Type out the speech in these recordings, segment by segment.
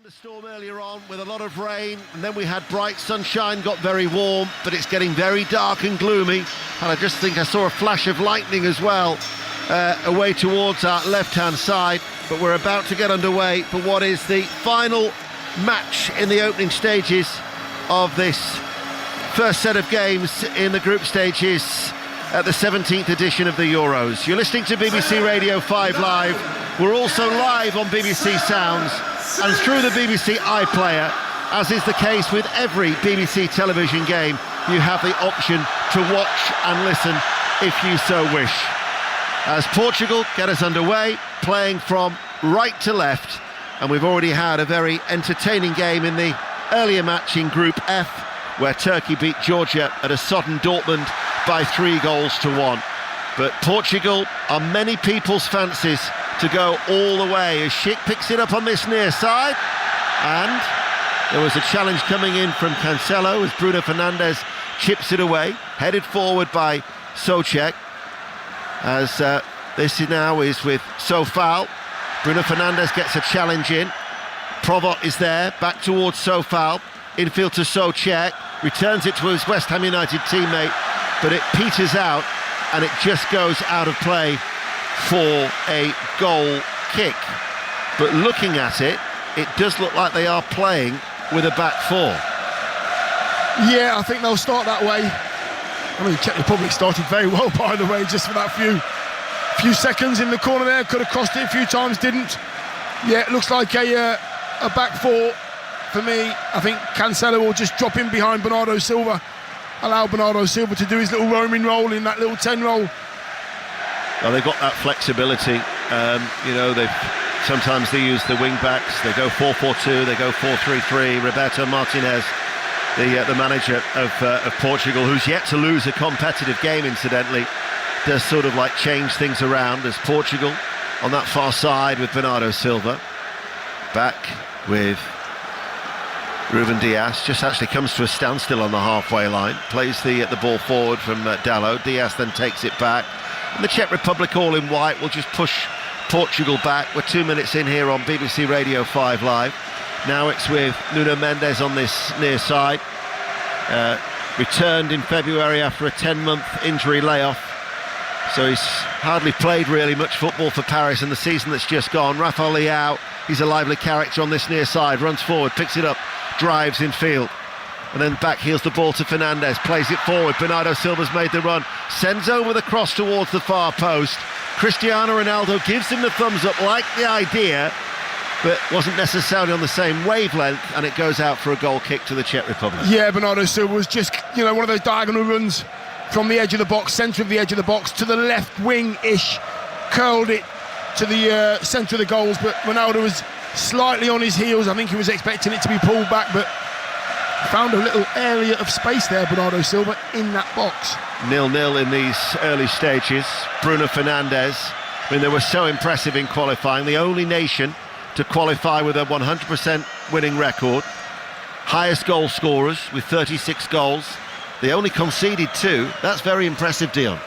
the storm earlier on with a lot of rain, and then we had bright sunshine, got very warm, but it's getting very dark and gloomy, and I just think I saw a flash of lightning as well away towards our left-hand side. But we're about to get underway for what is the final match in the opening stages of this first set of games in the group stages at the 17th edition of the Euros. You're listening to BBC Radio 5 Live. We're also live on BBC Sounds and through the BBC iPlayer. As is the case with every BBC television game, you have the option to watch and listen if you so wish. As Portugal get us underway, playing from right to left, and we've already had a very entertaining game in the earlier match in Group F, where Turkey beat Georgia at a sodden Dortmund by 3-1. But Portugal are many people's fancies to go all the way as Schick picks it up on this near side, and there was a challenge coming in from Cancelo as Bruno Fernandes chips it away, headed forward by Czech, as this now is with Sofal. Bruno Fernandes gets a challenge in, Provot is there, back towards Sofal, infield to Czech, returns it to his West Ham United teammate, but it peters out and it just goes out of play for a goal kick. But looking at it, it does look like they are playing with a back four. Yeah, I think they'll start that way. I mean, Czech Republic started very well, by the way, just for that few seconds in the corner there. Could have crossed it a few times, didn't. Yeah, it looks like a back four for me. I think Cancelo will just drop in behind Bernardo Silva, allow Bernardo Silva to do his little roaming roll in that little 10 roll. Well, they've got that flexibility. Sometimes they use the wing backs. They go 4-4-2. They go 4-3-3. Roberto Martinez, the manager of Portugal, who's yet to lose a competitive game, incidentally, does sort of like change things around as Portugal on that far side with Bernardo Silva. Back with Ruben Dias, just actually comes to a standstill on the halfway line, plays the ball forward from Dalot. Dias then takes it back, and the Czech Republic, all in white, will just push Portugal back. We're 2 minutes in here on BBC Radio 5 Live. Now it's with Nuno Mendes on this near side, returned in February after a 10-month injury layoff, so he's hardly played really much football for Paris in the season that's just gone. Rafael Leao, he's a lively character on this near side, runs forward, picks it up, drives in field, and then back heels the ball to Fernandes, plays it forward. Bernardo Silva's made the run, sends over the cross towards the far post. Cristiano Ronaldo gives him the thumbs up, liked the idea, but wasn't necessarily on the same wavelength, and it goes out for a goal kick to the Czech Republic. Yeah, Bernardo Silva was just, one of those diagonal runs from the edge of the box, centre of the edge of the box, to the left wing-ish, curled it to the centre of the goals, but Ronaldo was slightly on his heels. I think he was expecting it to be pulled back, but found a little area of space there, Bernardo Silva, in that box. 0-0 in these early stages. Bruno Fernandes, I mean, they were so impressive in qualifying, the only nation to qualify with a 100% winning record, highest goal scorers with 36 goals. They only conceded 2. That's very impressive, Dion.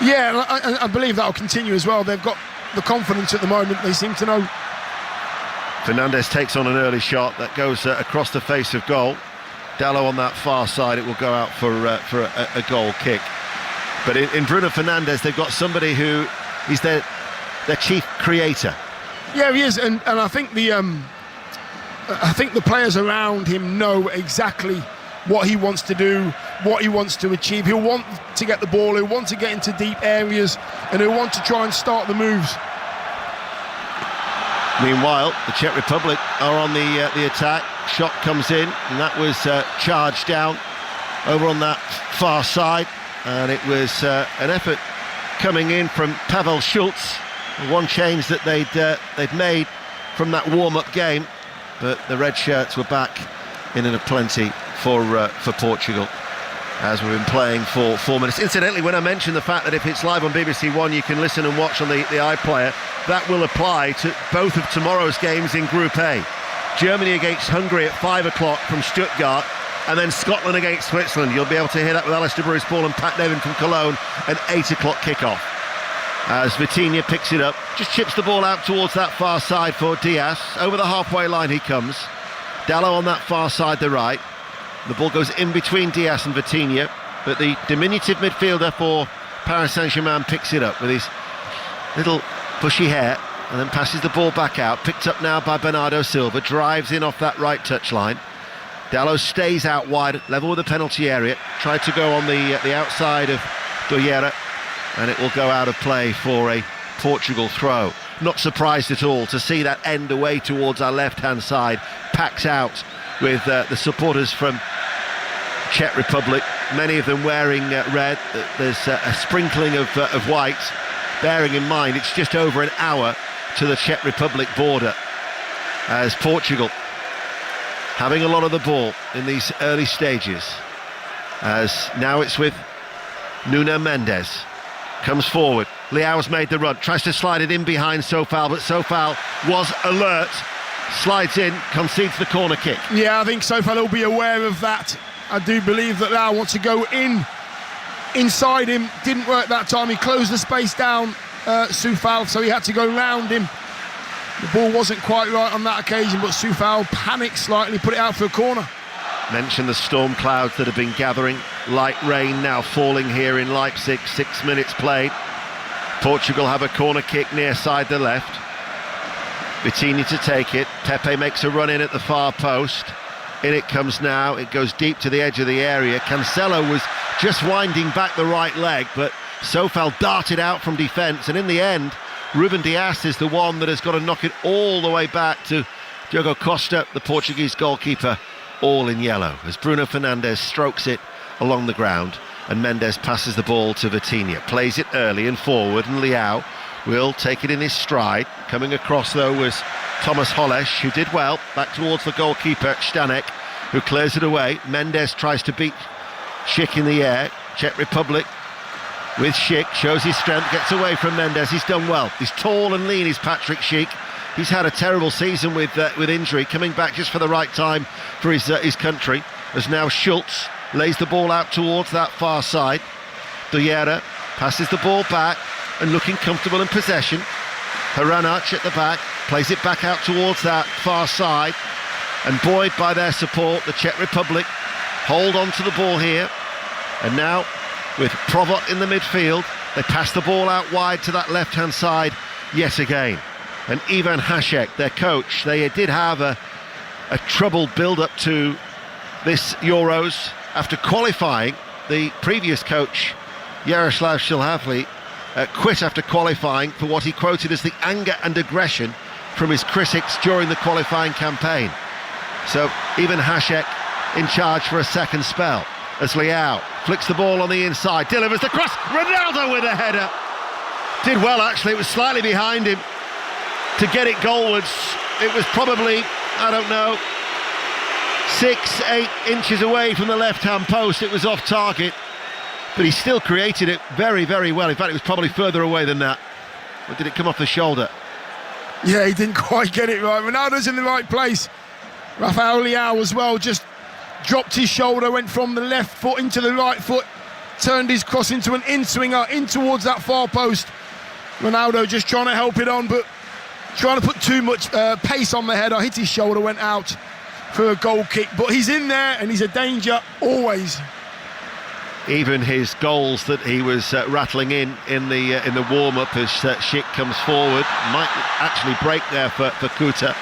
Yeah, I believe that'll continue as well. They've got the confidence at the moment, they seem to know. Fernandes takes on an early shot that goes across the face of goal. Dalot on that far side, it will go out for a goal kick. But in Bruno Fernandes, they've got somebody who is their chief creator. Yeah, he is, and I think the players around him know exactly what he wants to do, what he wants to achieve. He'll want to get the ball, he'll want to get into deep areas, and he'll want to try and start the moves. Meanwhile, the Czech Republic are on the attack. Shot comes in, and that was charged down over on that far side, and it was an effort coming in from Pavel Schulz. One change that they'd made from that warm-up game, but the red shirts were back in a plenty for Portugal, as we've been playing for 4 minutes. Incidentally, when I mentioned the fact that if it's live on BBC One, you can listen and watch on the iPlayer, that will apply to both of tomorrow's games in Group A. Germany against Hungary at 5 o'clock from Stuttgart, and then Scotland against Switzerland. You'll be able to hear that with Alistair Bruce Ball and Pat Nevin from Cologne, an 8 o'clock kickoff. as Vitinha picks it up, just chips the ball out towards that far side for Diaz. Over the halfway line he comes. Dalot on that far side, the right. The ball goes in between Diaz and Vitinha, but the diminutive midfielder for Paris Saint-Germain picks it up with his little bushy hair and then passes the ball back out. Picked up now by Bernardo Silva, drives in off that right touchline. Dalot stays out wide, level with the penalty area, tried to go on the outside of Doyera, and it will go out of play for a Portugal throw. Not surprised at all to see that end away towards our left-hand side, packed out with the supporters from Czech Republic, many of them wearing red. There's a sprinkling of white, bearing in mind it's just over an hour to the Czech Republic border, as Portugal having a lot of the ball in these early stages, as now it's with Nuno Mendes. Comes forward, Leao's made the run, tries to slide it in behind Sofal, but Sofal was alert, slides in, concedes the corner kick. Yeah, I think Sofal will be aware of that. I do believe that Leao wants to go inside him. Didn't work that time, he closed the space down, Sofal, so he had to go round him. The ball wasn't quite right on that occasion, but Sofal panicked slightly, put it out for a corner. Mention the storm clouds that have been gathering. Light rain now falling here in Leipzig. 6 minutes played. Portugal have a corner kick near side the left. Vitinha to take it. Pepe makes a run in at the far post. In it comes now. It goes deep to the edge of the area. Cancelo was just winding back the right leg, but Sofal darted out from defence, and in the end Ruben Dias is the one that has got to knock it all the way back to Diogo Costa, the Portuguese goalkeeper, all in yellow, as Bruno Fernandes strokes it along the ground, and Mendes passes the ball to Vitinha, plays it early and forward, and Leao will take it in his stride. Coming across though was Thomas Hollesch, who did well, back towards the goalkeeper Stanek, who clears it away. Mendes tries to beat Schick in the air. Czech Republic with Schick, shows his strength, gets away from Mendes. He's done well, he's tall and lean, is Patrick Schick. He's had a terrible season with injury, coming back just for the right time for his country, as now Schultz lays the ball out towards that far side. Doyera passes the ball back and looking comfortable in possession. Haranac at the back, plays it back out towards that far side, and buoyed by their support, the Czech Republic hold on to the ball here. And now with Provot in the midfield, they pass the ball out wide to that left-hand side yet again. And Ivan Hašek, their coach, they did have a troubled build-up to this Euros. After qualifying, the previous coach, Jaroslav Šilhavli, quit after qualifying for what he quoted as the anger and aggression from his critics during the qualifying campaign. So Ivan Hašek in charge for a second spell, as Leao flicks the ball on the inside, delivers the cross, Ronaldo with a header. Did well actually, it was slightly behind him to get it goalwards. It was probably, I don't know, 6-8 inches away from the left-hand post. It was off target, but he still created it very, very well. In fact, it was probably further away than that. Or did it come off the shoulder? Yeah, he didn't quite get it right. Ronaldo's in the right place. Rafael Leao as well, just dropped his shoulder, went from the left foot into the right foot, turned his cross into an in-swinger, in towards that far post. Ronaldo just trying to help it on, but trying to put too much pace on the header. Hit his shoulder, went out for a goal kick. But he's in there and he's a danger always. Even his goals that he was rattling in the warm-up as Schick comes forward might actually break there for Kuta,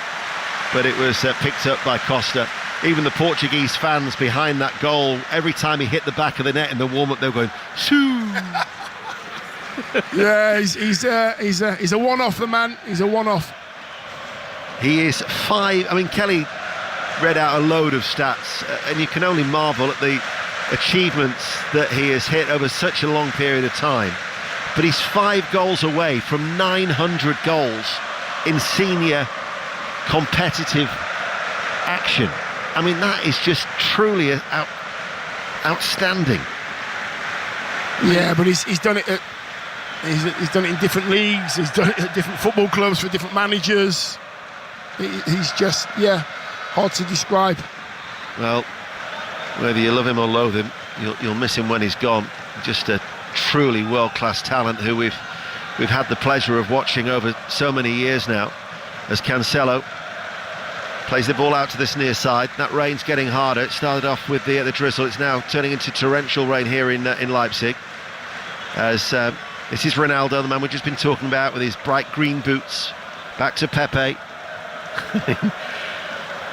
but it was picked up by Costa. Even the Portuguese fans behind that goal, every time he hit the back of the net in the warm-up, they were going, shoo! Yeah, he's a one-off, the man. He's a one-off. He is Kelly read out a load of stats, and you can only marvel at the achievements that he has hit over such a long period of time. But he's 5 goals away from 900 goals in senior competitive action. I mean, that is just truly outstanding. Yeah, but he's done it at... He's done it in different leagues, he's done it at different football clubs for different managers. He's just, hard to describe. Well, whether you love him or loathe him, you'll miss him when he's gone. Just a truly world-class talent who we've we've had the pleasure of watching over so many years now, as Cancelo plays the ball out to this near side. That rain's getting harder. It started off with the drizzle. It's now turning into torrential rain here in Leipzig. As this is Ronaldo, the man we've just been talking about, with his bright green boots. Back to Pepe.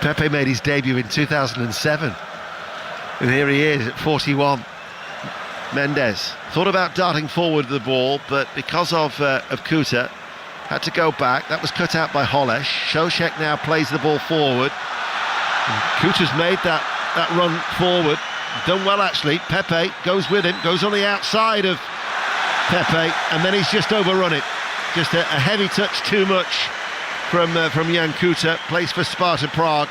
Pepe made his debut in 2007. And here he is at 41. Mendes thought about darting forward the ball, but because of Kuta, had to go back. That was cut out by Holesh. Souček now plays the ball forward. And Kuta's made that run forward. Done well, actually. Pepe goes with him, goes on the outside of Pepe, and then he's just overrun it. Just a heavy touch, too much from Jan Kuta. Plays for Sparta Prague,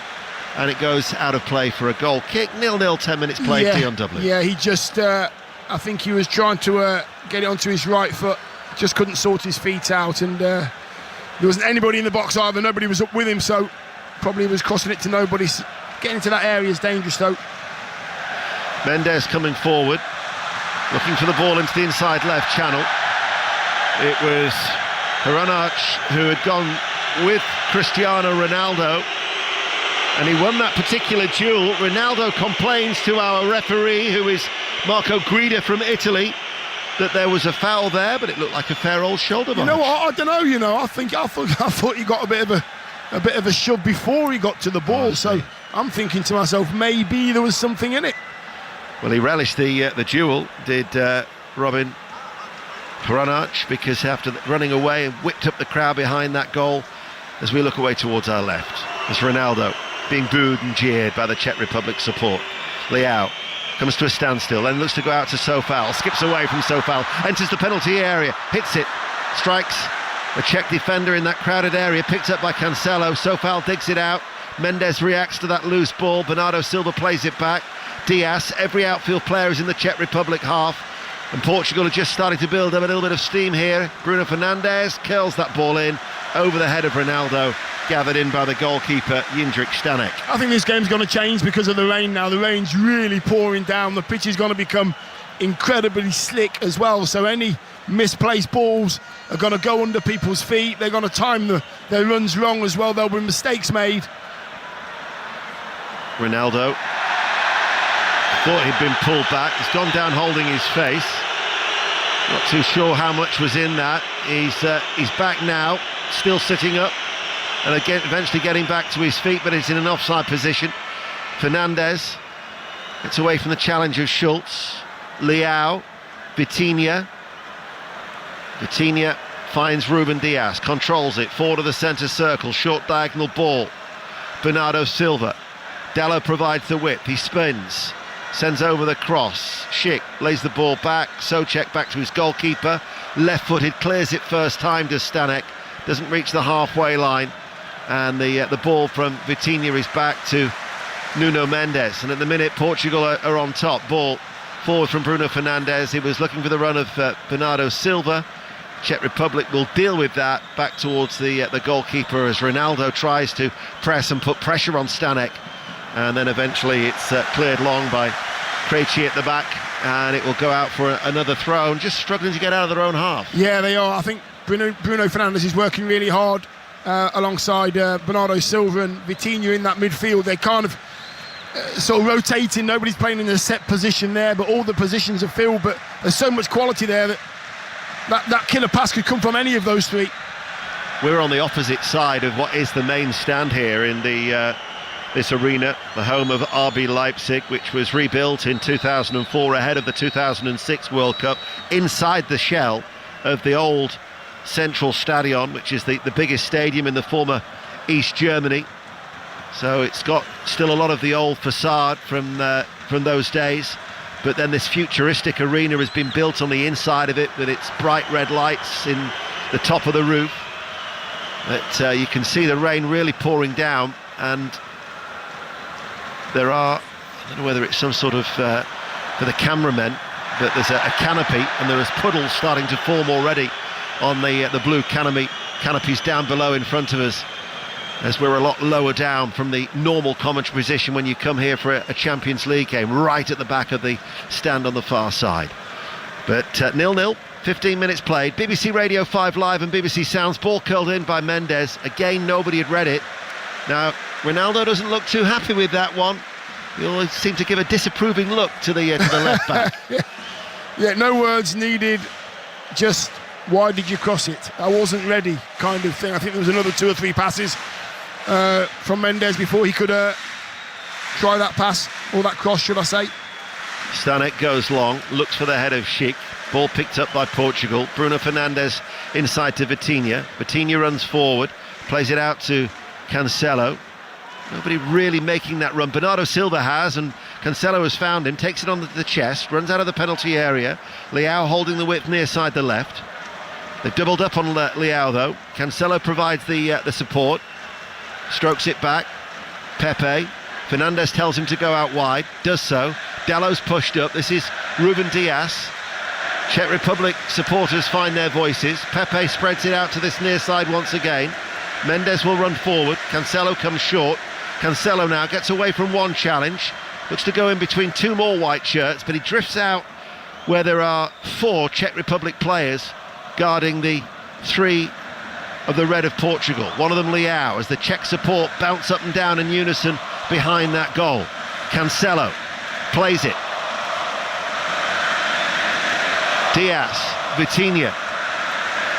and it goes out of play for a goal kick. 0-0, 10 minutes played, Dion Dublin. Yeah, he just, I think he was trying to get it onto his right foot, just couldn't sort his feet out, and there wasn't anybody in the box either. Nobody was up with him, so probably was crossing it to nobody. Getting into that area is dangerous, though. Mendes coming forward, looking for the ball into the inside left channel. It was Hranac who had gone with Cristiano Ronaldo, and he won that particular duel. Ronaldo complains to our referee, who is Marco Guida from Italy, that there was a foul there, but it looked like a fair old shoulder bump. You know what? I don't know. I thought he got a bit of a shove before he got to the ball. So I'm thinking to myself, maybe there was something in it. Well, he relished the duel, did Robin Hranac, because after running away and whipped up the crowd behind that goal, as we look away towards our left, as Ronaldo being booed and jeered by the Czech Republic support. Leao comes to a standstill, then looks to go out to Sofal, skips away from Sofal, enters the penalty area, hits it, strikes a Czech defender in that crowded area, picked up by Cancelo. Sofal digs it out, Mendes reacts to that loose ball, Bernardo Silva plays it back, Diaz, every outfield player is in the Czech Republic half, and Portugal are just starting to build up a little bit of steam here. Bruno Fernandes curls that ball in over the head of Ronaldo, gathered in by the goalkeeper Jindřich Stanek. I think this game's going to change because of the rain now. The rain's really pouring down. The pitch is going to become incredibly slick as well, so any misplaced balls are going to go under people's feet. They're going to time their runs wrong as well. There'll be mistakes made. Ronaldo thought he'd been pulled back. He's gone down holding his face. Not too sure how much was in that. He's back now, still sitting up, and again eventually getting back to his feet, but it's in an offside position. Fernandes gets away from the challenge of Schultz. Leao, Vitinha finds Ruben Diaz, controls it, forward of the centre circle, short diagonal ball. Bernardo Silva, Dallo provides the width, he spins, sends over the cross. Schick lays the ball back, Souček back to his goalkeeper, left-footed, clears it first time to Stanek, doesn't reach the halfway line, and the ball from Vitinha is back to Nuno Mendes, and at the minute Portugal are on top. Ball forward from Bruno Fernandes. He was looking for the run of Bernardo Silva. Czech Republic will deal with that back towards the goalkeeper as Ronaldo tries to press and put pressure on Stanek, and then eventually it's cleared long by Krejci at the back, and it will go out for another throw, and just struggling to get out of their own half. Yeah, they are. I think Bruno Fernandes is working really hard alongside Bernardo Silva and Vitinha in that midfield. They're kind of sort of rotating. Nobody's playing in a set position there, but all the positions are filled. But there's so much quality there that killer pass could come from any of those three. We're on the opposite side of what is the main stand here in this arena, the home of RB Leipzig, which was rebuilt in 2004 ahead of the 2006 World Cup, inside the shell of the old Central Stadion, which is the biggest stadium in the former East Germany. So it's got still a lot of the old facade from those days, but then this futuristic arena has been built on the inside of it with its bright red lights in the top of the roof. But you can see the rain really pouring down, and there are, I don't know whether it's some sort of for the cameramen, but there's a canopy, and there is puddles starting to form already on the blue canopies down below in front of us, as we're a lot lower down from the normal commentary position when you come here for a Champions League game, right at the back of the stand on the far side. But 0-0, 15 minutes played. BBC Radio 5 Live and BBC Sounds. Ball curled in by Mendes. Again, nobody had read it. Now, Ronaldo doesn't look too happy with that one. He always seemed to give a disapproving look to the left back. Yeah, no words needed. Just, why did you cross it? I wasn't ready, kind of thing. I think there was another 2 or 3 passes from Mendes before he could try that pass, or that cross, should I say. Stanek goes long, looks for the head of Schick. Ball picked up by Portugal. Bruno Fernandes inside to Vitinha. Vitinha runs forward, plays it out to Cancelo. Nobody really making that run. Bernardo Silva has, and Cancelo has found him, takes it on the chest, runs out of the penalty area. Leao holding the width near side the left. They've doubled up on Leao though. Cancelo provides the support, strokes it back. Pepe. Fernandes tells him to go out wide, does so. Dallow's pushed up. This is Ruben Dias. Czech Republic supporters find their voices. Pepe spreads it out to this near side once again. Mendes will run forward. Cancelo comes short. Cancelo now gets away from one challenge. Looks to go in between 2 more white shirts, but he drifts out where there are 4 Czech Republic players guarding the 3 of the red of Portugal. One of them Leao, as the Czech support bounce up and down in unison behind that goal. Cancelo plays it. Diaz, Vitinha,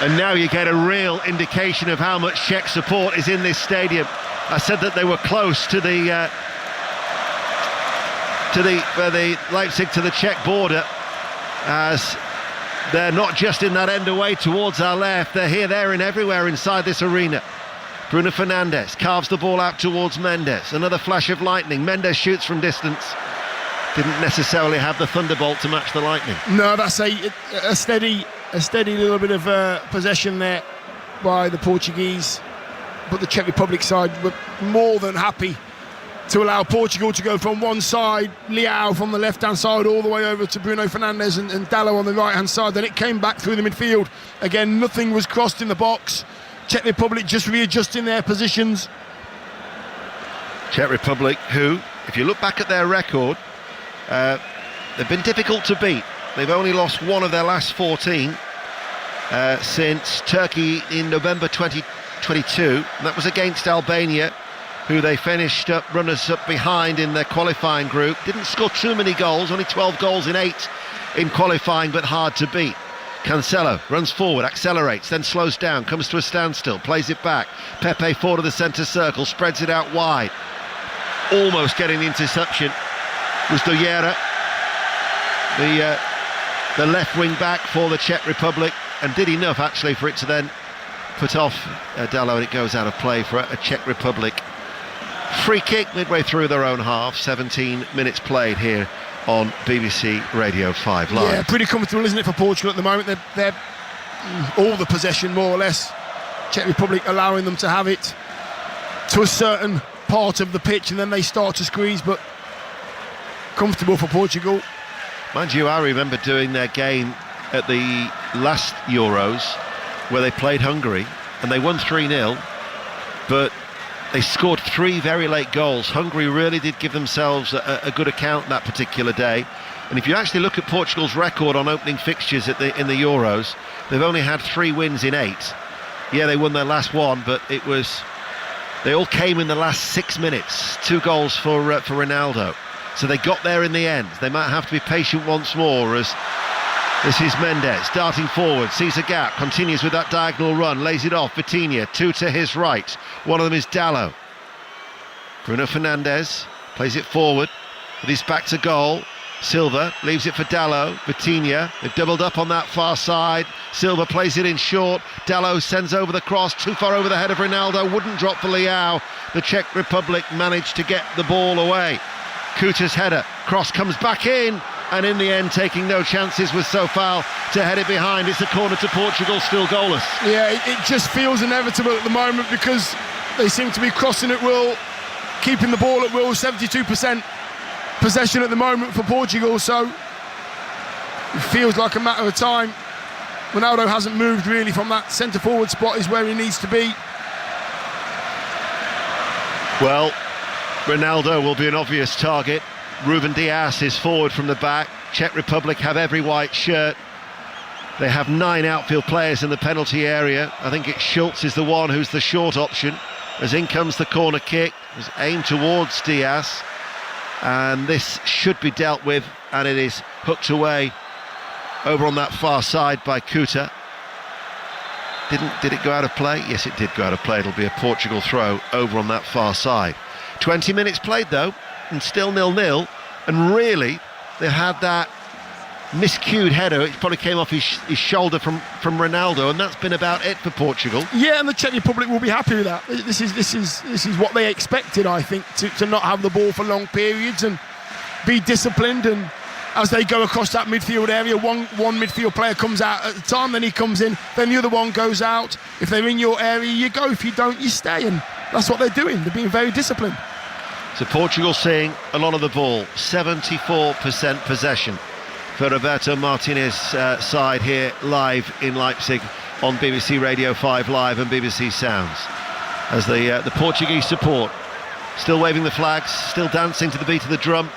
and now you get a real indication of how much Czech support is in this stadium. I said that they were close to the Leipzig to the Czech border, as they're not just in that end away towards our left, they're here, there and everywhere inside this arena. Bruno Fernandes carves the ball out towards Mendes. Another flash of lightning. Mendes shoots from distance. Didn't necessarily have the thunderbolt to match the lightning. No, that's a steady little bit of possession there by the Portuguese, but the Czech Republic side were more than happy to allow Portugal to go from one side, Leao from the left-hand side, all the way over to Bruno Fernandes and Dallo on the right-hand side. Then it came back through the midfield. Again, nothing was crossed in the box. Czech Republic just readjusting their positions. Czech Republic, who, if you look back at their record, they've been difficult to beat. They've only lost 1 of their last 14 since Turkey in November 2022. And that was against Albania, who they finished up runners-up behind in their qualifying group. Didn't score too many goals, only 12 goals in 8 in qualifying, but hard to beat. Cancelo runs forward, accelerates, then slows down, comes to a standstill, plays it back. Pepe forward of the centre circle, spreads it out wide. Almost getting the interception was Doyera, the left wing back for the Czech Republic, and did enough actually for it to then put off Dallo, and it goes out of play for a Czech Republic free kick midway through their own half. 17 minutes played here on BBC Radio 5 Live. Yeah, pretty comfortable, isn't it, for Portugal at the moment? They're all the possession, more or less. Czech Republic allowing them to have it to a certain part of the pitch, and then they start to squeeze, but comfortable for Portugal. Mind you, I remember doing their game at the last Euros where they played Hungary and they won 3-0, but they scored 3 very late goals. Hungary really did give themselves a good account that particular day. And if you actually look at Portugal's record on opening fixtures in the Euros, they've only had 3 wins in 8. Yeah, they won their last one, but they all came in the last 6 minutes. 2 goals for Ronaldo. So they got there in the end. They might have to be patient once more, as this is Mendes darting forward, sees a gap, continues with that diagonal run, lays it off. Vitinha, 2 to his right. One of them is Dallo. Bruno Fernandes plays it forward with his back to goal. Silva leaves it for Dallo. Vitinha, they've doubled up on that far side. Silva plays it in short. Dallo sends over the cross, too far over the head of Ronaldo. Wouldn't drop for Leao. The Czech Republic managed to get the ball away. Kuta's header, cross comes back in, and in the end, taking no chances with Sofal to head it behind. It's a corner to Portugal, still goalless. Yeah, it just feels inevitable at the moment, because they seem to be crossing at will, keeping the ball at will. 72% possession at the moment for Portugal, so it feels like a matter of time. Ronaldo hasn't moved really from that centre forward spot, is where he needs to be. Well, Ronaldo will be an obvious target. Ruben Dias is forward from the back. Czech Republic have every white shirt. They have 9 outfield players in the penalty area. I think it's Schultz is the one who's the short option. As in comes the corner kick, it's aimed towards Diaz, and this should be dealt with, and it is hooked away over on that far side by Kuta. Did it go out of play? Yes, it did go out of play. It'll be a Portugal throw over on that far side. 20 minutes played though, and still 0-0, and really they had that miscued header. It probably came off his shoulder from Ronaldo, and that's been about it for Portugal. Yeah, and the Czech Republic will be happy with that. This is what they expected, I think, to not have the ball for long periods and be disciplined. And as they go across that midfield area, one midfield player comes out at a time, then he comes in, then the other one goes out. If they're in your area, you go. If you don't, you stay. And that's what they're doing. They're being very disciplined. So Portugal seeing a lot of the ball, 74% possession for Roberto Martinez's side here live in Leipzig on BBC Radio 5 Live and BBC Sounds. As the Portuguese support still waving the flags, still dancing to the beat of the drum,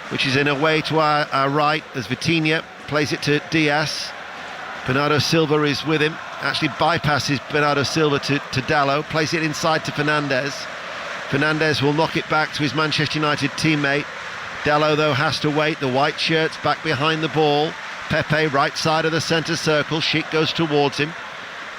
which is in a way to our right as Vitinha plays it to Diaz. Bernardo Silva is with him, actually bypasses Bernardo Silva to Dalot, plays it inside to Fernandes. Fernandes will knock it back to his Manchester United teammate. Dalot, though, has to wait. The white shirt's back behind the ball. Pepe, right side of the centre circle. Schick goes towards him.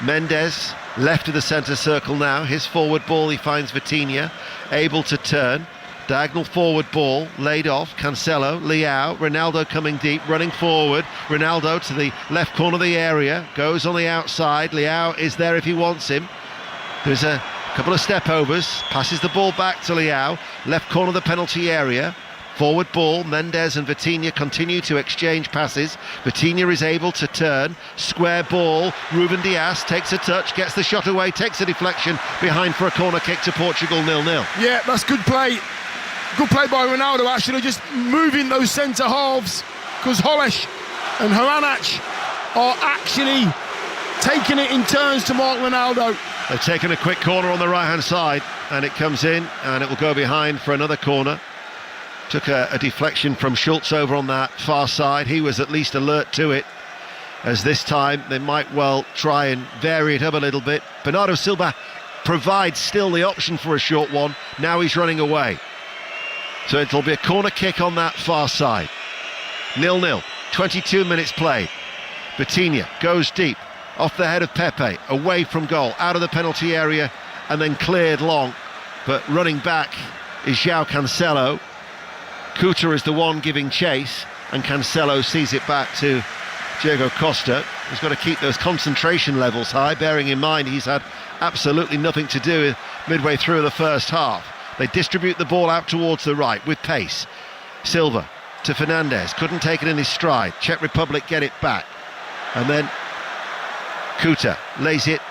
Mendes, left of the centre circle now. His forward ball, he finds Vitinha, able to turn. Diagonal forward ball, laid off. Cancelo, Leao, Ronaldo coming deep, running forward. Ronaldo to the left corner of the area, goes on the outside. Leao is there if he wants him. There's a couple of step overs, passes the ball back to Leao, left corner of the penalty area. Forward ball, Mendes and Vitinha continue to exchange passes. Vitinha is able to turn, square ball, Ruben Dias takes a touch, gets the shot away, takes a deflection behind for a corner kick to Portugal, 0-0. Yeah, that's good play. Good play by Ronaldo, actually, just moving those centre halves, because Holesh and Haranac are actually taking it in turns to mark Ronaldo. They've taken a quick corner on the right-hand side, and it comes in, and it will go behind for another corner. Took a deflection from Schultz over on that far side. He was at least alert to it, as this time they might well try and vary it up a little bit. Bernardo Silva provides still the option for a short one. Now he's running away. So it'll be a corner kick on that far side. 0-0, 22 minutes played. Vitinha goes deep, off the head of Pepe, away from goal, out of the penalty area, and then cleared long. But running back is João Cancelo. Kuta is the one giving chase, and Cancelo sees it back to Diego Costa. He's got to keep those concentration levels high, bearing in mind he's had absolutely nothing to do with midway through the first half. They distribute the ball out towards the right with pace. Silva to Fernandes, couldn't take it in his stride. Czech Republic get it back, and then Kuta lays it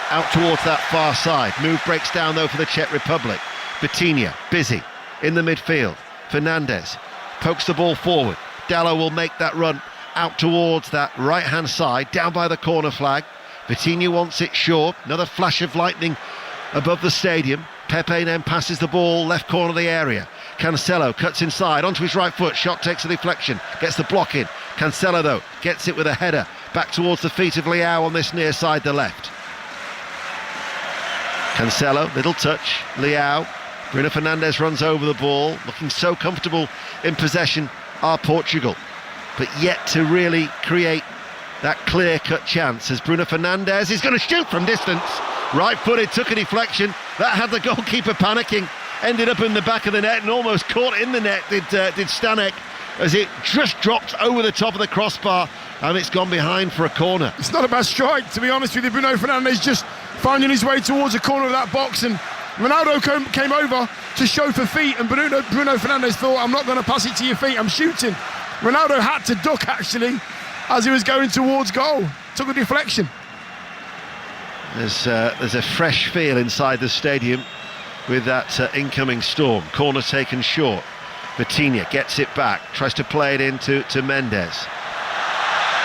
out towards that far side. Move breaks down though for the Czech Republic. Vitinha busy in the midfield. Fernandes pokes the ball forward. Dalot will make that run out towards that right-hand side, down by the corner flag. Vitinha wants it short. Another flash of lightning above the stadium. Pepe then passes the ball left corner of the area. Cancelo cuts inside onto his right foot. Shot takes a deflection, gets the block in. Cancelo, though, gets it with a header back towards the feet of Leao on this near side, the left. Cancelo, little touch. Leao. Bruno Fernandes runs over the ball, looking so comfortable in possession are Portugal, but yet to really create that clear-cut chance as Bruno Fernandes is going to shoot from distance. Right-footed, took a deflection. That had the goalkeeper panicking. Ended up in the back of the net and almost caught in the net, did Stanek, as it just dropped over the top of the crossbar, and it's gone behind for a corner. It's not a bad strike, to be honest with you. Bruno Fernandes just finding his way towards the corner of that box, and Ronaldo came over to show for feet, and Bruno Fernandes thought, I'm not going to pass it to your feet, I'm shooting. Ronaldo had to duck, actually, as he was going towards goal. Took a deflection. There's a fresh feel inside the stadium with that incoming storm. Corner taken short. Vitinha gets it back, tries to play it into Mendes.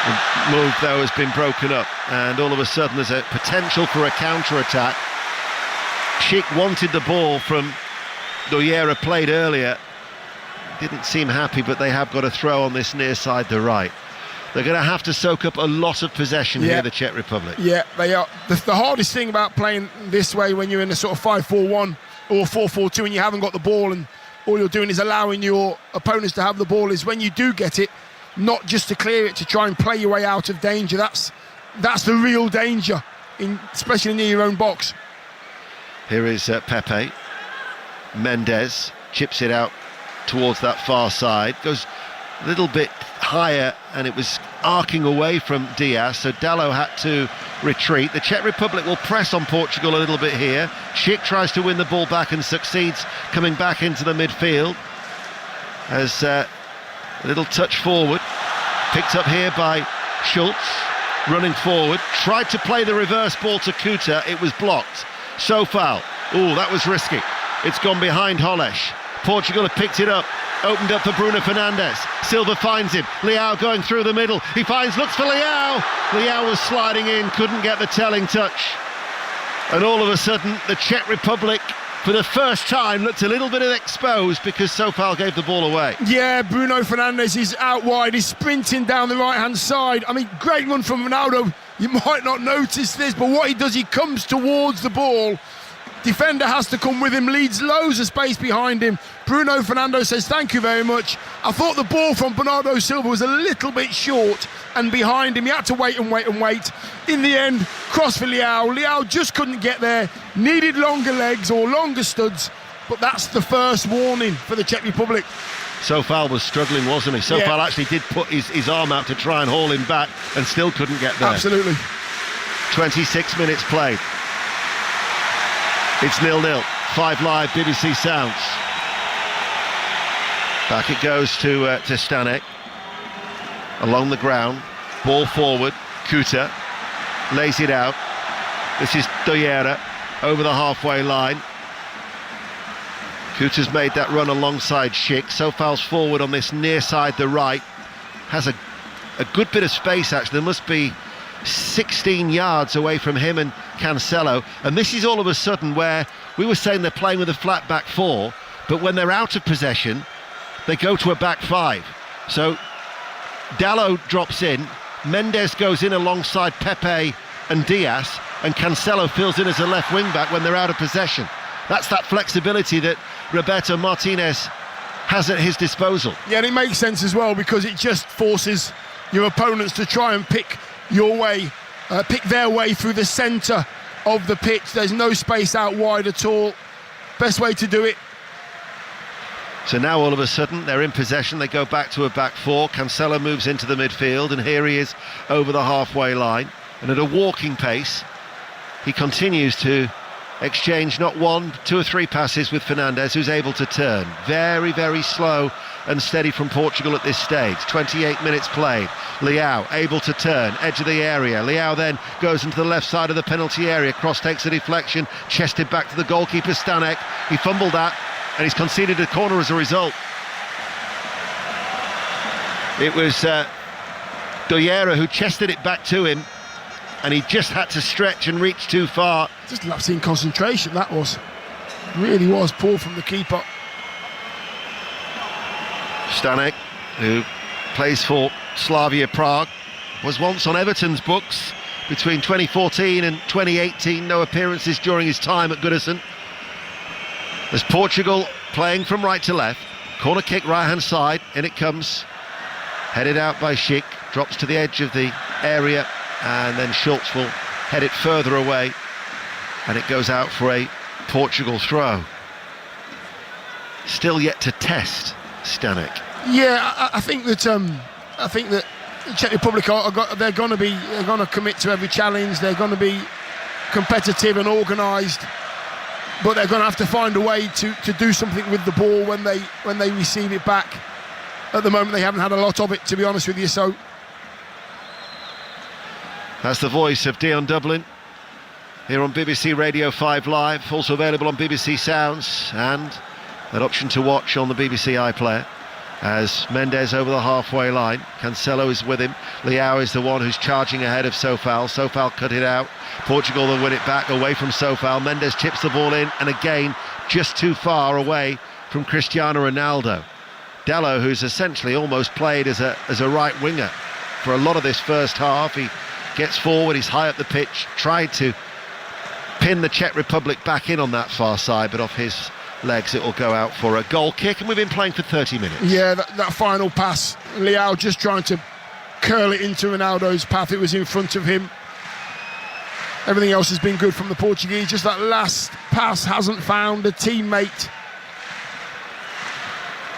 The move, though, has been broken up, and all of a sudden there's a potential for a counter-attack. Schick wanted the ball from Doyera, played earlier. Didn't seem happy, but they have got a throw on this near side, the right. They're going to have to soak up a lot of possession here, the Czech Republic. Yeah, they are. The hardest thing about playing this way when you're in a sort of 5-4-1 or 4-4-2 and you haven't got the ball and all you're doing is allowing your opponents to have the ball is when you do get it, not just to clear it, to try and play your way out of danger. That's the real danger, especially near your own box. Here is Pepe. Mendes chips it out towards that far side, goes a little bit higher and it was arcing away from Diaz, so Dalot had to retreat. The Czech Republic will press on Portugal a little bit here. Schick tries to win the ball back and succeeds coming back into the midfield as a little touch forward, picked up here by Schultz, running forward, tried to play the reverse ball to Kuta, it was blocked. Sofal, that was risky. It's gone behind Holesh. Portugal have picked it up, opened up for Bruno Fernandes. Silva finds him. Leao going through the middle. He looks for Leao. Leao was sliding in, couldn't get the telling touch. And all of a sudden, the Czech Republic, for the first time, looked a little bit exposed because Sofal gave the ball away. Yeah, Bruno Fernandes is out wide. He's sprinting down the right-hand side. I mean, great run from Ronaldo. You might not notice this, but what he does, he comes towards the ball. Defender has to come with him, leads loads of space behind him. Bruno Fernandes says, thank you very much. I thought the ball from Bernardo Silva was a little bit short and behind him. He had to wait and wait and wait. In the end, cross for Leao. Leao just couldn't get there, needed longer legs or longer studs, but that's the first warning for the Czech Republic. Sofal was struggling, wasn't he? Sofal actually did put his arm out to try and haul him back and still couldn't get there. Absolutely. 26 minutes played. It's 0-0. 5 Live, BBC Sounds. Back it goes to Stanek. Along the ground. Ball forward. Kuta lays it out. This is Doyera over the halfway line. Kuta's made that run alongside Schick. Sofal's forward on this near side, the right. Has a good bit of space, actually. There must be 16 yards away from him and Cancelo, and this is all of a sudden where we were saying they're playing with a flat back four, but when they're out of possession they go to a back five. So Dalot drops in, Mendes goes in alongside Pepe and Diaz, and Cancelo fills in as a left wing back when they're out of possession. That's that flexibility that Roberto Martinez has at his disposal. Yeah, and it makes sense as well because it just forces your opponents to try and pick their way through the centre of the pitch. There's no space out wide at all. Best way to do it. So now all of a sudden they're in possession, they go back to a back four. Cancelo moves into the midfield and here he is over the halfway line, and at a walking pace he continues to exchange not one, two or three passes with Fernandes, who's able to turn. Very, very slow and steady from Portugal at this stage. 28 minutes played. Leao able to turn, edge of the area. Leao then goes into the left side of the penalty area. Cross takes a deflection, chested back to the goalkeeper Stanek. He fumbled that and he's conceded a corner as a result. It was Doyera who chested it back to him, and he just had to stretch and reach too far. Just lapsing concentration, that was. Really was poor from the keeper. Stanek, who plays for Slavia Prague, was once on Everton's books between 2014 and 2018. No appearances during his time at Goodison. There's Portugal playing from right to left. Corner kick right hand side, in it comes. Headed out by Schick, drops to the edge of the area, and then Schultz will head it further away, and it goes out for a Portugal throw. Still yet to test Stanek. Yeah, I think that the Czech Republic they're going to commit to every challenge. They're going to be competitive and organised, but they're going to have to find a way to do something with the ball when they receive it back. At the moment, they haven't had a lot of it, to be honest with you. So that's the voice of Dion Dublin here on BBC Radio 5 Live, also available on BBC Sounds and that option to watch on the BBC iPlayer. As Mendes over the halfway line, Cancelo is with him. Leao is the one who's charging ahead of Sofal. Sofal cut it out. Portugal will win it back away from Sofal. Mendes chips the ball in, and again just too far away from Cristiano Ronaldo. Dalot, who's essentially almost played as a right winger for a lot of this first half. He gets forward, he's high up the pitch, tried to pin the Czech Republic back in on that far side, but off his legs it will go out for a goal kick, and we've been playing for 30 minutes. Yeah, that final pass, Leao just trying to curl it into Ronaldo's path. It was in front of him. Everything else has been good from the Portuguese. Just that last pass hasn't found a teammate.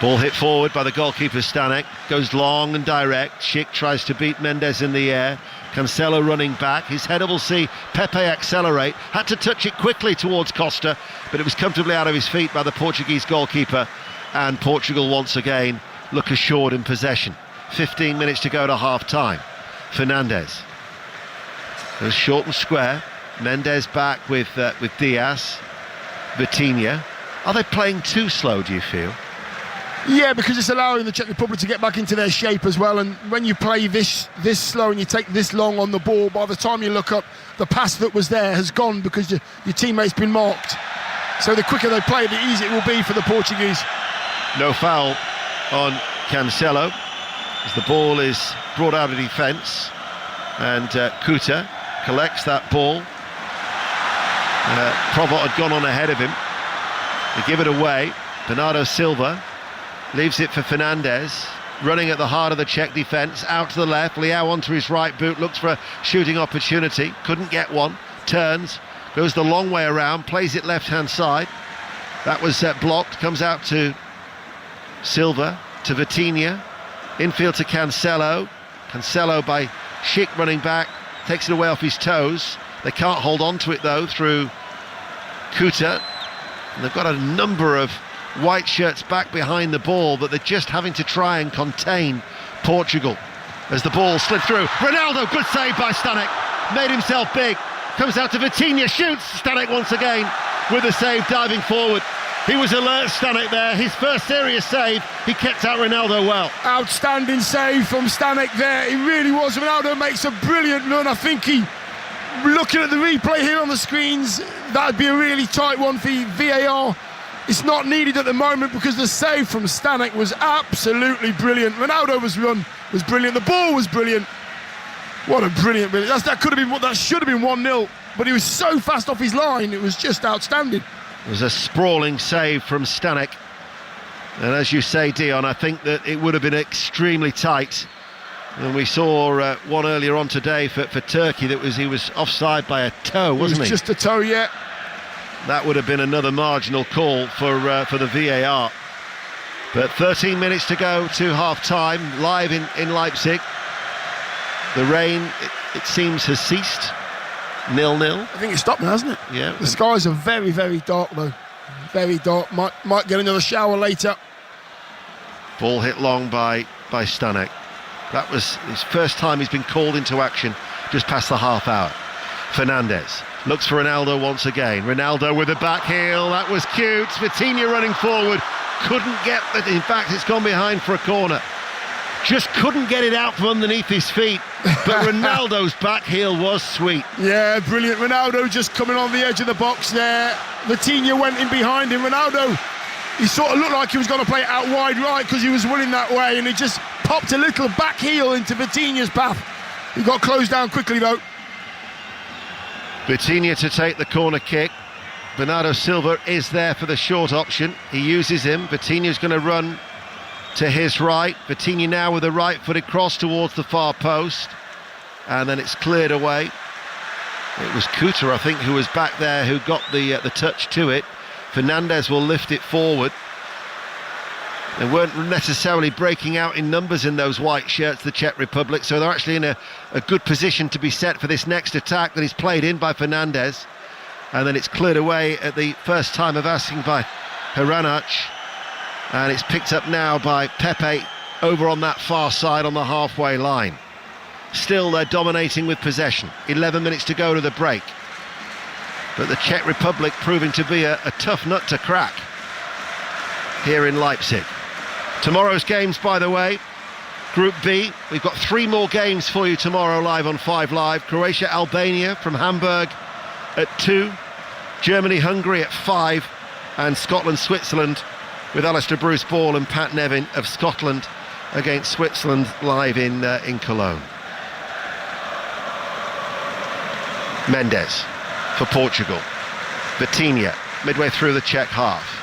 Ball hit forward by the goalkeeper Stanek, goes long and direct. Schick tries to beat Mendes in the air. Cancelo running back, his header will see Pepe accelerate, had to touch it quickly towards Costa, but it was comfortably out of his feet by the Portuguese goalkeeper, and Portugal once again look assured in possession. 15 minutes to go to half-time. Fernandes goes short and square. Mendes back with Diaz. Vitinha. Are they playing too slow, do you feel? Yeah, because it's allowing the Czech Republic to get back into their shape as well, and when you play this slow and you take this long on the ball, by the time you look up, the pass that was there has gone because your teammate's been marked. So the quicker they play, the easier it will be for the Portuguese. No foul on Cancelo as the ball is brought out of defence, and Kuta collects that ball. Provot had gone on ahead of him. They give it away. Bernardo Silva leaves it for Fernandes, running at the heart of the Czech defence, out to the left. Leao onto his right boot, looks for a shooting opportunity, couldn't get one, turns, goes the long way around, plays it left-hand side. That was blocked, comes out to Silva, to Vitinha, infield to Cancelo. Cancelo by Schick running back, takes it away off his toes. They can't hold on to it though through Kuta. And they've got a number of white shirts back behind the ball, but they're just having to try and contain Portugal as the ball slid through. Ronaldo, good save by Stanek, made himself big, comes out to Vitinha, shoots. Stanek once again with a save, diving forward. He was alert, Stanek there, his first serious save. He kept out Ronaldo well. Outstanding save from Stanek there, he really was. Ronaldo makes a brilliant run. I think looking at the replay here on the screens, that'd be a really tight one for VAR. It's not needed at the moment because the save from Stanek was absolutely brilliant. Ronaldo's run was brilliant. The ball was brilliant. What a brilliant bit. That should have been 1-0, but he was so fast off his line, it was just outstanding. It was a sprawling save from Stanek. And as you say, Dion, I think that it would have been extremely tight. And we saw one earlier on today for Turkey that he was offside by a toe, wasn't he? It was just a toe, yeah. That would have been another marginal call for the VAR. But 13 minutes to go to half-time, live in Leipzig. The rain, it seems, has ceased. 0-0. I think it's stopped now, hasn't it? Yeah. The skies are very, very dark, though. Very dark. Might get another shower later. Ball hit long by Stanek. That was his first time he's been called into action just past the half hour. Fernandes looks for Ronaldo once again. Ronaldo with a back heel, that was cute. Vitinha running forward, couldn't get it. In fact, it's gone behind for a corner. Just couldn't get it out from underneath his feet. But Ronaldo's back heel was sweet. Yeah, brilliant. Ronaldo just coming on the edge of the box there. Vitinha went in behind him. Ronaldo, he sort of looked like he was going to play it out wide right because he was winning that way, and he just popped a little back heel into Vitinha's path. He got closed down quickly though. Vitinha to take the corner kick. Bernardo Silva is there for the short option. He uses him. Vitinha's going to run to his right. Vitinha now with a right-footed cross towards the far post. And then it's cleared away. It was Kuta, I think, who was back there, who got the touch to it. Fernandes will lift it forward. They weren't necessarily breaking out in numbers in those white shirts, the Czech Republic, so they're actually in a good position to be set for this next attack that is played in by Fernandes. And then it's cleared away at the first time of asking by Hranac. And it's picked up now by Pepe over on that far side on the halfway line. Still, they're dominating with possession. 11 minutes to go to the break. But the Czech Republic proving to be a tough nut to crack here in Leipzig. Tomorrow's games, by the way, Group B, we've got 3 more games for you tomorrow live on 5 Live. Croatia-Albania from Hamburg at 2, Germany-Hungary at 5, and Scotland-Switzerland with Alistair Bruce Ball and Pat Nevin of Scotland against Switzerland live in Cologne. Mendes for Portugal. Vitinha, midway through the Czech half.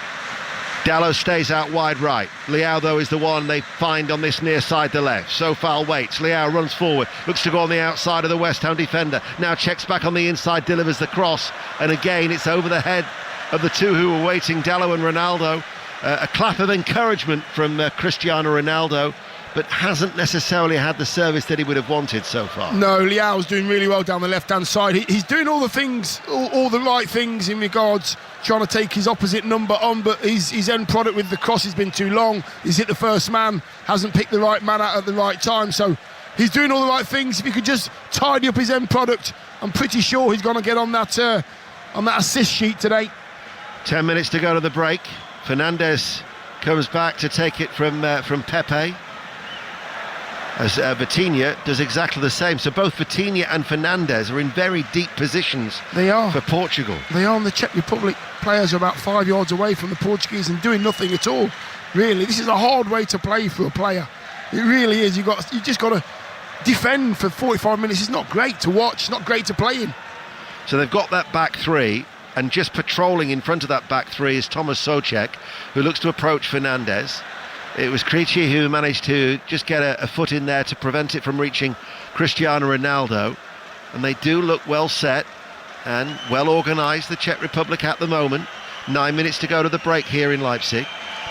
Dalot stays out wide right. Leao, though, is the one they find on this near side, the left. Sofal waits. Leao runs forward, looks to go on the outside of the West Ham defender. Now checks back on the inside, delivers the cross. And again, it's over the head of the two who were waiting, Dalot and Ronaldo. A clap of encouragement from Cristiano Ronaldo, but hasn't necessarily had the service that he would have wanted so far. No, Leao's doing really well down the left-hand side. He's doing all the things, all the right things in regards trying to take his opposite number on, but his end product with the cross has been too long. He's hit the first man, hasn't picked the right man out at the right time, so he's doing all the right things. If he could just tidy up his end product, I'm pretty sure he's going to get on that assist sheet today. 10 minutes to go to the break. Fernandes comes back to take it from Pepe, as Vitinha does exactly the same. So both Vitinha and Fernandes are in very deep positions. They are. For Portugal. They are. And the Czech Republic players are about 5 yards away from the Portuguese and doing nothing at all. Really, this is a hard way to play for a player. It really is. You just got to defend for 45 minutes. It's not great to watch. It's not great to play in. So they've got that back three, and just patrolling in front of that back three is Thomas Souček, who looks to approach Fernandes. It was Krejci who managed to just get a foot in there to prevent it from reaching Cristiano Ronaldo. And they do look well set and well organised, the Czech Republic at the moment. 9 minutes to go to the break here in Leipzig.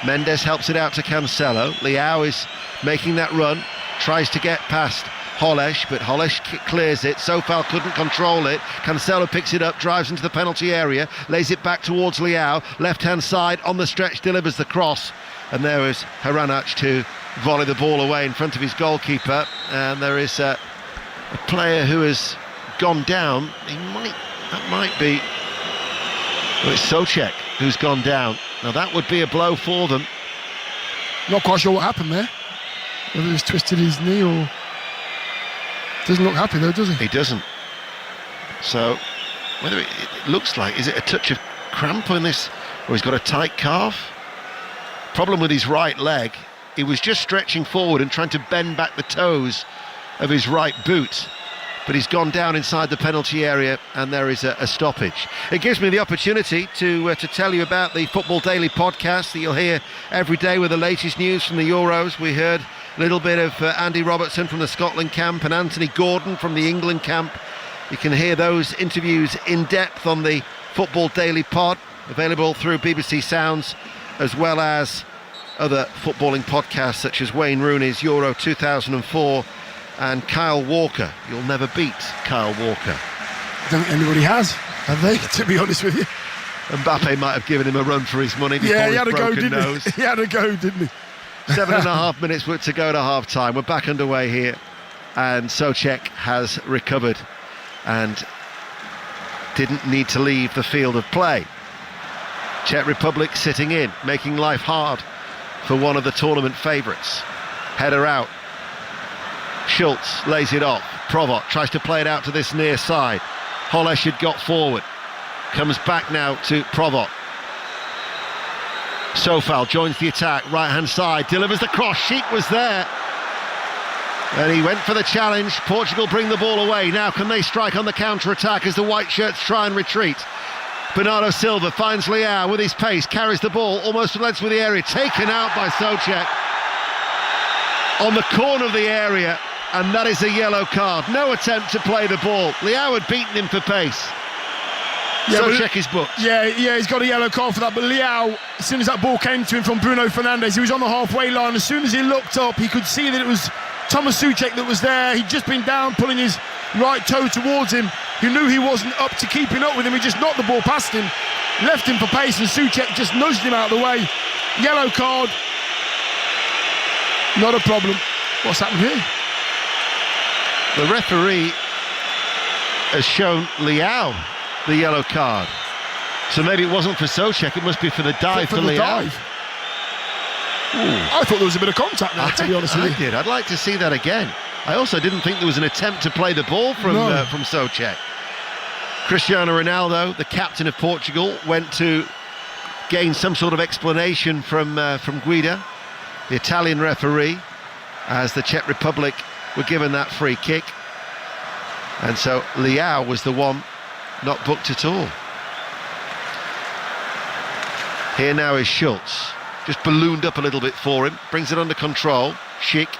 Mendes helps it out to Cancelo. Leao is making that run, tries to get past Holesh, but Holesh clears it. Sofal couldn't control it. Cancelo picks it up, drives into the penalty area, lays it back towards Leao. Left-hand side on the stretch, delivers the cross. And there is Haranac to volley the ball away in front of his goalkeeper. And there is a player who has gone down. That might be... Well, it's Souček who's gone down. Now that would be a blow for them. Not quite sure what happened there. Whether he's twisted his knee or... Doesn't look happy though, does he? He doesn't. So, whether it looks like... Is it a touch of cramp on this? Or he's got a tight calf? Problem with his right leg, he was just stretching forward and trying to bend back the toes of his right boot, but he's gone down inside the penalty area and there is a stoppage. It gives me the opportunity to tell you about the Football Daily podcast that you'll hear every day with the latest news from the Euros. We heard a little bit of Andy Robertson from the Scotland camp and Anthony Gordon from the England camp. You can hear those interviews in depth on the Football Daily pod, available through BBC Sounds, as well as other footballing podcasts such as Wayne Rooney's Euro 2004 and Kyle Walker. You'll never beat Kyle Walker. I don't think anybody has, have they, to be honest with you? Mbappe might have given him a run for his money before he his had a broken go, didn't nose. He had a go, didn't he? 7.5 minutes to go to half-time. We're back underway here, and Souček has recovered and didn't need to leave the field of play. Czech Republic sitting in, making life hard for one of the tournament favourites. Header out. Schultz lays it off. Provot tries to play it out to this near side. Holesh had got forward. Comes back now to Provot. Sofal joins the attack, right-hand side, delivers the cross. Sheik was there. And he went for the challenge. Portugal bring the ball away. Now can they strike on the counter-attack as the white shirts try and retreat? Bernardo Silva finds Leao with his pace, carries the ball almost to length with the area, taken out by Souček on the corner of the area, and that is a yellow card. No attempt to play the ball. Leao had beaten him for pace. Souček is booked. Yeah, he's got a yellow card for that, but Leao, as soon as that ball came to him from Bruno Fernandes, he was on the halfway line. As soon as he looked up, he could see that it was Thomas Souček that was there. He'd just been down, pulling his right toe towards him. He knew he wasn't up to keeping up with him. He just knocked the ball past him, left him for pace, and Souček just nudged him out of the way. Yellow card. Not a problem. What's happened here? The referee has shown Leao the yellow card. So maybe it wasn't for Souček, it must be for the dive for Leao. Dive. I thought there was a bit of contact there, to be honest with you. I'd like to see that again. I also didn't think there was an attempt to play the ball from Souček. Cristiano Ronaldo, the captain of Portugal, went to gain some sort of explanation from Guida, the Italian referee, as the Czech Republic were given that free kick. And so Leao was the one not booked at all. Here now is Schultz, just ballooned up a little bit for him, brings it under control. Schick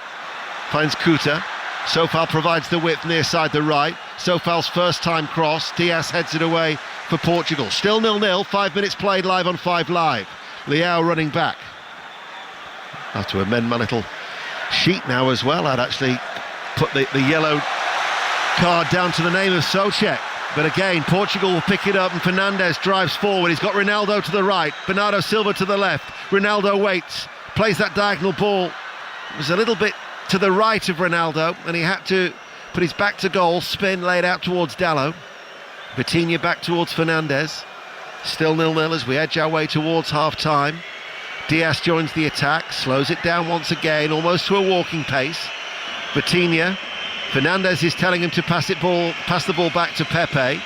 finds Kuta. Sofal provides the width near side the right. Sofal's first time cross. Diaz heads it away for Portugal. Still 0-0, 5 minutes played live on 5 Live. Leao running back. I have to amend my little sheet now as well. I'd actually put the yellow card down to the name of Souček. But again, Portugal will pick it up and Fernandes drives forward. He's got Ronaldo to the right, Bernardo Silva to the left. Ronaldo waits, plays that diagonal ball. It was a little bit to the right of Ronaldo and he had to put his back to goal, spin, laid out towards Dalot. Vitinha back towards Fernandes. Still 0-0 as we edge our way towards half-time. Diaz joins the attack, slows it down once again, almost to a walking pace. Vitinha. Fernandes is telling him to pass the ball back to Pepe.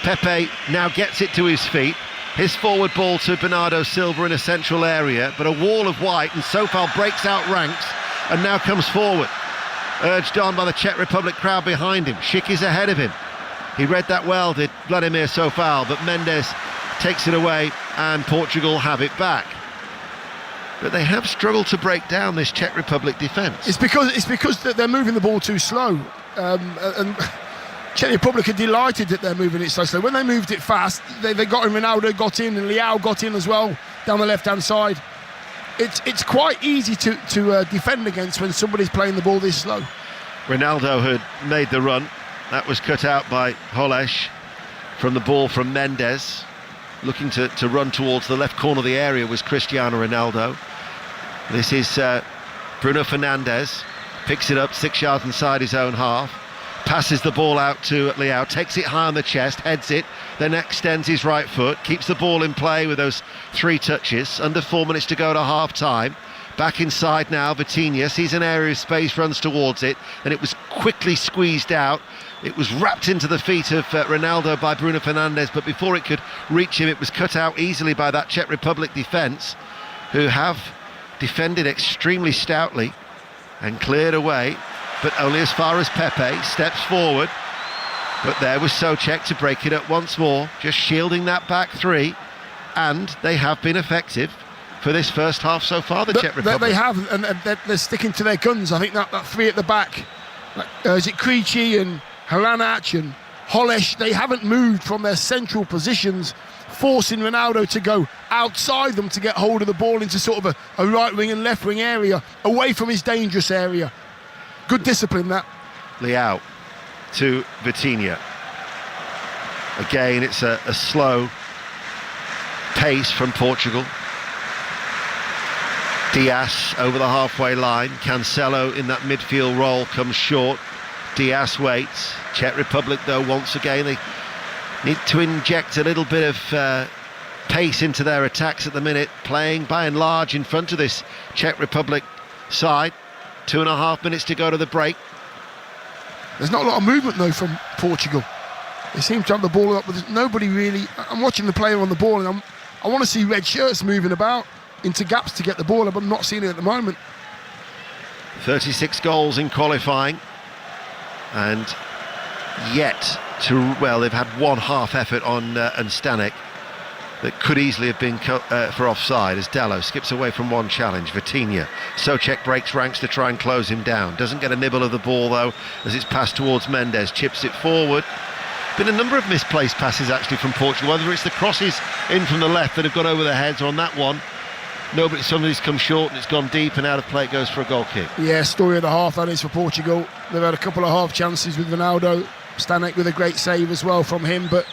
Pepe now gets it to his feet. His forward ball to Bernardo Silva in a central area, but a wall of white, and Sofal breaks out ranks and now comes forward. Urged on by the Czech Republic crowd behind him. Schick is ahead of him. He read that well, did Vladimir Sofal, but Mendes takes it away and Portugal have it back. But they have struggled to break down this Czech Republic defence. It's because they're moving the ball too slow, and Czech Republic are delighted that they're moving it so slow. When they moved it fast, they got in. Ronaldo got in, and Leao got in as well down the left-hand side. It's quite easy to defend against when somebody's playing the ball this slow. Ronaldo had made the run. That was cut out by Holesh from the ball from Mendes. Looking to run towards the left corner of the area was Cristiano Ronaldo. This is Bruno Fernandes. Picks it up 6 yards inside his own half. Passes the ball out to Leao. Takes it high on the chest, heads it, then extends his right foot. Keeps the ball in play with those 3 touches. Under 4 minutes to go to half-time. Back inside now, Vitinha sees an area of space, runs towards it, and it was quickly squeezed out. It was wrapped into the feet of Ronaldo by Bruno Fernandes, but before it could reach him, it was cut out easily by that Czech Republic defence, who have defended extremely stoutly and cleared away, but only as far as Pepe steps forward. But there was Souček to break it up once more, just shielding that back 3, and they have been effective for this first half so far, the Czech Republic. They have, and they're sticking to their guns. I think that 3 at the back, is it Krejci and Hranac and Holesh, they haven't moved from their central positions, forcing Ronaldo to go outside them to get hold of the ball into sort of a right wing and left wing area, away from his dangerous area. Good discipline, that. Leao to Vitinha. Again, it's a slow pace from Portugal. Diaz over the halfway line. Cancelo in that midfield role comes short. Diaz waits. Czech Republic, though, once again, they need to inject a little bit of pace into their attacks at the minute, playing by and large in front of this Czech Republic side. 2.5 minutes to go to the break. There's not a lot of movement, though, from Portugal. They seem to have the ball up, but there's nobody really. I'm watching the player on the ball, and I want to see red shirts moving about into gaps to get the ball, but I'm not seeing it at the moment. 36 goals in qualifying, and yet they've had one half effort on Stanek that could easily have been for offside, as Dalot skips away from one challenge. Vitinha. Souček breaks ranks to try and close him down. Doesn't get a nibble of the ball, though, as it's passed towards Mendes. Chips it forward. Been a number of misplaced passes, actually, from Portugal, whether it's the crosses in from the left that have gone over their heads, or on that one, somebody's come short and it's gone deep, and out of play it goes for a goal kick. Yeah, story of the half, that is, for Portugal. They've had a couple of half chances with Ronaldo. Stanek with a great save as well from him, but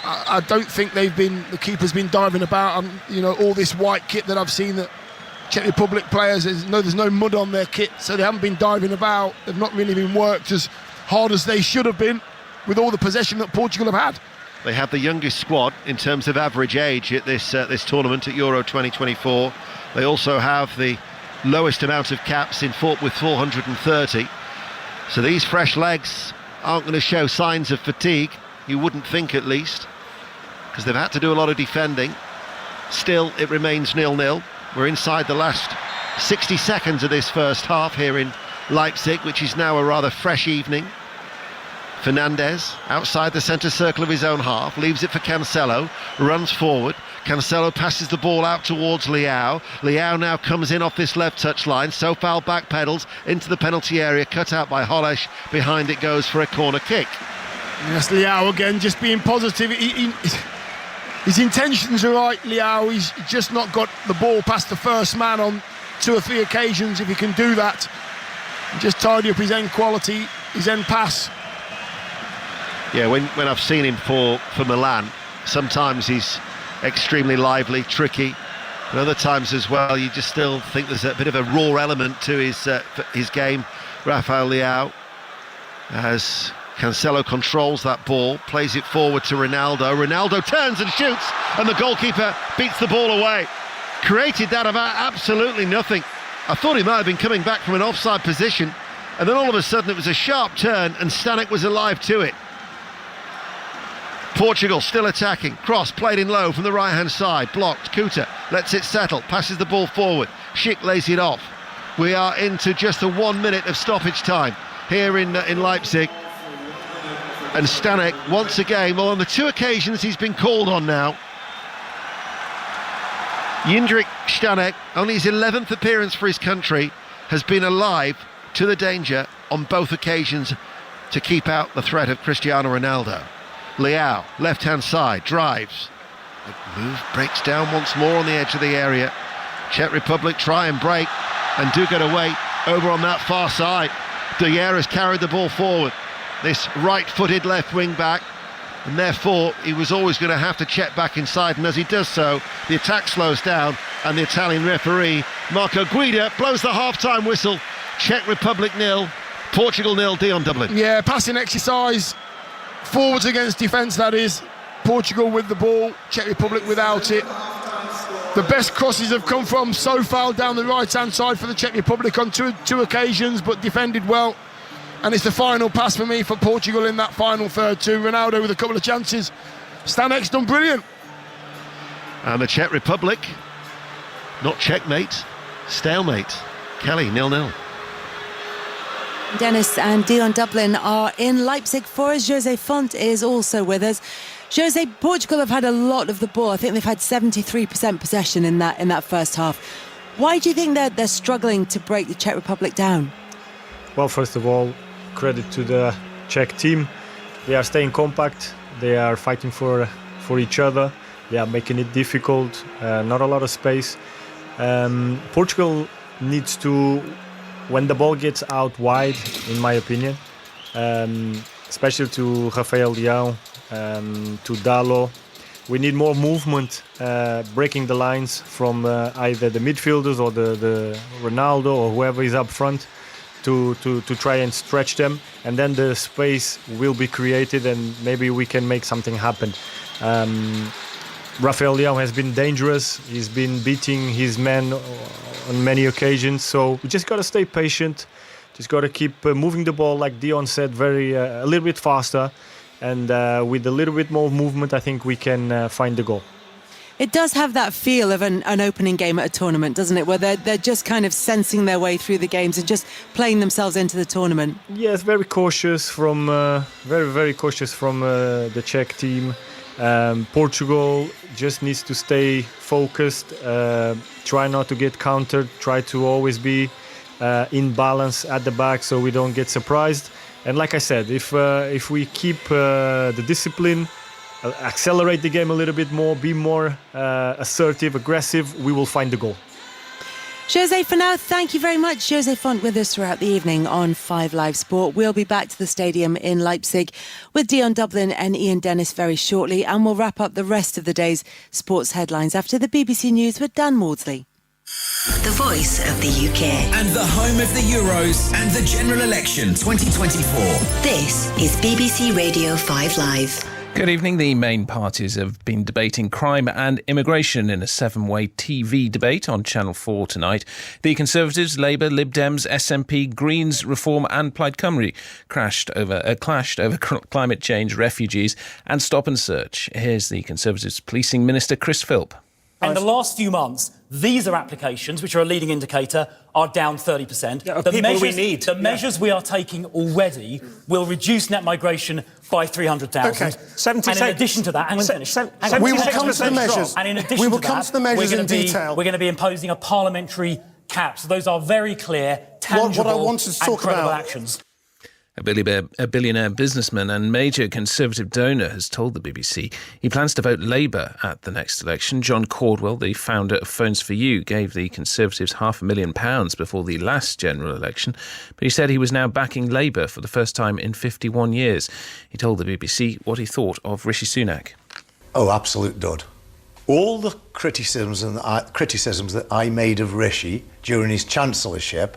I don't think the keeper's been diving about on, all this white kit that I've seen that Czech Republic players, there's no mud on their kit, so they haven't been diving about. They've not really been worked as hard as they should have been with all the possession that Portugal have had. They have the youngest squad in terms of average age at this tournament at Euro 2024. They also have the lowest amount of caps with 430. So these fresh legs aren't going to show signs of fatigue, you wouldn't think, at least, because they've had to do a lot of defending. Still, it remains 0-0. We're inside the last 60 seconds of this first half here in Leipzig, which is now a rather fresh evening. Fernandez, outside the centre circle of his own half, leaves it for Cancelo, runs forward. Cancelo passes the ball out towards Leao. Leao now comes in off this left touchline. Sofal backpedals into the penalty area, cut out by Hollesh. Behind it goes for a corner kick. Yes, Leao again, just being positive. His intentions are right, Leao. He's just not got the ball past the first man on 2 or 3 occasions. If he can do that, just tidy up his end quality, his end pass. Yeah, when I've seen him for Milan, sometimes he's extremely lively, tricky, but other times as well you just still think there's a bit of a raw element to his game. Rafael Leao, as Cancelo controls that ball, plays it forward to Ronaldo. Ronaldo turns and shoots, and the goalkeeper beats the ball away. Created that about absolutely nothing. I thought he might have been coming back from an offside position, and then all of a sudden it was a sharp turn and Stanek was alive to it. Portugal still attacking. Cross played in low from the right-hand side. Blocked. Kuta lets it settle. Passes the ball forward. Schick lays it off. We are into just the 1 minute of stoppage time here in Leipzig. And Stanek, once again, well, on the 2 occasions he's been called on now. Jindřich Stanek, only his 11th appearance for his country, has been alive to the danger on both occasions to keep out the threat of Cristiano Ronaldo. Leao, left-hand side, drives. The move breaks down once more on the edge of the area. Czech Republic try and break and do get away over on that far side. De Gea has carried the ball forward. This right-footed left wing-back, and therefore he was always going to have to check back inside, and as he does so, the attack slows down, and the Italian referee, Marco Guida, blows the half-time whistle. Czech Republic 0, Portugal 0, Dion Dublin. Yeah, passing exercise. Forwards against defence, that is. Portugal with the ball, Czech Republic without it. The best crosses have come from Sofal down the right-hand side for the Czech Republic on two occasions, but defended well. And it's the final pass for me for Portugal in that final third too. Ronaldo with a couple of chances. Stanek's done brilliant. And the Czech Republic, not checkmate, stalemate. Kelly, 0-0. Dennis and Dion Dublin are in Leipzig for us. Jose Font is also with us. Jose, Portugal have had a lot of the ball. I think they've had 73% possession in that first half. Why do you think they're struggling to break the Czech Republic down? Well, first of all, credit to the Czech team. They are staying compact. They are fighting for each other. They are making it difficult. Not a lot of space. Portugal needs to, when the ball gets out wide, in my opinion, especially to Rafael Leao, to Dalo, we need more movement, breaking the lines from either the midfielders or the Ronaldo or whoever is up front to try and stretch them, and then the space will be created and maybe we can make something happen. Rafael Leao has been dangerous. He's been beating his men on many occasions, so we just got to stay patient. Just got to keep moving the ball, like Dion said, a little bit faster, and with a little bit more movement, I think we can find the goal. It does have that feel of an opening game at a tournament, doesn't it? Where they're just kind of sensing their way through the games and just playing themselves into the tournament. Yes, very cautious from very cautious from the Czech team. Portugal just needs to stay focused, try not to get countered, try to always be in balance at the back so we don't get surprised. And like I said, if we keep the discipline, accelerate the game a little bit more, be more assertive, aggressive, we will find the goal. Jose, for now, thank you very much. Jose Font with us throughout the evening on 5 Live Sport. We'll be back to the stadium in Leipzig with Dion Dublin and Ian Dennis very shortly, and we'll wrap up the rest of the day's sports headlines after the BBC News with Dan Maudsley. The voice of the UK. And the home of the Euros and the general election 2024. This is BBC Radio 5 Live. Good evening. The main parties have been debating crime and immigration in a 7-way TV debate on Channel 4 tonight. The Conservatives, Labour, Lib Dems, SNP, Greens, Reform and Plaid Cymru clashed over climate change, refugees and stop and search. Here's the Conservatives Policing Minister Chris Philp. And the last few months, visa applications, which are a leading indicator, are down 30%. Yeah, the people we need. The measures we are taking already will reduce net migration by 300,000. Okay, 76. And in addition to that, we will come to the measures. And in addition to that, we're going to be imposing a parliamentary cap. So those are very clear, tangible, what I wanted to talk credible about actions. A billionaire businessman and major Conservative donor has told the BBC he plans to vote Labour at the next election. John Caldwell, the founder of Phones for You, gave the Conservatives £500,000 before the last general election, but he said he was now backing Labour for the first time in 51 years. He told the BBC what he thought of Rishi Sunak. Oh, absolute dud. All the criticisms that I made of Rishi during his chancellorship,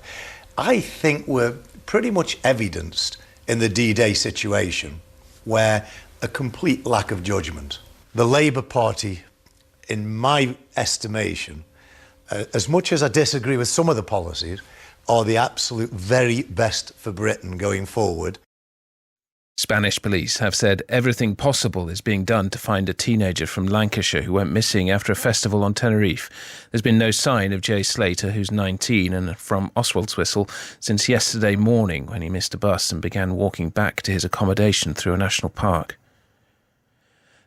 I think were pretty much evidenced in the D-Day situation, where a complete lack of judgment. The Labour Party, in my estimation, as much as I disagree with some of the policies, are the absolute very best for Britain going forward. Spanish police have said everything possible is being done to find a teenager from Lancashire who went missing after a festival on Tenerife. There's been no sign of Jay Slater, who's 19 and from Oswaldtwistle, since yesterday morning when he missed a bus and began walking back to his accommodation through a national park.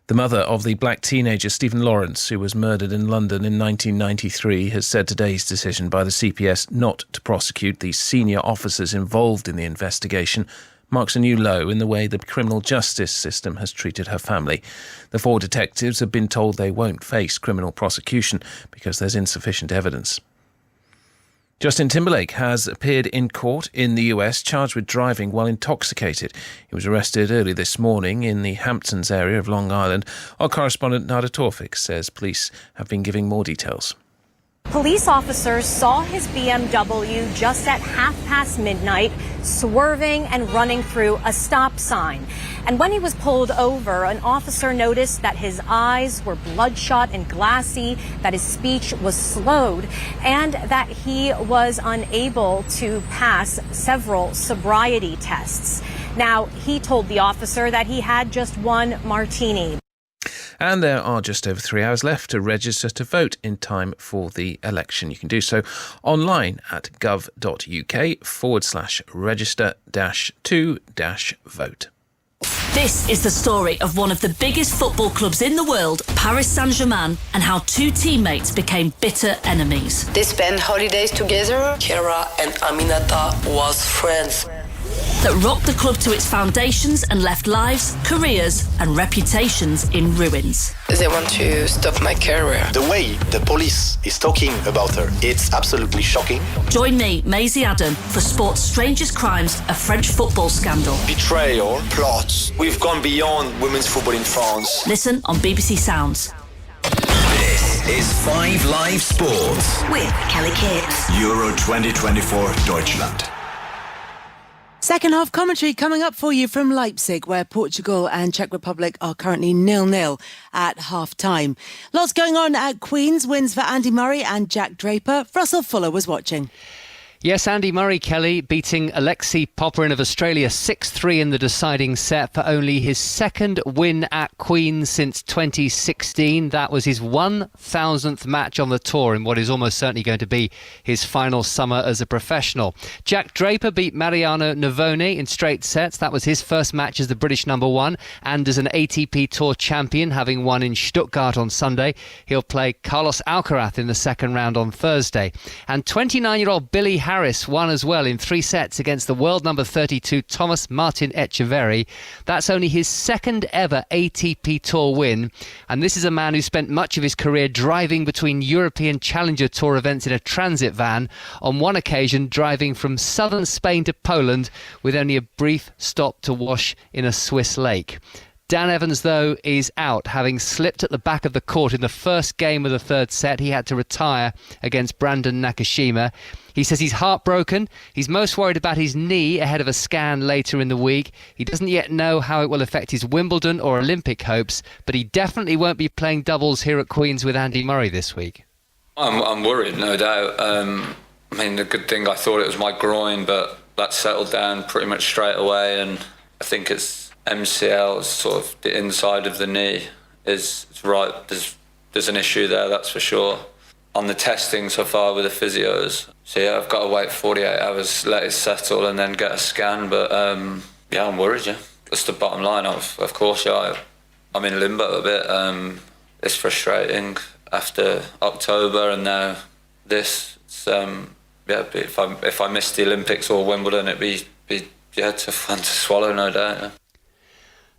The mother of the black teenager Stephen Lawrence, who was murdered in London in 1993, has said today's decision by the CPS not to prosecute the senior officers involved in the investigation marks a new low in the way the criminal justice system has treated her family. The 4 detectives have been told they won't face criminal prosecution because there's insufficient evidence. Justin Timberlake has appeared in court in the US charged with driving while intoxicated. He was arrested early this morning in the Hamptons area of Long Island. Our correspondent Nada Tawfik says police have been giving more details. Police officers saw his BMW just at midnight, swerving and running through a stop sign. And when he was pulled over, an officer noticed that his eyes were bloodshot and glassy, that his speech was slowed, and that he was unable to pass several sobriety tests. Now, he told the officer that he had just one martini. And there are just over 3 hours left to register to vote in time for the election. You can do so online at gov.uk/register-to-vote. This is the story of one of the biggest football clubs in the world, Paris Saint-Germain, and how 2 teammates became bitter enemies. They spent holidays together. Kera and Aminata was friends. That rocked the club to its foundations and left lives, careers and reputations in ruins. They want to stop my career. The way the police is talking about her, it's absolutely shocking. Join me, Maisie Adam, for sport's strangest crimes, a French football scandal. Betrayal, plots. We've gone beyond women's football in France. Listen on BBC Sounds. This is 5 Live Sports with Kelly Kits. Euro 2024 Deutschland. Second half commentary coming up for you from Leipzig, where Portugal and Czech Republic are currently 0-0 at half-time. Lots going on at Queen's, wins for Andy Murray and Jack Draper. Russell Fuller was watching. Yes, Andy Murray, Kelly, beating Alexei Popyrin of Australia 6-3 in the deciding set for only his second win at Queen's since 2016. That was his 1,000th match on the tour in what is almost certainly going to be his final summer as a professional. Jack Draper beat Mariano Navone in straight sets. That was his first match as the British number 1 and as an ATP Tour champion, having won in Stuttgart on Sunday. He'll play Carlos Alcaraz in the second round on Thursday. And 29-year-old Billy Harris won as well in 3 sets against the world number 32 Thomas Martin Etcheverry. That's only his second ever ATP Tour win, and this is a man who spent much of his career driving between European Challenger Tour events in a transit van, on one occasion driving from southern Spain to Poland with only a brief stop to wash in a Swiss lake. Dan Evans, though, is out, having slipped at the back of the court in the first game of the third set. He had to retire against Brandon Nakashima. He says he's heartbroken. He's most worried about his knee ahead of a scan later in the week. He doesn't yet know how it will affect his Wimbledon or Olympic hopes, but he definitely won't be playing doubles here at Queen's with Andy Murray this week. I'm worried, no doubt. I mean, the good thing, I thought it was my groin, but that settled down pretty much straight away, and I think it's MCL, sort of the inside of the knee, is right. There's there's an issue there, that's for sure. On the testing so far with the physios, so yeah, I've got to wait 48 hours, let it settle, and then get a scan. But yeah, I'm worried. Yeah, that's the bottom line. Of course, yeah, I'm in limbo a bit. It's frustrating after October and now this. It's, yeah, if I missed the Olympics or Wimbledon, it'd be tough one to swallow, no doubt. Yeah.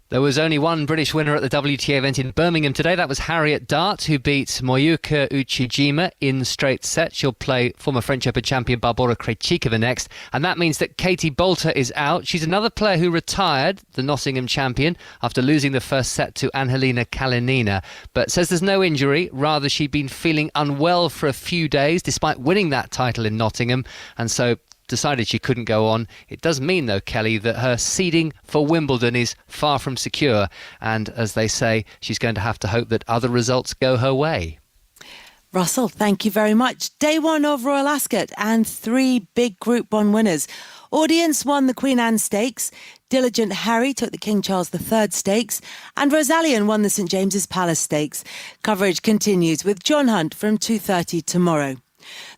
There was only one British winner at the WTA event in Birmingham today. That was Harriet Dart, who beat Moyuka Uchijima in straight sets. She'll play former French Open champion Barbora Krejcikova next. And that means that Katie Boulter is out. She's another player who retired, the Nottingham champion, after losing the first set to Angelina Kalinina. But says there's no injury. Rather, she'd been feeling unwell for a few days, despite winning that title in Nottingham. And so decided she couldn't go on. It does mean, though, Kelly, that her seeding for Wimbledon is far from secure. And as they say, she's going to have to hope that other results go her way. Russell, thank you very much. Day one of Royal Ascot and 3 big Group 1 winners. Audience won the Queen Anne Stakes, Diligent Harry took the King Charles III Stakes, and Rosalian won the St James's Palace Stakes. Coverage continues with John Hunt from 2:30 tomorrow.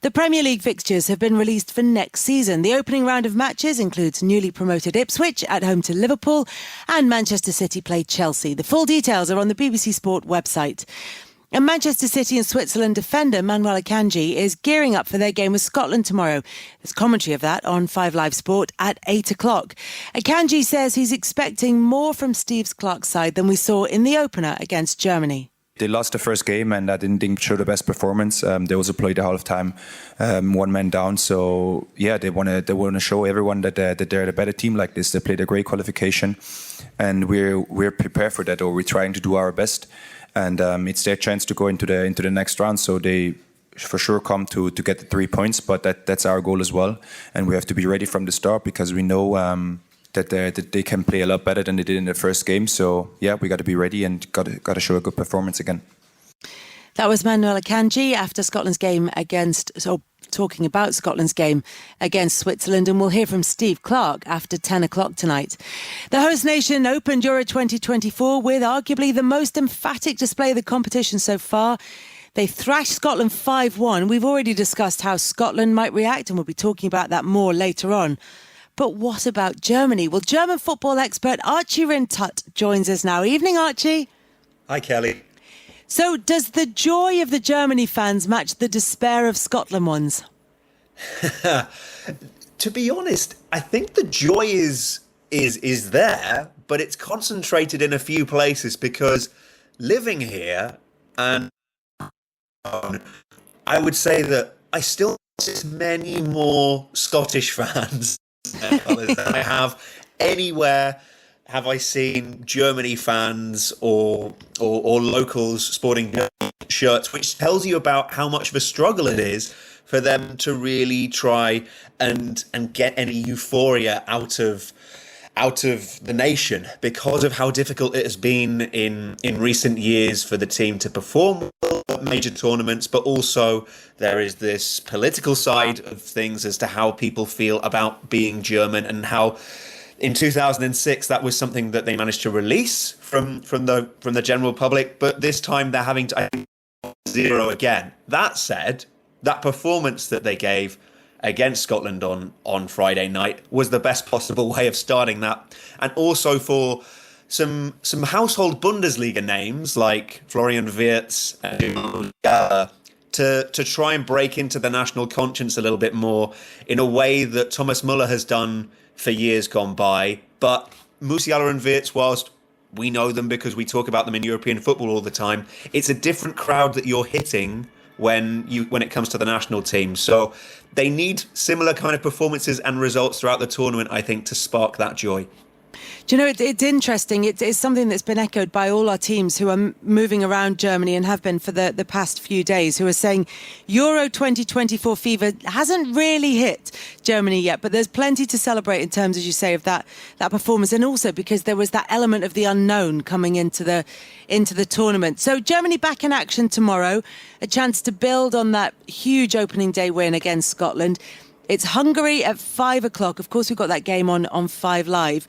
The Premier League fixtures have been released for next season. The opening round of matches includes newly promoted Ipswich at home to Liverpool and Manchester City play Chelsea. The full details are on the BBC Sport website. And Manchester City and Switzerland defender Manuel Akanji is gearing up for their game with Scotland tomorrow. There's commentary of that on 5 Live Sport at 8 o'clock. Akanji says he's expecting more from Steve Clarke's side than we saw in the opener against Germany. They lost the first game and I didn't think show the best performance. They also played the half time, 1 man down. So yeah, they want to show everyone that they're the better team like this. They played a great qualification, and we're prepared for that, or we're trying to do our best. And it's their chance to go into the next round. So they for sure come to get the 3 points, but that's our goal as well. And we have to be ready from the start because we know that they can play a lot better than they did in the first game. So yeah, we got to be ready and got to show a good performance again. That was Manuel Akanji after Scotland's game talking about Scotland's game against Switzerland, and we'll hear from Steve Clarke after 10 o'clock tonight. The host nation opened Euro 2024 with arguably the most emphatic display of the competition so far. They thrashed Scotland 5-1. We've already discussed how Scotland might react, and we'll be talking about that more later on. But what about Germany? Well, German football expert Archie Rintut joins us now. Evening, Archie. Hi, Kelly. So does the joy of the Germany fans match the despair of Scotland ones? To be honest, I think the joy is there, but it's concentrated in a few places because living here, and I would say that I still see many more Scottish fans than I have anywhere. Have I seen Germany fans or locals sporting shirts, which tells you about how much of a struggle it is for them to really try and get any euphoria out of the nation because of how difficult it has been in recent years for the team to perform at major tournaments, but also there is this political side of things as to how people feel about being German and how in 2006 that was something that they managed to release from the general public, but this time they're having to zero again. That said, that performance that they gave against Scotland on Friday night was the best possible way of starting that, and also for some household Bundesliga names like Florian Wirtz and to try and break into the national conscience a little bit more in a way that Thomas Müller has done for years gone by. But Musiala and Wirtz, whilst we know them because we talk about them in European football all the time, it's a different crowd that you're hitting when it comes to the national team. So they need similar kind of performances and results throughout the tournament, I think, to spark that joy. Do you know, it's interesting. It's something that's been echoed by all our teams who are moving around Germany and have been for the past few days, who are saying Euro 2024 fever hasn't really hit Germany yet, but there's plenty to celebrate in terms, as you say, of that performance, and also because there was that element of the unknown coming into the tournament. So Germany back in action tomorrow, a chance to build on that huge opening day win against Scotland. It's Hungary at 5 o'clock. Of course, we've got that game on 5 Live.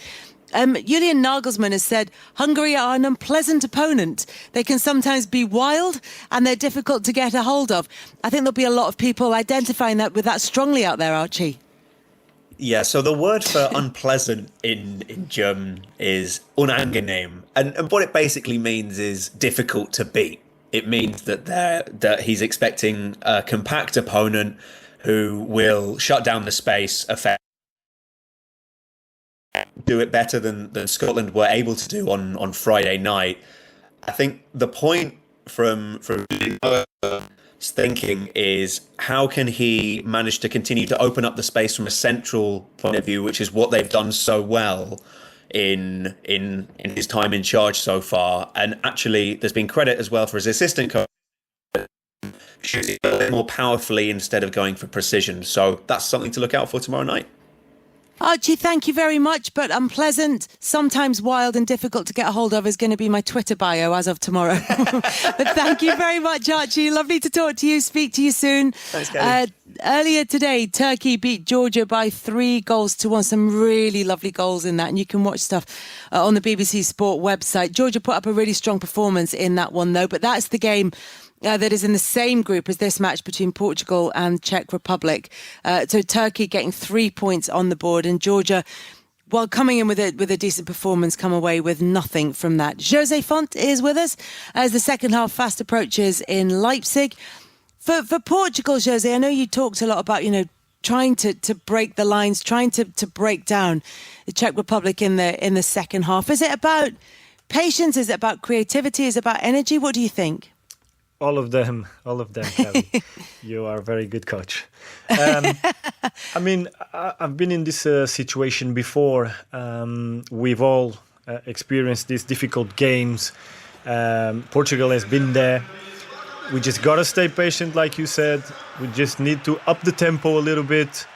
Julian Nagelsmann has said Hungary are an unpleasant opponent. They can sometimes be wild and they're difficult to get a hold of. I think there'll be a lot of people identifying that with that strongly out there, Archie. Yeah, so the word for unpleasant in German is unangenehm. And what it basically means is difficult to beat. It means that he's expecting a compact opponent who will shut down the space, do it better than Scotland were able to do on Friday night. I think the point from thinking is how can he manage to continue to open up the space from a central point of view, which is what they've done so well in his time in charge so far. And actually there's been credit as well for his assistant coach shooting a bit more powerfully instead of going for precision. So that's something to look out for tomorrow night. Archie, thank you very much, but unpleasant, sometimes wild and difficult to get a hold of is going to be my Twitter bio as of tomorrow. But thank you very much, Archie. Lovely to talk to you. Speak to you soon. Thanks, Kelly. Earlier today, Turkey beat Georgia by 3-1. Some really lovely goals in that, and you can watch stuff on the BBC Sport website. Georgia put up a really strong performance in that one, though, but that's the game that is in the same group as this match between Portugal and Czech Republic. So Turkey getting 3 points on the board, and Georgia, while coming in with a decent performance, come away with nothing from that. Jose Font is with us as the second half fast approaches in Leipzig. For Portugal, Jose, I know you talked a lot about, trying to break the lines, trying to break down the Czech Republic in the second half. Is it about patience? Is it about creativity? Is it about energy? What do you think? All of them, Kelly. You are a very good coach. I mean, I've been in this situation before. We've all experienced these difficult games. Portugal has been there. We just got to stay patient, like you said. We just need to up the tempo a little bit,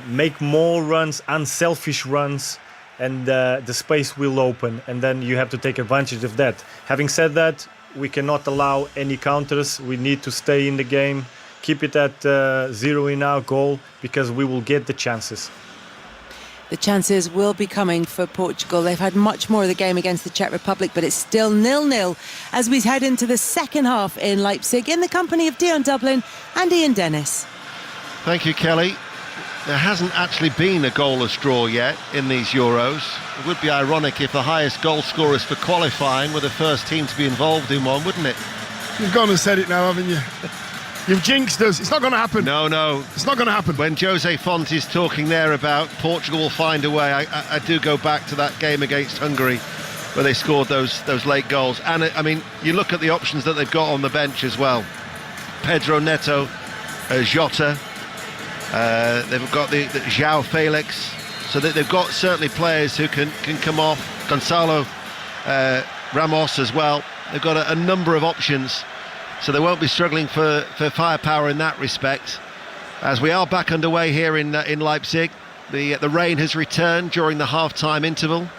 make more runs, unselfish runs, and the space will open. And then you have to take advantage of that. Having said that, we cannot allow any counters. We need to stay in the game, keep it at 0 in our goal, because we will get the chances. The chances will be coming for Portugal. They've had much more of the game against the Czech Republic, but it's still 0-0 as we head into the second half in Leipzig in the company of Dion Dublin and Ian Dennis. Thank you, Kelly. There hasn't actually been a goalless draw yet in these Euros. It would be ironic if the highest goal scorers for qualifying were the first team to be involved in one, wouldn't it? You've gone and said it now, haven't you? You've jinxed us. It's not going to happen. No. It's not going to happen. When Jose Font is talking there about Portugal will find a way, I do go back to that game against Hungary where they scored those late goals. And, I mean, you look at the options that they've got on the bench as well. Pedro Neto, Jota, they've got the João Felix, so that they've got certainly players who can come off. Gonçalo Ramos as well. They've got a number of options, so they won't be struggling for firepower in that respect. As we are back underway here in Leipzig, the rain has returned during the half-time interval.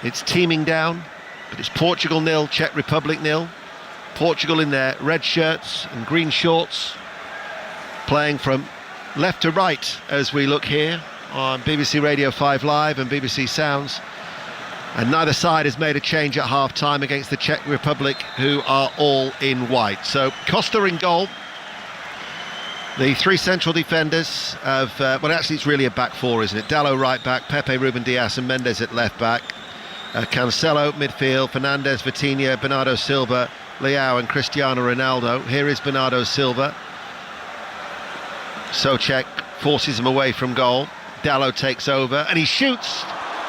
It's teeming down, but it's Portugal 0, Czech Republic 0. Portugal in their red shirts and green shorts, playing from left to right as we look here on BBC Radio 5 Live and BBC Sounds. And neither side has made a change at half-time against the Czech Republic, who are all in white. So Costa in goal. The three central defenders of, well, actually it's really a back four, isn't it? Dalot right back, Pepe, Ruben Dias and Mendes at left back. Cancelo midfield, Fernandes, Vitinha, Bernardo Silva, Leao and Cristiano Ronaldo. Here is Bernardo Silva. Souček forces him away from goal. Dalot takes over and he shoots,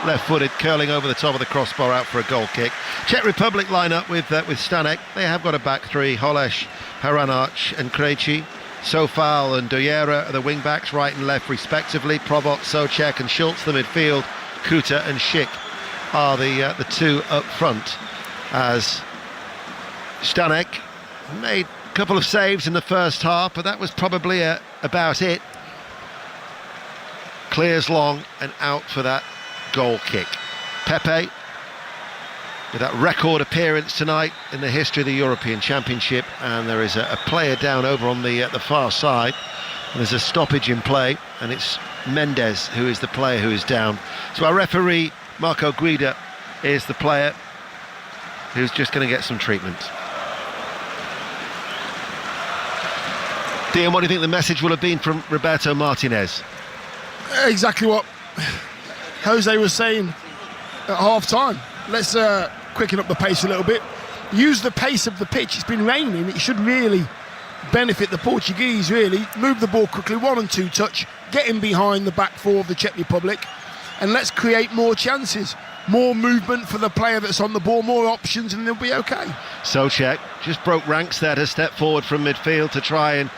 left-footed, curling over the top of the crossbar out for a goal kick. Czech Republic line up with Stanek. They have got a back three: Holeš, Haranac and Krejci. Sofal and Doyera are the wing-backs, right and left respectively. Probot, Souček and Schultz the midfield. Kuta and Schick are the two up front, as Stanek made a couple of saves in the first half, but that was probably about it. Clears long and out for that goal kick. Pepe, with that record appearance tonight in the history of the European Championship, and there is a player down over on the far side. And there's a stoppage in play, and it's Mendes who is the player who is down. So our referee Marco Guida is the player who's just going to get some treatment. Dean, what do you think the message will have been from Roberto Martinez? Exactly what Jose was saying at half-time. Let's quicken up the pace a little bit. Use the pace of the pitch. It's been raining. It should really benefit the Portuguese, really. Move the ball quickly, 1 and 2 touch, get in behind the back four of the Czech Republic, and let's create more chances. More movement for the player that's on the ball, more options, and they'll be okay. Souček just broke ranks there to step forward from midfield to try and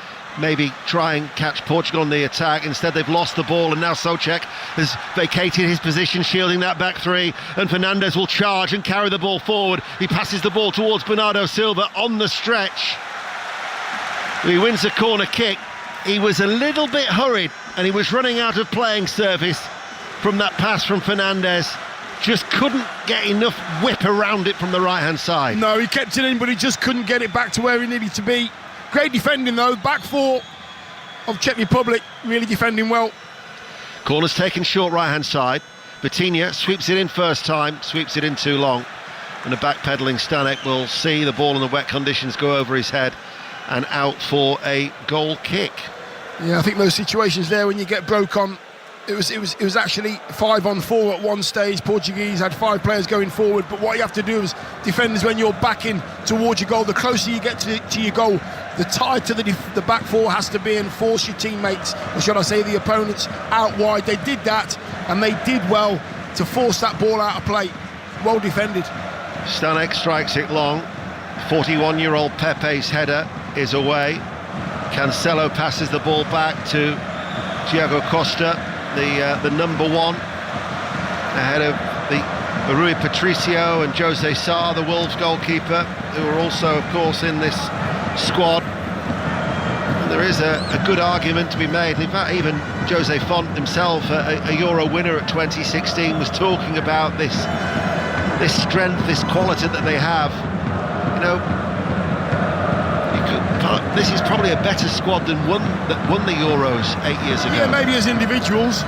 catch Portugal on the attack. Instead, they've lost the ball, and now Souček has vacated his position, shielding that back three, and Fernandes will charge and carry the ball forward. He passes the ball towards Bernardo Silva on the stretch. He wins a corner kick. He was a little bit hurried, and he was running out of playing surface from that pass from Fernandes. Just couldn't get enough whip around it from the right-hand side. No, he kept it in, but he just couldn't get it back to where he needed to be. Great defending, though. Back four of Czech Republic, really defending well. Corner's taken short right-hand side. Vitinha sweeps it in first time, sweeps it in too long. And the back-pedalling Stanek will see the ball in the wet conditions go over his head and out for a goal kick. Yeah, I think those situations there when you get broke on, it was actually 5-on-4 at one stage. Portuguese had 5 players going forward, but what you have to do as defenders when you're backing towards your goal, the closer you get to your goal, the tighter the back four has to be and force your teammates, or should I say the opponents, out wide. They did that, and they did well to force that ball out of play. Well defended. Stanek strikes it long. 41-year-old Pepe's header is away. Cancelo passes the ball back to Thiago Costa, the number one, ahead of Rui Patricio and Jose Sá, the Wolves goalkeeper, who are also, of course, in this squad. And there is a good argument to be made. In fact, even Jose Font himself, a Euro winner at 2016, was talking about this strength, this quality that they have. You know, this is probably a better squad than that won the Euros 8 years ago. Yeah, maybe as individuals,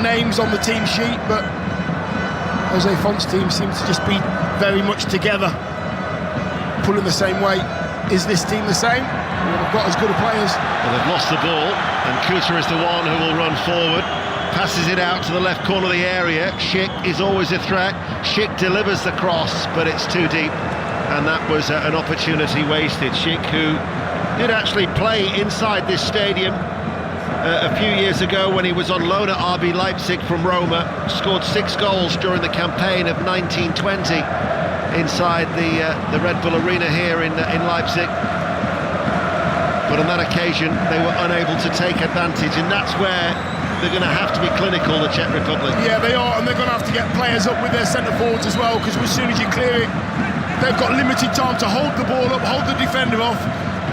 names on the team sheet, but Jose Font's team seems to just be very much together, pulling the same way. Is this team the same? They've got as good a players. Well, they've lost the ball, and Kuta is the one who will run forward. Passes it out to the left corner of the area. Schick is always a threat. Schick delivers the cross, but it's too deep. And that was an opportunity wasted. Schick, who did actually play inside this stadium a few years ago when he was on loan at RB Leipzig from Roma, scored 6 goals during the campaign of 1920 inside the Red Bull Arena here in Leipzig. But on that occasion, they were unable to take advantage, and that's where they're going to have to be clinical, the Czech Republic. Yeah, they are, and they're going to have to get players up with their centre forwards as well, because as soon as you clear it, they've got limited time to hold the ball up, hold the defender off.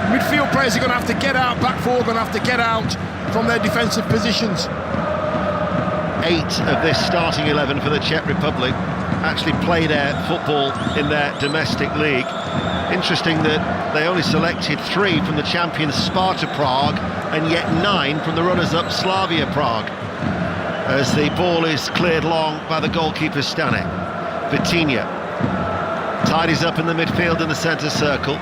Midfield players are going to have to get out, back four are going to have to get out from their defensive positions. 8 of this starting 11 for the Czech Republic actually play their football in their domestic league. Interesting that they only selected 3 from the champions Sparta Prague and yet 9 from the runners-up Slavia Prague, as the ball is cleared long by the goalkeeper Stanek. Vitinha tidies up in the midfield in the centre circle.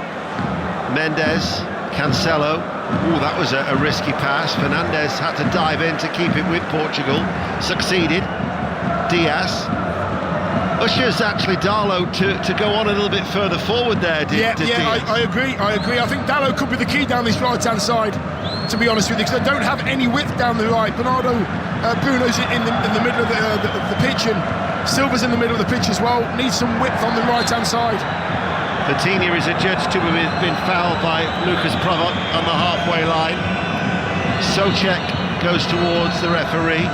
Mendes, Cancelo. Ooh, that was a risky pass. Fernandes had to dive in to keep it with Portugal. Succeeded. Diaz ushers actually Darlow to go on a little bit further forward there. I agree. I think Darlow could be the key down this right-hand side, to be honest with you, because they don't have any width down the right. Bruno's in the middle of the pitch, and Silva's in the middle of the pitch as well. Needs some width on the right-hand side. Vitinha is adjudged to have been fouled by Lucas Provot on the halfway line. Souček goes towards the referee,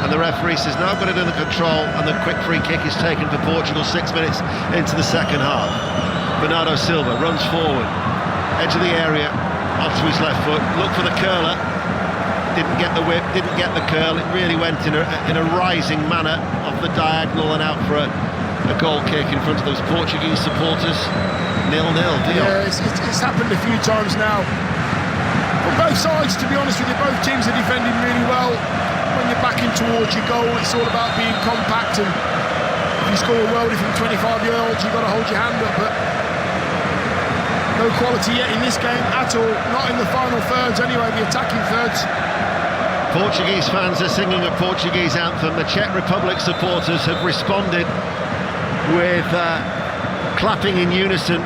and the referee says, no, I've got it under control, and the quick free kick is taken for Portugal 6 minutes into the second half. Bernardo Silva runs forward, edge of the area, off to his left foot, look for the curler, didn't get the whip, didn't get the curl, it really went in a rising manner off the diagonal and out for a goal kick in front of those Portuguese supporters. 0-0. Yeah, it's happened a few times now. On both sides, to be honest with you, both teams are defending really well. When you're backing towards your goal. It's all about being compact, and if you score a worldie from 25 yards, you've got to hold your hand up. But no quality yet in this game at all, not in the final thirds anyway, the attacking thirds. Portuguese fans are singing a Portuguese anthem. The Czech Republic supporters have responded with clapping in unison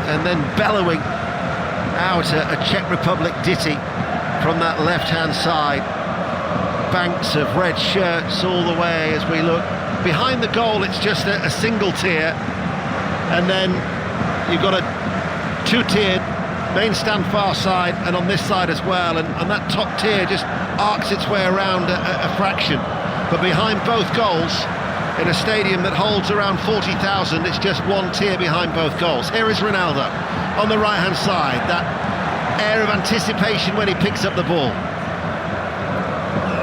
and then bellowing out a Czech Republic ditty from that left-hand side. Banks of red shirts all the way as we look. Behind the goal, it's just a single tier, and then you've got a two-tiered main stand far side and on this side as well, and that top tier just arcs its way around a fraction. But behind both goals, in a stadium that holds around 40,000, it's just one tier behind both goals. Here is Ronaldo on the right-hand side, that air of anticipation when he picks up the ball.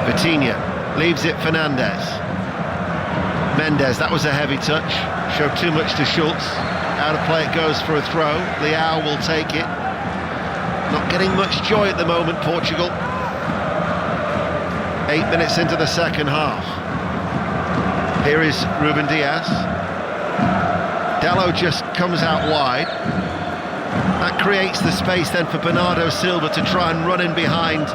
Vitinha leaves it Fernandes. Mendes, that was a heavy touch, showed too much to Schultz. Out of play it goes for a throw. Leao will take it. Not getting much joy at the moment, Portugal. 8 minutes into the second half. Here is Ruben Dias. Dalot just comes out wide. That creates the space then for Bernardo Silva to try and run in behind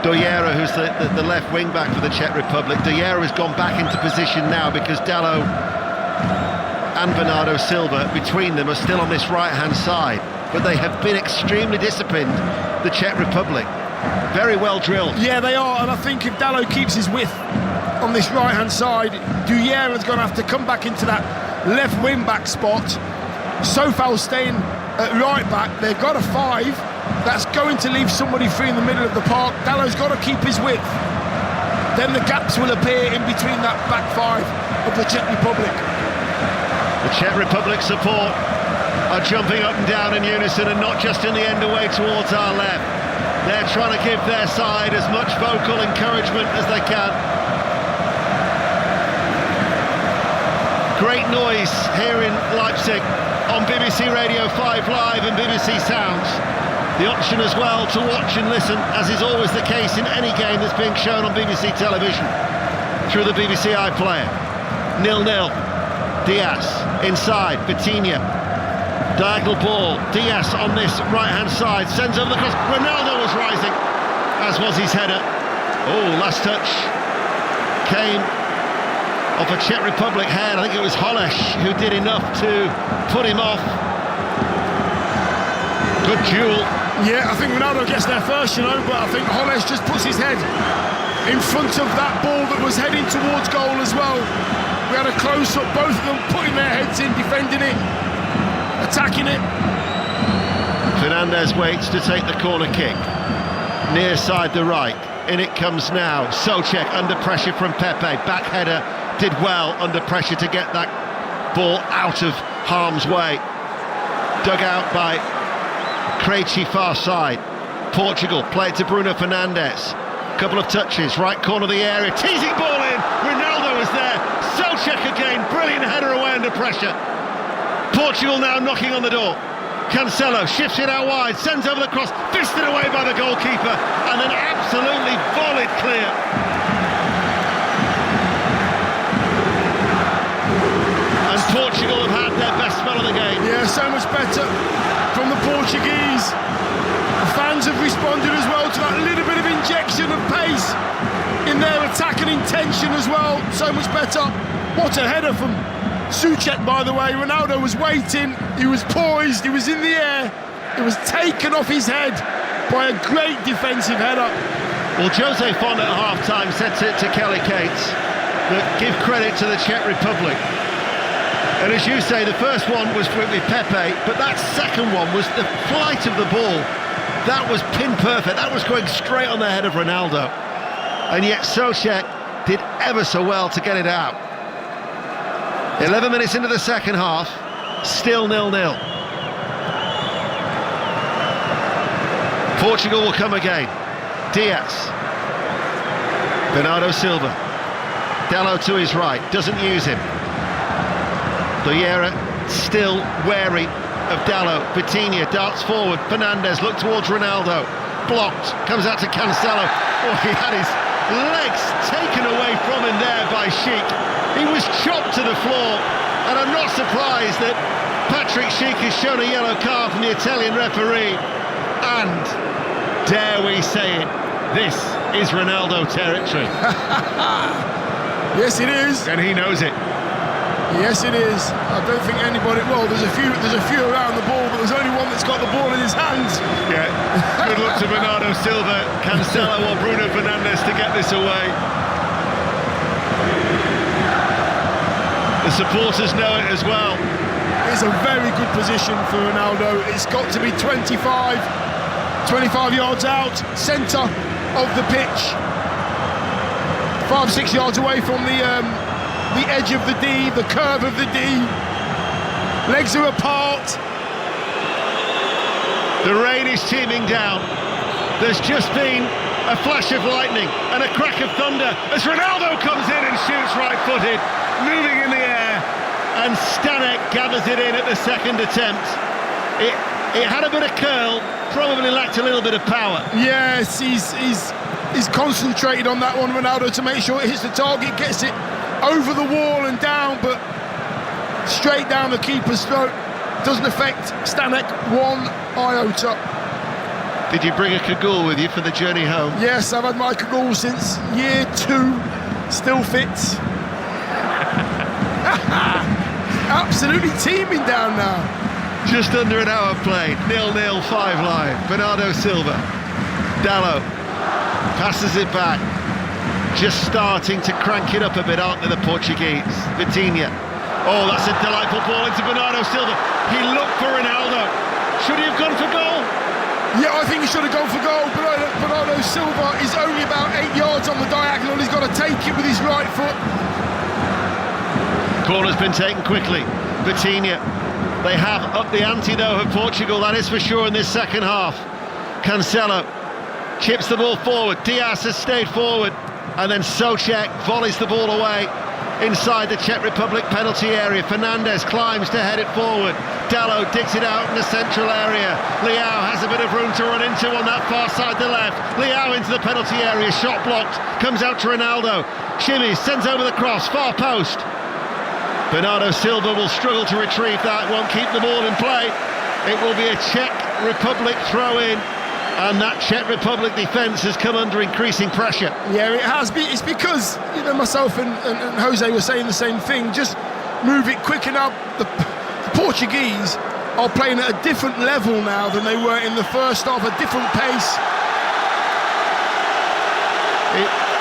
Doyera, who's the left wing back for the Czech Republic. Doyera has gone back into position now because Dalot and Bernardo Silva, between them, are still on this right-hand side. But they have been extremely disciplined, the Czech Republic. Very well drilled. Yeah, they are, and I think if Dalot keeps his width on this right-hand side, Doyera's going to have to come back into that left wing-back spot. Sofal's staying at right-back. They've got a 5. That's going to leave somebody free in the middle of the park. Dalot's got to keep his width. Then the gaps will appear in between that back 5 of the Czech Republic. The Czech Republic support are jumping up and down in unison, and not just in the end away towards our left. They're trying to give their side as much vocal encouragement as they can. Great noise here in Leipzig on BBC Radio 5 Live and BBC Sounds. The option as well to watch and listen, as is always the case in any game that's being shown on BBC television, through the BBC iPlayer. 0-0. Dias inside, Vitinha. Diagonal ball, Dias on this right-hand side, sends over the cross. Ronaldo was rising, as was his header. Oh, last touch came off a Czech Republic hand. I think it was Holeš who did enough to put him off. Good duel. Yeah, I think Ronaldo gets there first, you know, but I think Holeš just puts his head in front of that ball that was heading towards goal as well. We had a close-up, both of them putting their heads in, defending it, attacking it. Fernandes waits to take the corner kick. Near side the right. In it comes now. Souček under pressure from Pepe. Back header, did well under pressure to get that ball out of harm's way. Dug out by Krejci far side. Portugal play it to Bruno Fernandes. Couple of touches, right corner of the area, teasing ball in. Ronaldo is there. Souček again, brilliant header away under pressure. Portugal now knocking on the door. Cancelo shifts it out wide, sends over the cross, fisted away by the goalkeeper, and then absolutely volleyed clear. And Portugal have had their best spell of the game. Yeah, so much better from the Portuguese. The fans have responded as well to that little bit of injection of pace in their attack and intention as well. So much better. What a header from Souček, by the way. Ronaldo was waiting, he was poised, he was in the air, it was taken off his head by a great defensive header. Well, Jose Font at half-time said to Kelly Cates that give credit to the Czech Republic. And as you say, the first one was with Pepe, but that second one was the flight of the ball. That was pin perfect, that was going straight on the head of Ronaldo. And yet Souček did ever so well to get it out. 11 minutes into the second half, still 0-0. Portugal will come again. Dias. Bernardo Silva. Dalot to his right, doesn't use him. Doyera still wary of Dalot. Vitinha darts forward. Fernandes look towards Ronaldo. Blocked. Comes out to Cancelo. Oh, he had his legs taken away from him there by Sheik. He was chopped to the floor, and I'm not surprised that Patrick Sheik has shown a yellow card from the Italian referee. And, dare we say it, this is Ronaldo territory. Yes, it is. And he knows it. Yes, it is. I don't think anybody. Well, there's a few around the ball, but there's only one that's got the ball in his hands. Yeah. Good luck to Bernardo Silva, Cancelo, or Bruno Fernandes to get this away. The supporters know it as well. It's a very good position for Ronaldo. It's got to be 25 yards out, centre of the pitch. 5-6 yards away from the edge of the D, the curve of the D. Legs are apart. The rain is teeming down. There's just been a flash of lightning and a crack of thunder as Ronaldo comes in and shoots right-footed, moving in the air, and Stanek gathers it in at the second attempt. It had a bit of curl, probably lacked a little bit of power. Yes, he's concentrated on that one, Ronaldo, to make sure it hits the target, gets it over the wall and down, but straight down the keeper's throat. Doesn't affect Stanek one iota. Did you bring a cagoule with you for the journey home? Yes, I've had my cagoule since year 2. Still fits. Absolutely teeming down now. Just under an hour played. 0-0, 5 Live. Bernardo Silva. Dalot passes it back. Just starting to crank it up a bit, aren't they, the Portuguese? Vitinha. Oh, that's a delightful ball into Bernardo Silva. He looked for Ronaldo. Should he have gone for goal? Yeah, I think he should have gone for goal. Bernardo Silva is only about 8 yards on the diagonal. He's got to take it with his right foot. Corner's been taken quickly. Vitinha. They have upped the ante, though, of Portugal. That is for sure in this second half. Cancelo chips the ball forward. Diaz has stayed forward. And then Souček volleys the ball away inside the Czech Republic penalty area. Fernandes climbs to head it forward. Dalot digs it out in the central area. Leao has a bit of room to run into on that far side to left. Leao into the penalty area, shot blocked. Comes out to Ronaldo. Shimmies, sends over the cross, far post. Bernardo Silva will struggle to retrieve that, won't keep the ball in play. It will be a Czech Republic throw-in. And that Czech Republic defence has come under increasing pressure. Yeah, it has been. It's because, myself and Jose were saying the same thing. Just move it quick enough. The Portuguese are playing at a different level now than they were in the first half, a different pace.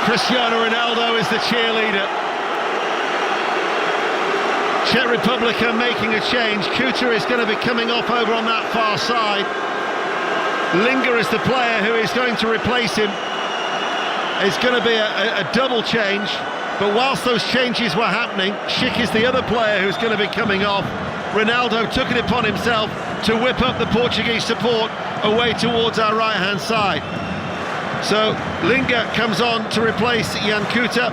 Cristiano Ronaldo is the cheerleader. Czech Republic are making a change. Kuta is going to be coming off over on that far side. Linger is the player who is going to replace him. It's going to be a double change, but whilst those changes were happening, Schick is the other player who's going to be coming off. Ronaldo took it upon himself to whip up the Portuguese support away towards our right-hand side. So Linger comes on to replace Jan Kuta.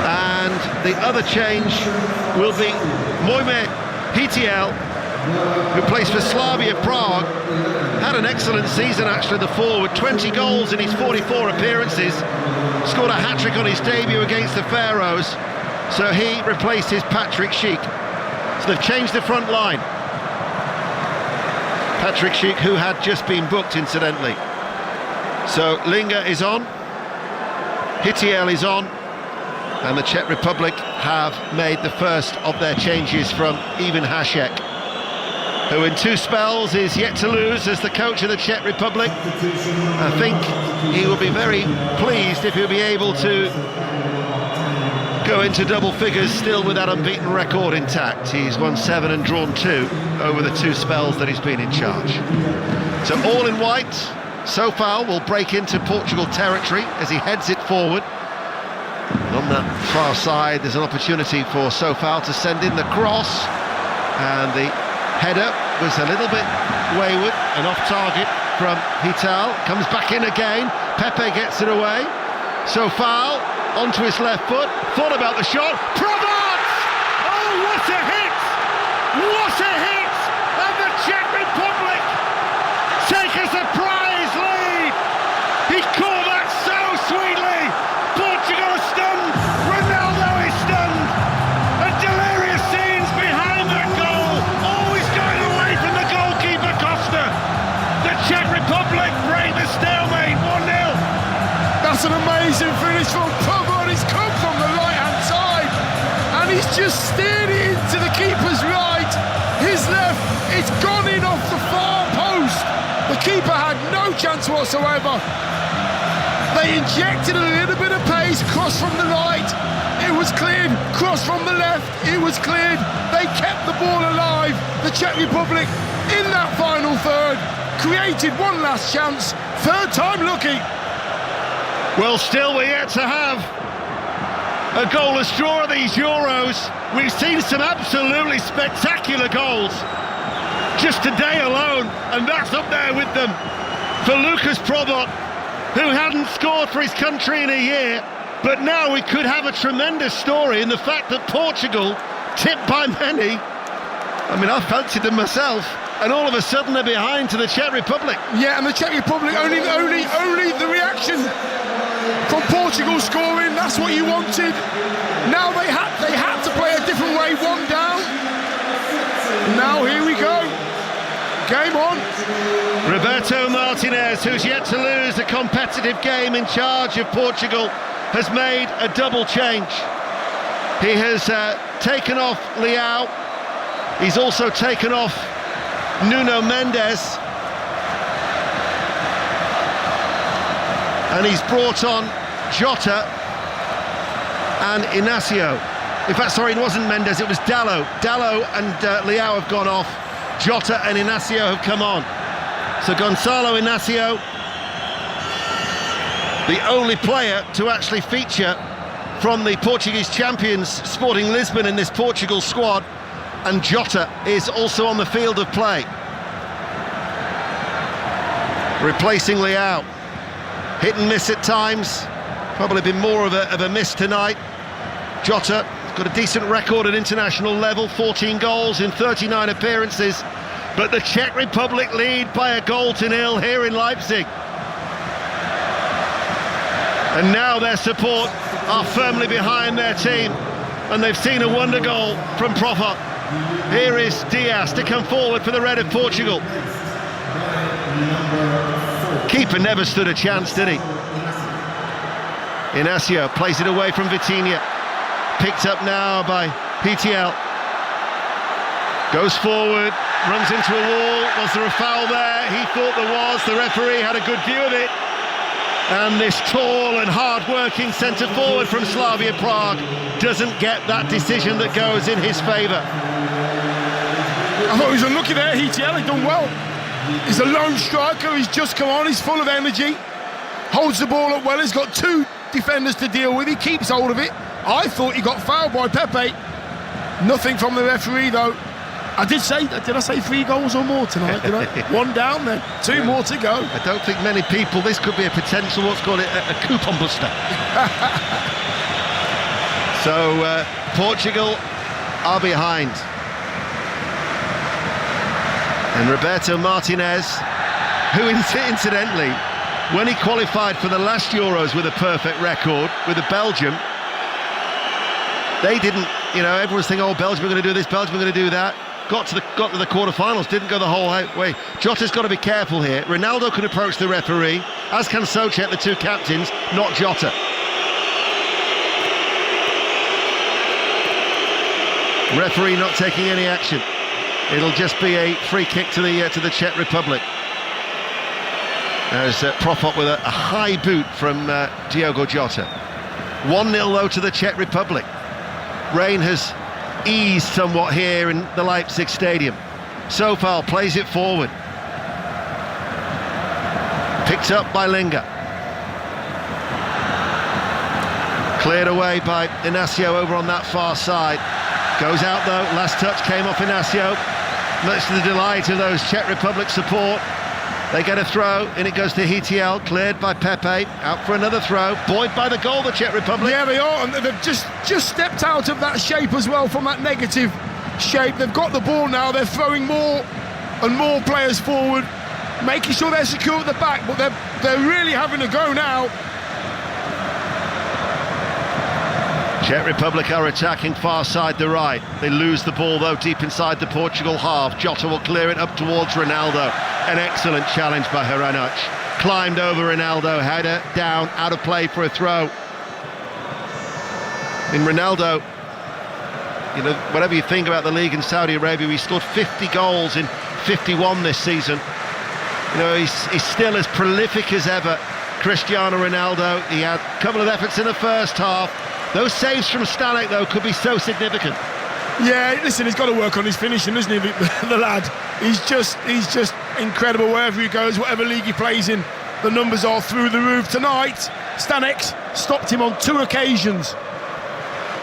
And the other change will be Moime Hitiel, who plays for Slavia Prague. Had an excellent season, actually, the forward. 20 goals in his 44 appearances. Scored a hat-trick on his debut against the Faroes. So he replaces Patrick Schick. So they've changed the front line. Patrick Schick, who had just been booked, incidentally. So Linger is on. Hitiel is on. And the Czech Republic have made the first of their changes from Ivan Hašek, who in 2 spells is yet to lose as the coach of the Czech Republic. I think he will be very pleased if he'll be able to go into double figures still with that unbeaten record intact. He's won 7 and drawn 2 over the 2 spells that he's been in charge. So all in white, Sofal will break into Portugal territory as he heads it forward. And on that far side, there's an opportunity for Sofal to send in the cross, and the header was a little bit wayward and off target from Hital. Comes back in again. Pepe gets it away. Sofal onto his left foot. Thought about the shot. Provence! Oh, what a hit! What a hit! And the Czech Republic take a surprise lead! That's an amazing finish from Pogba. He's come from the right-hand side and he's just steered it into the keeper's right. His left, it's gone in off the far post. The keeper had no chance whatsoever. They injected a little bit of pace, cross from the right, it was cleared, cross from the left, it was cleared. They kept the ball alive. The Czech Republic in that final third created one last chance, third time lucky. Well, still we're yet to have a goalless draw at these Euros. We've seen some absolutely spectacular goals just today alone, and that's up there with them for Lucas Probot, who hadn't scored for his country in a year. But now we could have a tremendous story in the fact that Portugal, tipped by many, I mean, I fancied them myself, and all of a sudden they're behind to the Czech Republic. Yeah, and the Czech Republic, only the reaction from Portugal scoring, that's what you wanted. Now they had to play a different way, one down. Now here we go. Game on. Roberto Martinez, who's yet to lose a competitive game in charge of Portugal, has made a double change. He has taken off Leao. He's also taken off Nuno Mendes. And he's brought on Jota and Inacio. In fact, sorry, it wasn't Mendes, it was Dalot. Dalot and Leao have gone off. Jota and Inacio have come on. So Gonçalo Inacio, the only player to actually feature from the Portuguese champions Sporting Lisbon in this Portugal squad, and Jota is also on the field of play, replacing Leao. Hit and miss at times, probably been more of a miss tonight. Jota got a decent record at international level, 14 goals in 39 appearances, but the Czech Republic lead by a goal to nil here in Leipzig. And now their support are firmly behind their team, and they've seen a wonder goal from Profot. Here is Diaz to come forward for the red of Portugal. Keeper never stood a chance, did he? Inacio plays it away from Vitinha. Picked up now by PTL. Goes forward, runs into a wall. Was there a foul there? He thought there was. The referee had a good view of it. And this tall and hard-working centre-forward from Slavia Prague doesn't get that decision that goes in his favour. I thought he was unlucky there, ETL, he'd done well. He's a lone striker, he's just come on, he's full of energy. Holds the ball up well, he's got two defenders to deal with, he keeps hold of it. I thought he got fouled by Pepe. Nothing from the referee though. Did I say 3 goals or more tonight? Did I? One down then, 2 more to go. I don't think many people, this could be a potential, what's called a coupon buster. So Portugal are behind. And Roberto Martinez, who incidentally, when he qualified for the last Euros with a perfect record with Belgium, they didn't, everyone's thinking, oh, Belgium are going to do this, Belgium are going to do that. Got to the quarterfinals, didn't go the whole way. Jota's got to be careful here. Ronaldo can approach the referee, as can Souček, the 2 captains, not Jota. Referee not taking any action. It'll just be a free kick to the Czech Republic. There's Profot with a high boot from Diogo Jota. 1-0 though to the Czech Republic. Rain has eased somewhat here in the Leipzig stadium. Sofal plays it forward. Picked up by Linga. Cleared away by Inacio over on that far side. Goes out though, last touch came off Inacio. Much to the delight of those Czech Republic support. They get a throw, and it goes to Hitiel, cleared by Pepe, out for another throw, buoyed by the goal, the Czech Republic. Yeah, they are, and they've just stepped out of that shape as well, from that negative shape. They've got the ball now, they're throwing more and more players forward, making sure they're secure at the back, but they're really having a go now. Czech Republic are attacking far side the right. They lose the ball though deep inside the Portugal half. Jota will clear it up towards Ronaldo. An excellent challenge by Hranac. climbed over Ronaldo, header down, out of play for a throw. In Ronaldo, you know, whatever you think about the league in Saudi Arabia, he scored 50 goals in 51 this season. You know, he's still as prolific as ever. Cristiano Ronaldo, he had a couple of efforts in the first half. Those saves from Stanek, though, could be so significant. Yeah, listen, he's got to work on his finishing, isn't he, the lad? He's just incredible wherever he goes, whatever league he plays in. The numbers are through the roof. Tonight, Stanek stopped him on 2 occasions.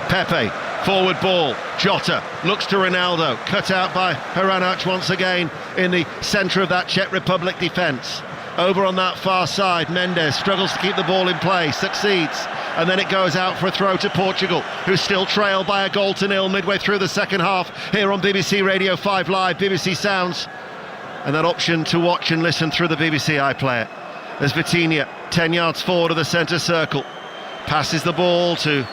Pepe, forward ball, Jota looks to Ronaldo, cut out by Hranac once again in the centre of that Czech Republic defence. Over on that far side, Mendes struggles to keep the ball in play, succeeds, and then it goes out for a throw to Portugal, who still trail by a goal to nil midway through the second half here on BBC Radio 5 Live, BBC Sounds, and that option to watch and listen through the BBC iPlayer. As Vitinha, 10 yards forward of the centre circle, passes the ball to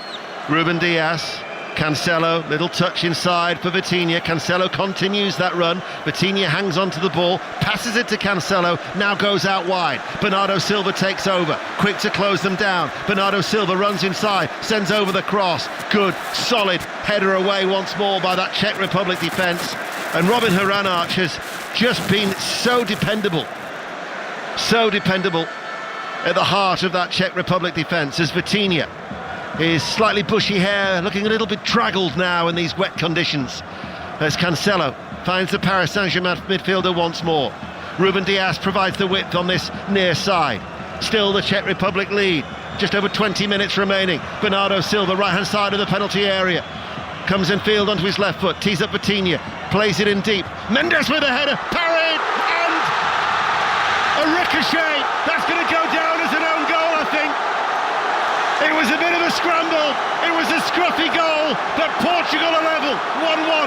Ruben Diaz. Cancelo, little touch inside for Vitinha. Cancelo continues that run. Vitinha hangs onto the ball, passes it to Cancelo, now goes out wide. Bernardo Silva takes over, quick to close them down. Bernardo Silva runs inside, sends over the cross. Good, solid header away once more by that Czech Republic defence. And Robin Hranac has just been so dependable at the heart of that Czech Republic defence as Vitinha. His slightly bushy hair looking a little bit draggled now in these wet conditions. As Cancelo finds the Paris Saint-Germain midfielder once more. Ruben Diaz provides the width on this near side. Still the Czech Republic lead. Just over 20 minutes remaining. Bernardo Silva, right-hand side of the penalty area. Comes in field onto his left foot, tees up Vitinha, plays it in deep. Mendes with a header, parried, and a ricochet. That's going to go down as an own goal, I think. It was a bit of a scramble, it was a scruffy goal, but Portugal are level, 1-1.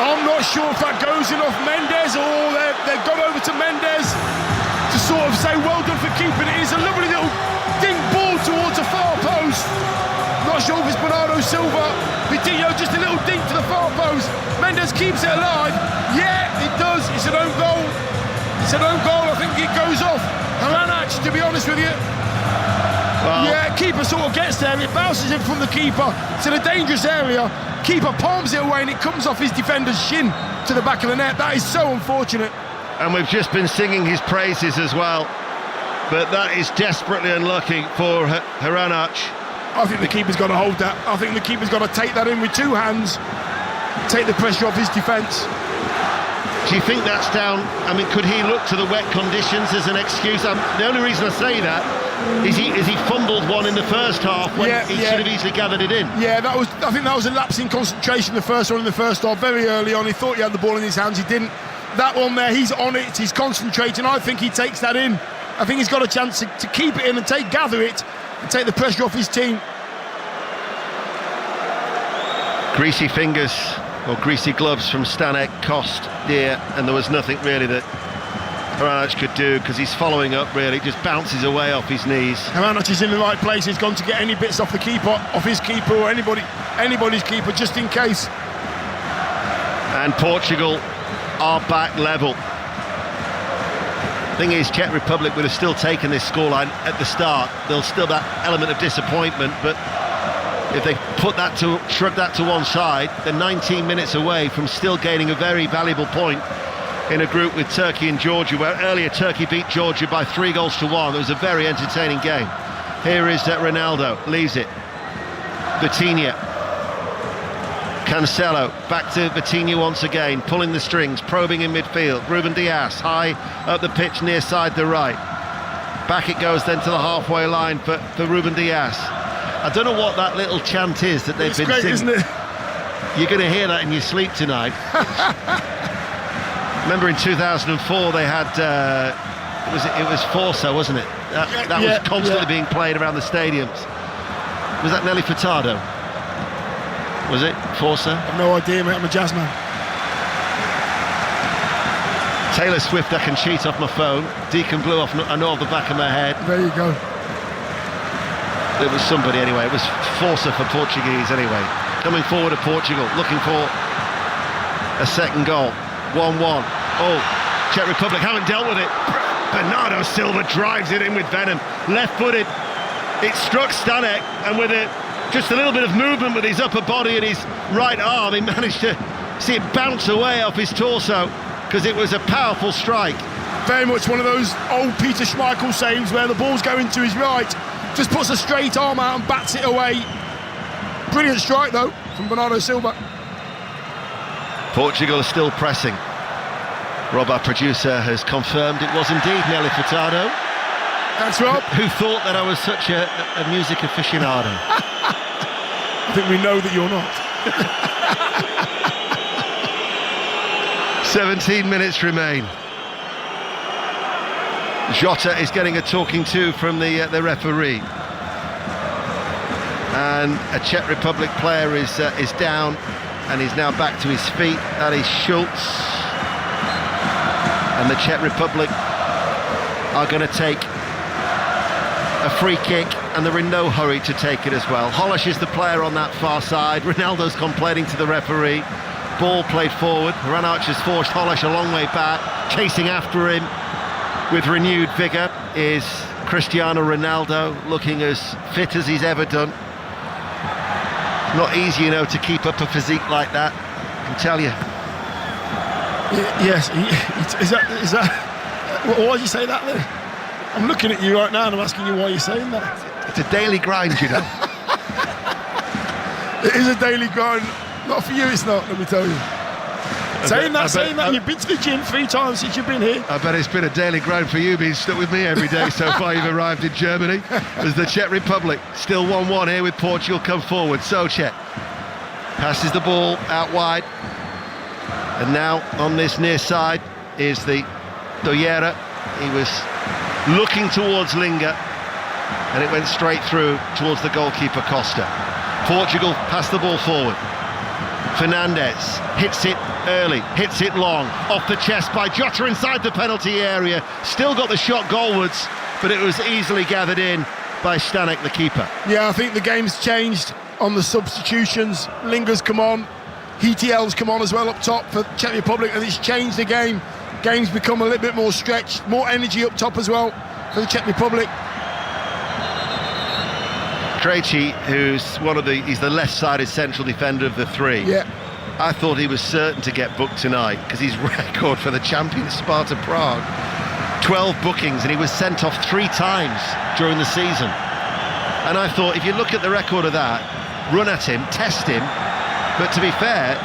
I'm not sure if that goes enough. Mendes, or they've gone over to Mendes to sort of say well done for keeping it. It's a lovely little dink ball towards the far post. Not sure if it's Bernardo Silva. Vitinho, just a little dink to the far post. Mendes keeps it alive. Yeah, it does. It's an own goal. It's an own goal. I think it goes off. Hranac, to be honest with you. Well, yeah, keeper sort of gets there, it bounces in from the keeper. It's in a dangerous area. Keeper palms it away and it comes off his defender's shin to the back of the net. That is so unfortunate. And we've just been singing his praises as well. But that is desperately unlucky for Hranac. I think the keeper's got to hold that. I think the keeper's got to take that in with 2 hands, take the pressure off his defence. Do you think that's down? I mean, could he look to the wet conditions as an excuse? The only reason I say that is he fumbled one in the first half when he should have easily gathered it in. Yeah, I think that was a lapse in concentration, the first one in the first half. Very early on, he thought he had the ball in his hands, he didn't. That one there, he's on it, he's concentrating. I think he takes that in. I think he's got a chance to keep it in and gather it and take the pressure off his team. Greasy fingers or greasy gloves from Stanek cost dear, and there was nothing really that Hranac could do because he's following up, really, just bounces away off his knees. Hranac is in the right place, he's gone to get any bits off the keeper, off his keeper or anybody's keeper, just in case. And Portugal are back level. Thing is, Czech Republic would have still taken this scoreline at the start. There'll still that element of disappointment, but if they shrug that to one side, they're 19 minutes away from still gaining a very valuable point in a group with Turkey and Georgia, where earlier Turkey beat Georgia by 3-1. It was a very entertaining game. Here is Ronaldo, leaves it. Vitinha. Cancelo, back to Vitinha once again, pulling the strings, probing in midfield. Ruben Diaz, high up the pitch, near side the right. Back it goes then to the halfway line for Ruben Diaz. I don't know what that little chant is that they've been singing. Isn't it? You're going to hear that in your sleep tonight. Remember in 2004 they had, it was Forza, wasn't it? That was constantly being played around the stadiums. Was that Nelly Furtado? Was it Forza? I have no idea, mate. I'm a jazz man. Taylor Swift, I can cheat off my phone. Deacon Blue, I know off the back of my head. There you go. It was somebody anyway. It was Forza for Portuguese anyway. Coming forward to Portugal, looking for a second goal. 1-1. Oh, Czech Republic haven't dealt with it. Bernardo Silva drives it in with venom. Left-footed. It struck Stanek, and with just a little bit of movement with his upper body and his right arm, he managed to see it bounce away off his torso, because it was a powerful strike. Very much one of those old Peter Schmeichel saves where the ball's going to his right, just puts a straight arm out and bats it away. Brilliant strike though from Bernardo Silva. Portugal are still pressing. Rob, our producer, has confirmed it was indeed Nelly Furtado. That's Rob. Who thought that I was such a music aficionado? I think we know that you're not. 17 minutes remain. Jota is getting a talking to from the referee, and a Czech Republic player is down, and he's now back to his feet. That is Schultz, and the Czech Republic are going to take a free kick, and they're in no hurry to take it as well. Holeš is the player on that far side. Ronaldo's complaining to the referee. Ball played forward. Hranac has forced Holeš a long way back. Chasing after him with renewed vigour is Cristiano Ronaldo, looking as fit as he's ever done. Not easy, you know, to keep up a physique like that, I can tell you. Yes, is that why did you say that then? I'm looking at you right now and I'm asking you why you're saying that. It's a daily grind, you know. It is a daily grind. Not for you, it's not, let me tell you. Saying that, you've been to the gym 3 times since you've been here. I bet it's been a daily grind for you, being stuck with me every day so far you've arrived in Germany. As the Czech Republic, still 1-1 here with Portugal come forward. Souček passes the ball out wide. And now on this near side is the Doyera. He was looking towards Linga, and it went straight through towards the goalkeeper Costa. Portugal pass the ball forward. Fernandes hits it early, hits it long, off the chest by Jota inside the penalty area. Still got the shot goalwards, but it was easily gathered in by Stanek, the keeper. Yeah, I think the game's changed on the substitutions. Linga's come on, Hitiel's come on as well up top for Czech Republic, and it's changed the game. Game's become a little bit more stretched, more energy up top as well for the Czech Republic. Krejci, he's the left-sided central defender of the 3. Yeah. I thought he was certain to get booked tonight, because his record for the champion Sparta Prague, 12 bookings, and he was sent off 3 times during the season. And I thought, if you look at the record of that, run at him, test him, but to be fair,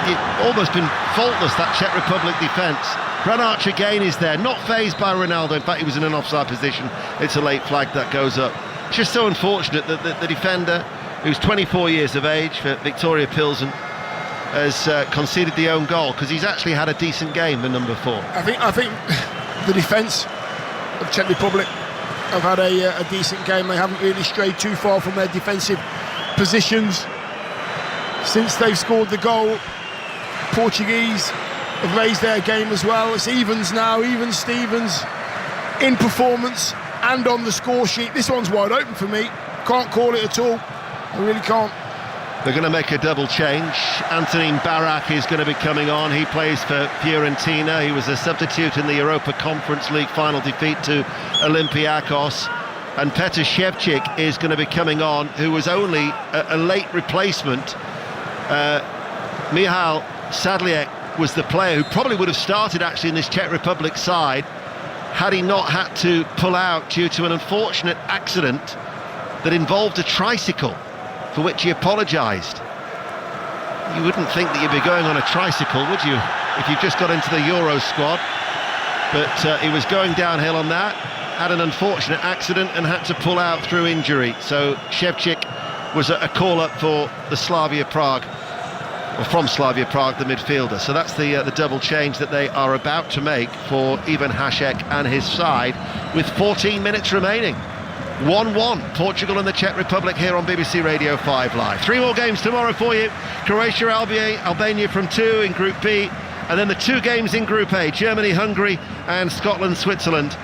it's almost been faultless, that Czech Republic defence. Hranac again is there, not fazed by Ronaldo. In fact, he was in an offside position. It's a late flag that goes up. It's just so unfortunate that the defender, who's 24 years of age for Victoria Pilsen, has conceded the own goal, because he's actually had a decent game, the number 4. I think the defence of Czech Republic have had a decent game. They haven't really strayed too far from their defensive positions since they've scored the goal. Portuguese have raised their game as well. It's evens now, even Stevens in performance and on the score sheet. This one's wide open for me. Can't call it at all. I really can't. They're going to make a double change. Antonin Barak is going to be coming on. He plays for Fiorentina. He was a substitute in the Europa Conference League final defeat to Olympiacos. And Petr Ševčík is going to be coming on, who was only a late replacement. Michal Sadliek was the player who probably would have started actually in this Czech Republic side had he not had to pull out due to an unfortunate accident that involved a tricycle, for which he apologised. You wouldn't think that you'd be going on a tricycle, would you, if you just got into the Euro squad? But he was going downhill on that, had an unfortunate accident and had to pull out through injury. So Ševčík was a call-up for the Slavia Prague, or from Slavia Prague, the midfielder. So that's the double change that they are about to make for Ivan Hašek and his side, with 14 minutes remaining. 1-1, Portugal and the Czech Republic here on BBC Radio 5 Live. 3 more games tomorrow for you. Croatia, Albania from 2 in Group B, and then the 2 games in Group A, Germany, Hungary and Scotland, Switzerland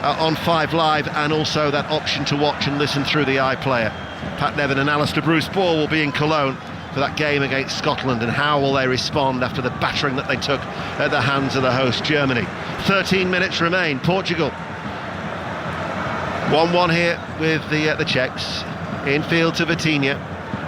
on 5 Live, and also that option to watch and listen through the iPlayer. Pat Nevin and Alistair Bruce-Ball will be in Cologne for that game against Scotland, and how will they respond after the battering that they took at the hands of the host Germany. 13 minutes remain. Portugal 1-1 here with the Czechs. Infield to Vitinha.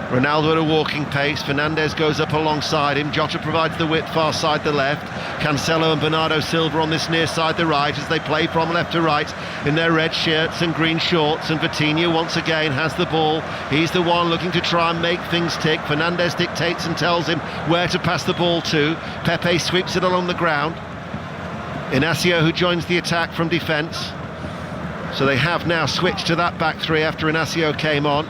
Ronaldo at a walking pace. Fernandes goes up alongside him. Jota provides the width far side the left. Cancelo and Bernardo Silva on this near side the right as they play from left to right in their red shirts and green shorts. And Vitinha once again has the ball. He's the one looking to try and make things tick. Fernandes dictates and tells him where to pass the ball to. Pepe sweeps it along the ground. Inacio, who joins the attack from defence. So they have now switched to that back three after Inacio came on.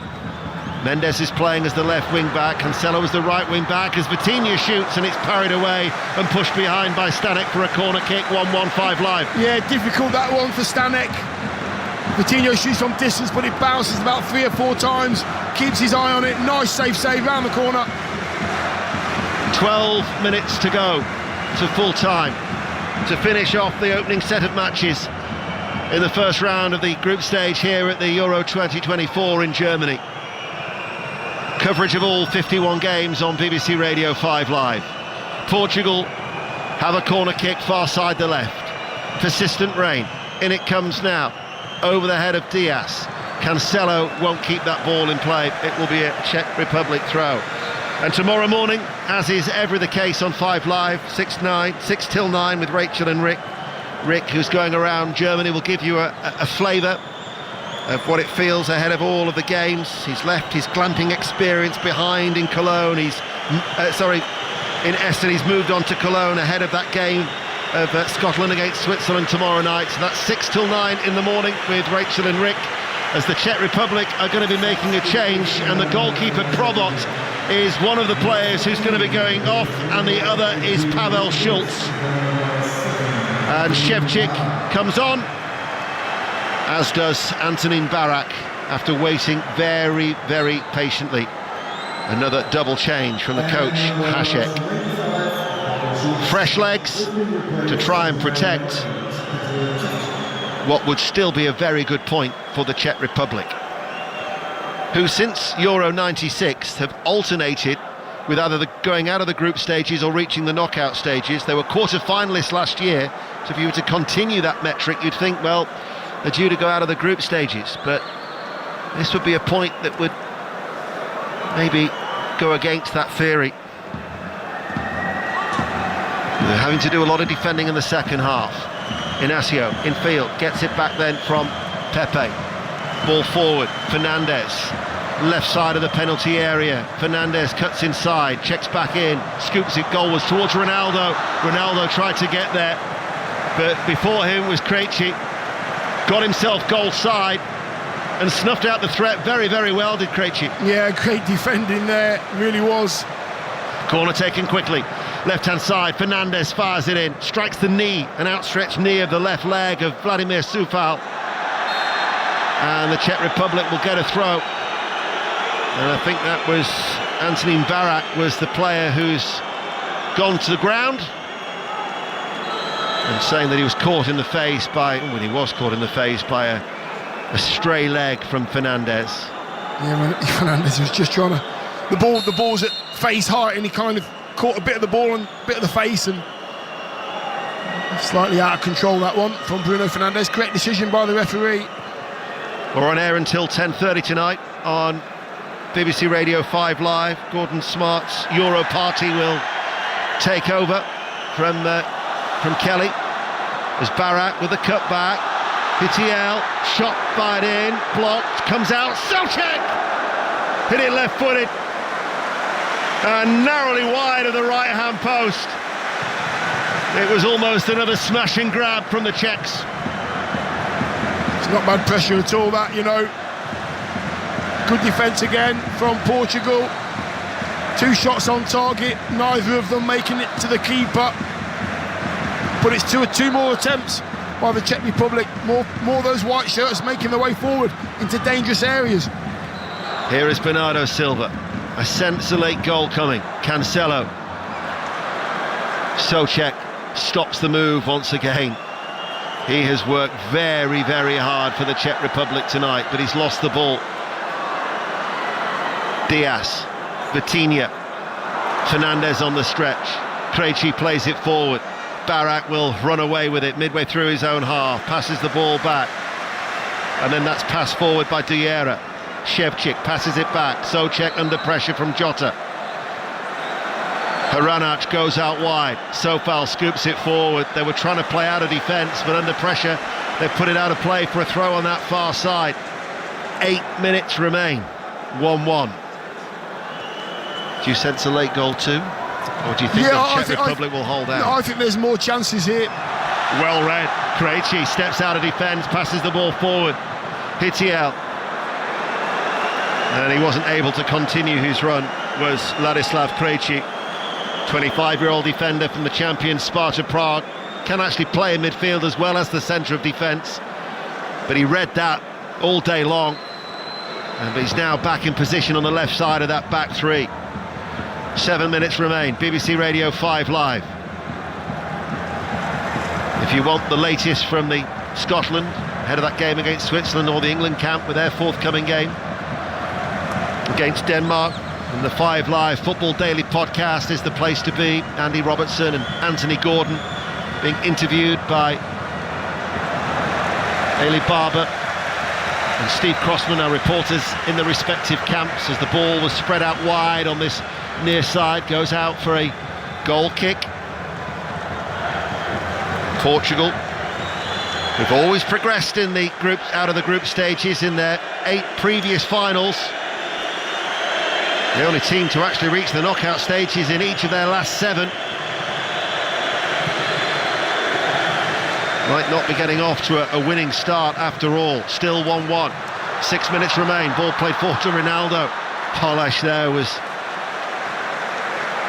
Mendes is playing as the left wing back. Cancelo is the right wing back as Vitinha shoots, and it's parried away and pushed behind by Stanek for a corner kick. 1-1 5 Live. Yeah, difficult that one for Stanek. Vitinha shoots from distance, but it bounces about 3 or 4 times. Keeps his eye on it. Nice safe save round the corner. 12 minutes to go to full time to finish off the opening set of matches in the first round of the group stage here at the Euro 2024 in Germany. Coverage of all 51 games on BBC Radio 5 Live. Portugal have a corner kick far side the left. Persistent rain. In it comes now. Over the head of Diaz. Cancelo won't keep that ball in play. It will be a Czech Republic throw. And tomorrow morning, as is ever the case on 5 Live, 6 till 9 with Rachel and Rick. Rick, who's going around Germany, will give you a flavour of what it feels ahead of all of the games. He's left his glamping experience behind in Cologne. In Essen. He's moved on to Cologne ahead of that game of Scotland against Switzerland tomorrow night. So that's 6 till 9 in the morning with Rachel and Rick, as the Czech Republic are going to be making a change, and the goalkeeper Probot is one of the players who's going to be going off, and the other is Pavel Schulz. And Shevchik comes on, as does Antonin Barak, after waiting very, very patiently. Another double change from the coach, Hashek. Fresh legs to try and protect what would still be a very good point for the Czech Republic, who since Euro 96 have alternated with either going out of the group stages or reaching the knockout stages. They were quarter-finalists last year, so if you were to continue that metric, you'd think, well, they're due to go out of the group stages, but this would be a point that would maybe go against that theory. They're having to do a lot of defending in the second half. Inacio in field, gets it back then from Pepe. Ball forward, Fernandes, left side of the penalty area. Fernandes cuts inside, checks back in, scoops it goalwards towards Ronaldo. Ronaldo tried to get there, but before him was Krejci. Got himself goal side and snuffed out the threat very, very well, did Krejci. Yeah, great defending there, really was. Corner taken quickly. Left-hand side, Fernandes fires it in, strikes the knee, an outstretched knee of the left leg of Vladimir Soufal. And the Czech Republic will get a throw. And I think that was Antonin Barak was the player who's gone to the ground. And saying that he was caught in the face by, well, he was caught in the face by a stray leg from Fernandes. Yeah, Fernandes was just trying to... The ball's at face height, and he kind of caught a bit of the ball and a bit of the face, and slightly out of control, that one from Bruno Fernandes. Correct decision by the referee. We're on air until 10:30 tonight on BBC Radio 5 Live. Gordon Smart's Euro Party will take over from Kelly. As Barak with the cutback. Hitiel, shot fired in, blocked, comes out. Selchuk hit it left-footed and narrowly wide of the right-hand post. It was almost another smash and grab from the Czechs. It's not bad pressure at all, that, you know. Good defence again from Portugal. 2 shots on target, neither of them making it to the keeper. But it's two more attempts by the Czech Republic. More those white shirts making their way forward into dangerous areas. Here is Bernardo Silva. I sense a late goal coming. Cancelo. Souček stops the move once again. He has worked very, very hard for the Czech Republic tonight, but he's lost the ball. Diaz, Vitinha, Fernandes on the stretch. Krejci plays it forward. Barak will run away with it midway through his own half, passes the ball back, and then that's passed forward by Diarra. Shevchik passes it back, Souček under pressure from Jota. Hranac goes out wide, Sofal scoops it forward. They were trying to play out of defence, but under pressure they put it out of play for a throw on that far side. 8 minutes remain, 1-1. Do you sense a late goal too? Or do you think the Czech Republic will hold out? No, I think there's more chances here. Well read. Krejci steps out of defence, passes the ball forward. Hitiel. And he wasn't able to continue his run, was Ladislav Krejci. 25-year-old defender from the champion Sparta Prague. Can actually play in midfield as well as the centre of defence. But he read that all day long. And he's now back in position on the left side of that back three. 7 minutes remain. BBC Radio 5 Live. If you want the latest from the Scotland ahead of that game against Switzerland, or the England camp with their forthcoming game against Denmark, and the 5 Live Football Daily podcast is the place to be. Andy Robertson and Anthony Gordon being interviewed by Ailey Barber and Steve Crossman, our reporters in the respective camps, as the ball was spread out wide on this near side, goes out for a goal kick. Portugal, who've always progressed in the group, out of the group stages in their 8 previous finals. The only team to actually reach the knockout stages in each of their last 7. Might not be getting off to a winning start after all. Still 1-1. 6 minutes remain. Ball played forward to Ronaldo. Polish there was...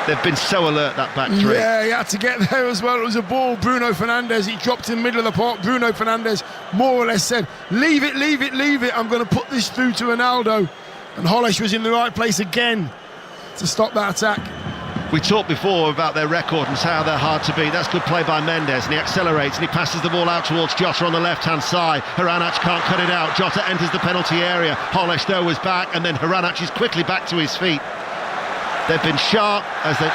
They've been so alert, that back three. Yeah, he had to get there as well. It was a ball. Bruno Fernandes, he dropped in the middle of the park. Bruno Fernandes more or less said, leave it, leave it, leave it. I'm going to put this through to Ronaldo. And Hollish was in the right place again to stop that attack. We talked before about their record and how they're hard to beat. That's good play by Mendes, and he accelerates and he passes the ball out towards Jota on the left-hand side. Hranac can't cut it out. Jota enters the penalty area. Hollish though was back, and then Hranac is quickly back to his feet. They've been sharp as the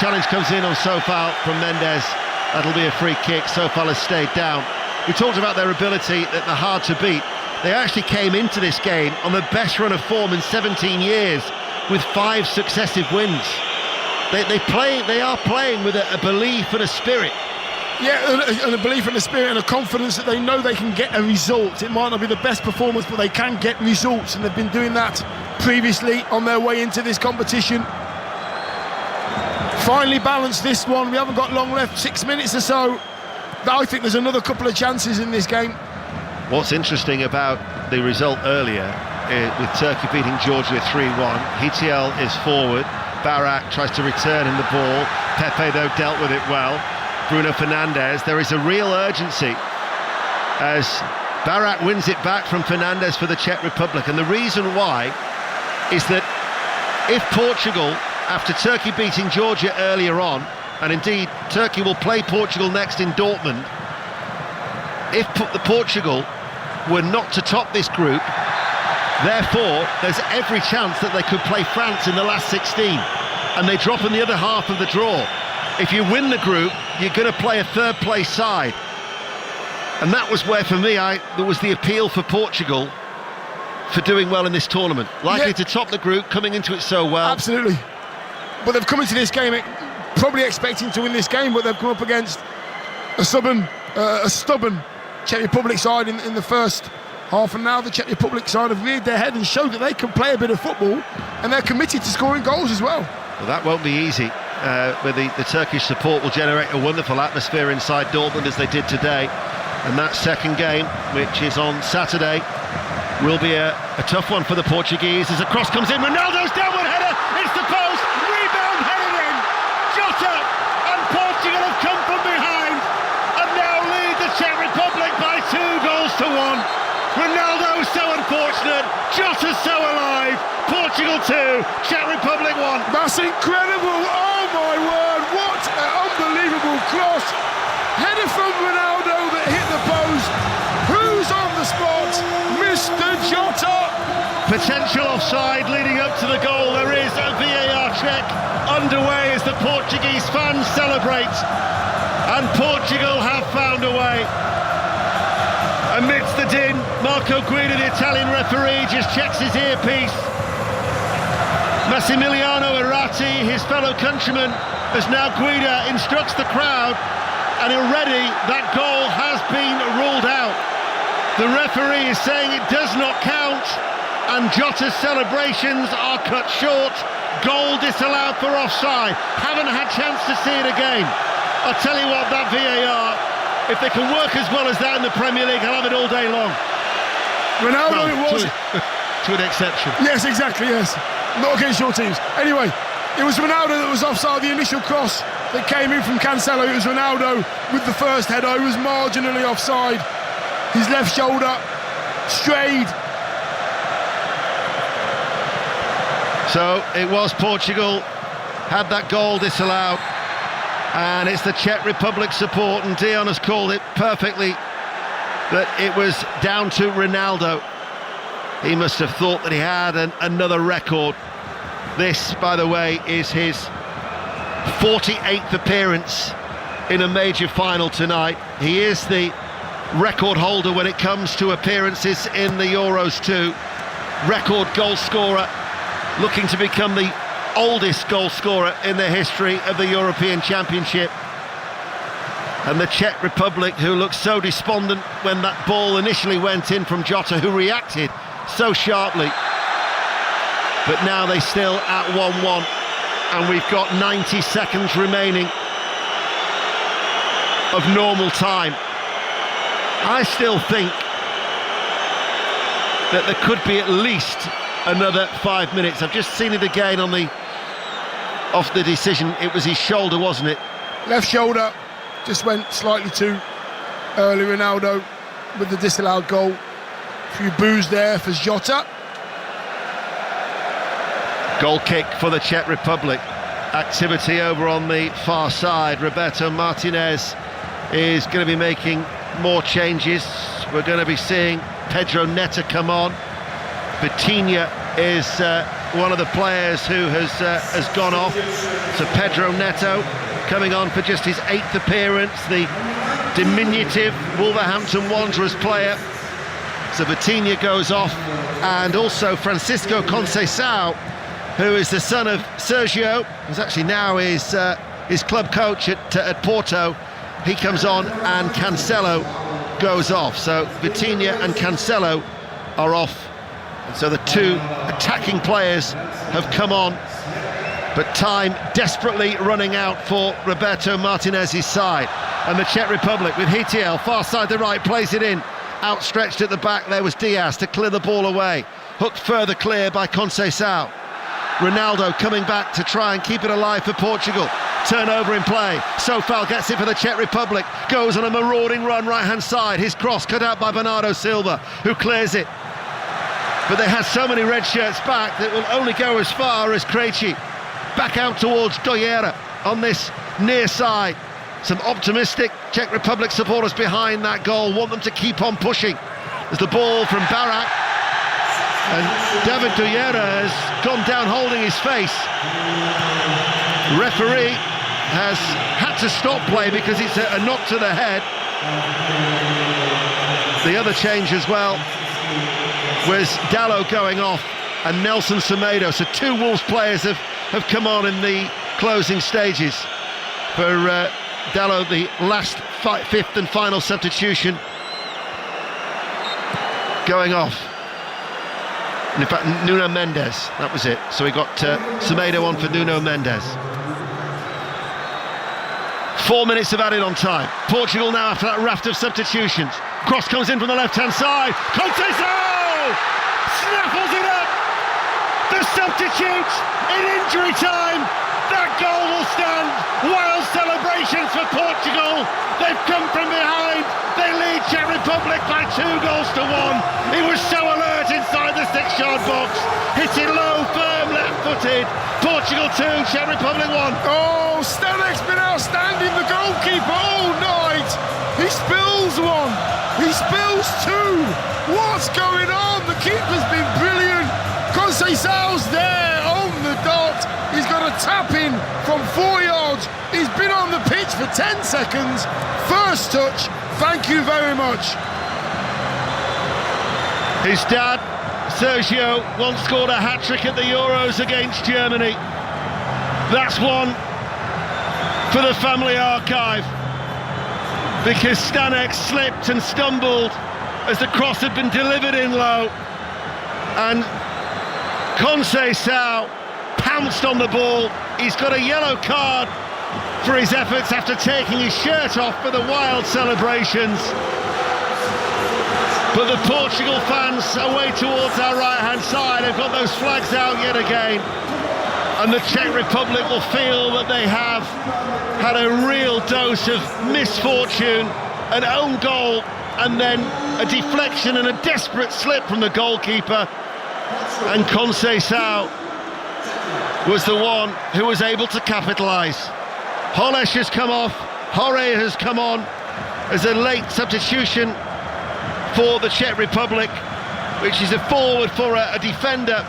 challenge comes in on Sofal from Mendes. That'll be a free kick. Sofal has stayed down. We talked about their ability, that they're hard to beat. They actually came into this game on the best run of form in 17 years with 5 successive wins. They are playing with a belief and a spirit. Yeah, and a belief and a spirit and a confidence that they know they can get a result. It might not be the best performance, but they can get results, and they've been doing that previously on their way into this competition. Finally balanced this one. We haven't got long left, 6 minutes or so. I think there's another couple of chances in this game. What's interesting about the result earlier, with Turkey beating Georgia 3-1, Hitiel is forward, Barak tries to return in the ball, Pepe though dealt with it well, Bruno Fernandes, there is a real urgency as Barak wins it back from Fernandes for the Czech Republic, and the reason why is that if Portugal, after Turkey beating Georgia earlier on, and indeed Turkey will play Portugal next in Dortmund, if the Portugal were not to top this group, therefore there's every chance that they could play France in the last 16, and they drop in the other half of the draw. If you win the group, you're going to play a third place side, and that was where for me there was the appeal for Portugal for doing well in this tournament, likely to top the group, coming into it so well. Absolutely, but they've come into this game probably expecting to win this game, but they've come up against a stubborn Czech Republic side in the first half, and now the Czech Republic side have reared their head and showed that they can play a bit of football, and they're committed to scoring goals as well. Well, that won't be easy. Where the Turkish support will generate a wonderful atmosphere inside Dortmund as they did today, and that second game, which is on Saturday, will be a tough one for the Portuguese as a cross comes in. Ronaldo's downward header, it's the post, rebound headed in. Jota and Portugal have come from behind and now lead the Czech Republic by 2-1. Ronaldo so unfortunate, Jota's so alive. Portugal 2, Czech Republic 1. That's incredible, oh my word, what an unbelievable cross. Header from Ronaldo that hit the post. Who's on the spot? Mr. Jota. Potential offside leading up to the goal. There is a VAR check underway as the the Portuguese fans celebrate, and Portugal have found a way. Amidst the din, Marco Guida, the Italian referee, just checks his earpiece. Massimiliano Irrati, his fellow countryman, as now Guida instructs the crowd, and already that goal has been ruled out. The referee is saying it does not count, and Jota's celebrations are cut short. Goal disallowed for offside. Haven't had chance to see it again. I'll tell you what, that VAR, if they can work as well as that in the Premier League, I'll have it all day long. Ronaldo, it was. To an exception. Yes, exactly, yes. Not against your teams. Anyway, it was Ronaldo that was offside. The initial cross that came in from Cancelo, it was Ronaldo with the first header. He was marginally offside. His left shoulder strayed. So it was Portugal, had that goal disallowed, and it's the Czech Republic support, and Dion has called it perfectly, that it was down to Ronaldo. He must have thought that he had another record. This, by the way, is his 48th appearance in a major final tonight. He is the record holder when it comes to appearances in the Euros too. Record goal scorer, looking to become the oldest goal scorer in the history of the European Championship. And the Czech Republic, who looked so despondent when that ball initially went in from Jota, who reacted so sharply. But now they still at 1-1, and we've got 90 seconds remaining of normal time. I still think that there could be at least another 5 minutes. I've just seen it again off the decision. It was his shoulder, wasn't it? Left shoulder just went slightly too early. Ronaldo with the disallowed goal. A few boos there for Jota. Goal kick for the Czech Republic. Activity over on the far side. Roberto Martinez is going to be making more changes. We're going to be seeing Pedro Neto come on. Vitinha is one of the players who has gone off. So Pedro Neto coming on for just his 8th appearance, the diminutive Wolverhampton Wanderers player. So Vitinha goes off, and also Francisco Conceição, who is the son of Sergio, who's actually now his club coach at Porto. He comes on, and Cancelo goes off. So Vitinha and Cancelo are off. And so the two attacking players have come on, but time desperately running out for Roberto Martinez's side. And the Czech Republic with Hitiel, far side the right, plays it in. Outstretched at the back, there was Diaz to clear the ball away. Hooked further clear by Conceição. Ronaldo coming back to try and keep it alive for Portugal. Turnover in play. Sofal gets it for the Czech Republic. Goes on a marauding run right-hand side. His cross cut out by Bernardo Silva, who clears it. But they have so many red shirts back that will only go as far as Krejci. Back out towards Doyera on this near side. Some optimistic Czech Republic supporters behind that goal want them to keep on pushing. There's the ball from Barak, and David Doyera has gone down holding his face. Referee has had to stop play because it's a knock to the head. The other change as well was Dalot going off and Nelson Semedo. So two Wolves players have come on in the closing stages. For Dalot, the last fifth and final substitution, going off. And in fact, Nuno Mendes, that was it. So we got Semedo on for Nuno Mendes. 4 minutes of added on time. Portugal now after that raft of substitutions. Cross comes in from the left-hand side. Conceição snaffles it up. The substitute in injury time. That goal will stand. Wild celebrations for Portugal. They've come from behind. They lead Czech Republic by 2-1. He was so alert inside the 6-yard box. Hit it low, firm, left-footed. Portugal 2, Czech Republic 1. Oh, Stanek's been outstanding, the goalkeeper, all night. He spills one. He spills two. What's going on? The keeper's been brilliant. Conceição's there on the dot. He's got a tap-in from 4 yards. He's been on the pitch for 10 seconds. First touch, thank you very much. His dad, Sergio, once scored a hat-trick at the Euros against Germany. That's one for the family archive, because Stanek slipped and stumbled as the cross had been delivered in low, and Conceição pounced on the ball. He's got a yellow card for his efforts after taking his shirt off for the wild celebrations. But the Portugal fans away towards our right-hand side have got those flags out yet again. And the Czech Republic will feel that they have had a real dose of misfortune, an own goal, and then a deflection and a desperate slip from the goalkeeper. And Conceição was the one who was able to capitalise. Holesh has come off, Hore has come on as a late substitution for the Czech Republic, which is a forward for a defender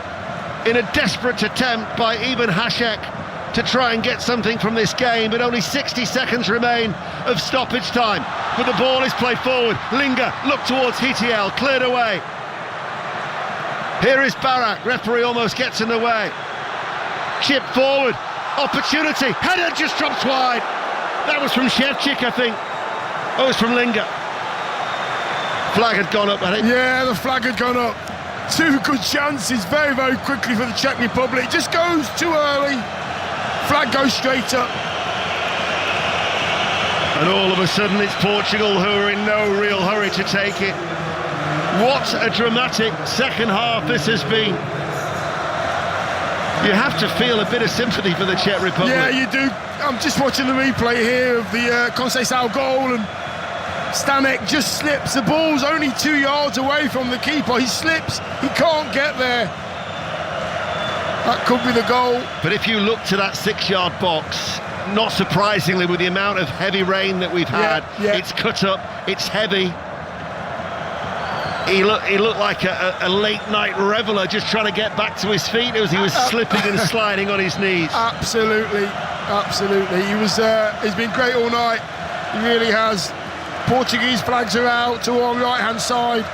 in a desperate attempt by Ivan Hašek to try and get something from this game, but only 60 seconds remain of stoppage time. But the ball is played forward. Linga looked towards Hitiel, cleared away. Here is Barak, referee almost gets in the way. Chip forward, opportunity, header just drops wide. That was from Shevchik, I think. Oh, it was from Linga. Flag had gone up, I think. Yeah, the flag had gone up. Two good chances very, very quickly for the Czech Republic. It just goes too early. Flag goes straight up. And all of a sudden it's Portugal who are in no real hurry to take it. What a dramatic second half this has been. You have to feel a bit of sympathy for the Czech Republic. Yeah, you do. I'm just watching the replay here of the Conceição goal, and Stanek just slips. The ball's only 2 yards away from the keeper. He slips, he can't get there. That could be the goal. But if you look to that 6-yard box, not surprisingly, with the amount of heavy rain that we've had, it's cut up, it's heavy. He looked like a late night reveller just trying to get back to his feet as he was slipping and sliding on his knees. Absolutely, absolutely. He's been great all night. He really has. Portuguese flags are out to our right-hand side,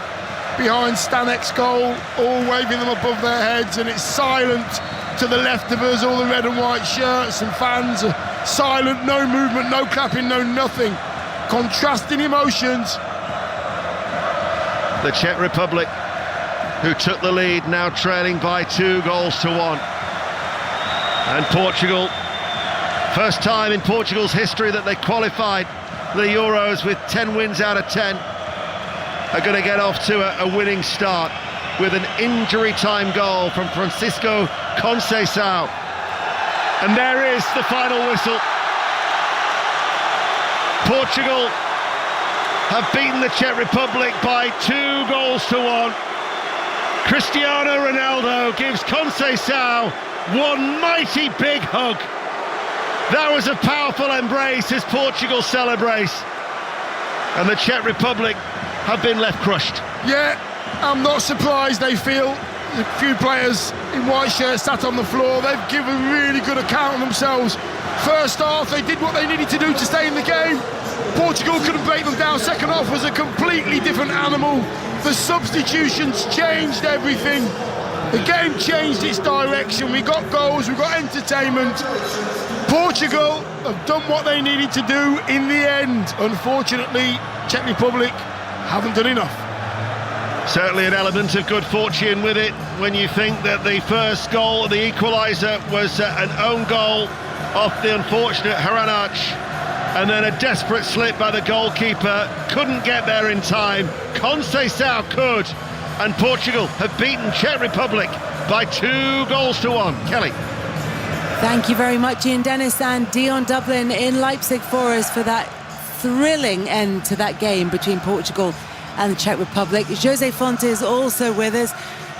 behind Stanek's goal, all waving them above their heads, and it's silent to the left of us. All the red and white shirts and fans are silent, no movement, no clapping, no nothing. Contrasting emotions. The Czech Republic, who took the lead, now trailing by 2 goals to 1. And Portugal, first time in Portugal's history that they qualified the Euros with 10 wins out of 10, are going to get off to a winning start with an injury time goal from Francisco Conceição. And there is the final whistle. Portugal have beaten the Czech Republic by 2 goals to 1. Cristiano Ronaldo gives Conceição one mighty big hug. That was a powerful embrace as Portugal celebrates. And the Czech Republic have been left crushed. Yeah, I'm not surprised they feel. A few players in white shirts sat on the floor. They've given a really good account of themselves. First half, they did what they needed to do to stay in the game. Portugal couldn't break them down. Second half was a completely different animal. The substitutions changed everything. The game changed its direction. We got goals, we got entertainment. Portugal have done what they needed to do in the end. Unfortunately, Czech Republic haven't done enough. Certainly an element of good fortune with it when you think that the first goal, the equaliser, was an own goal off the unfortunate Haranac, and then a desperate slip by the goalkeeper. Couldn't get there in time. Conceição could, and Portugal have beaten Czech Republic by 2 goals to 1. Kelly. Thank you very much, Ian Dennis and Dion Dublin in Leipzig for us for that thrilling end to that game between Portugal and the Czech Republic. Jose Fontes also with us.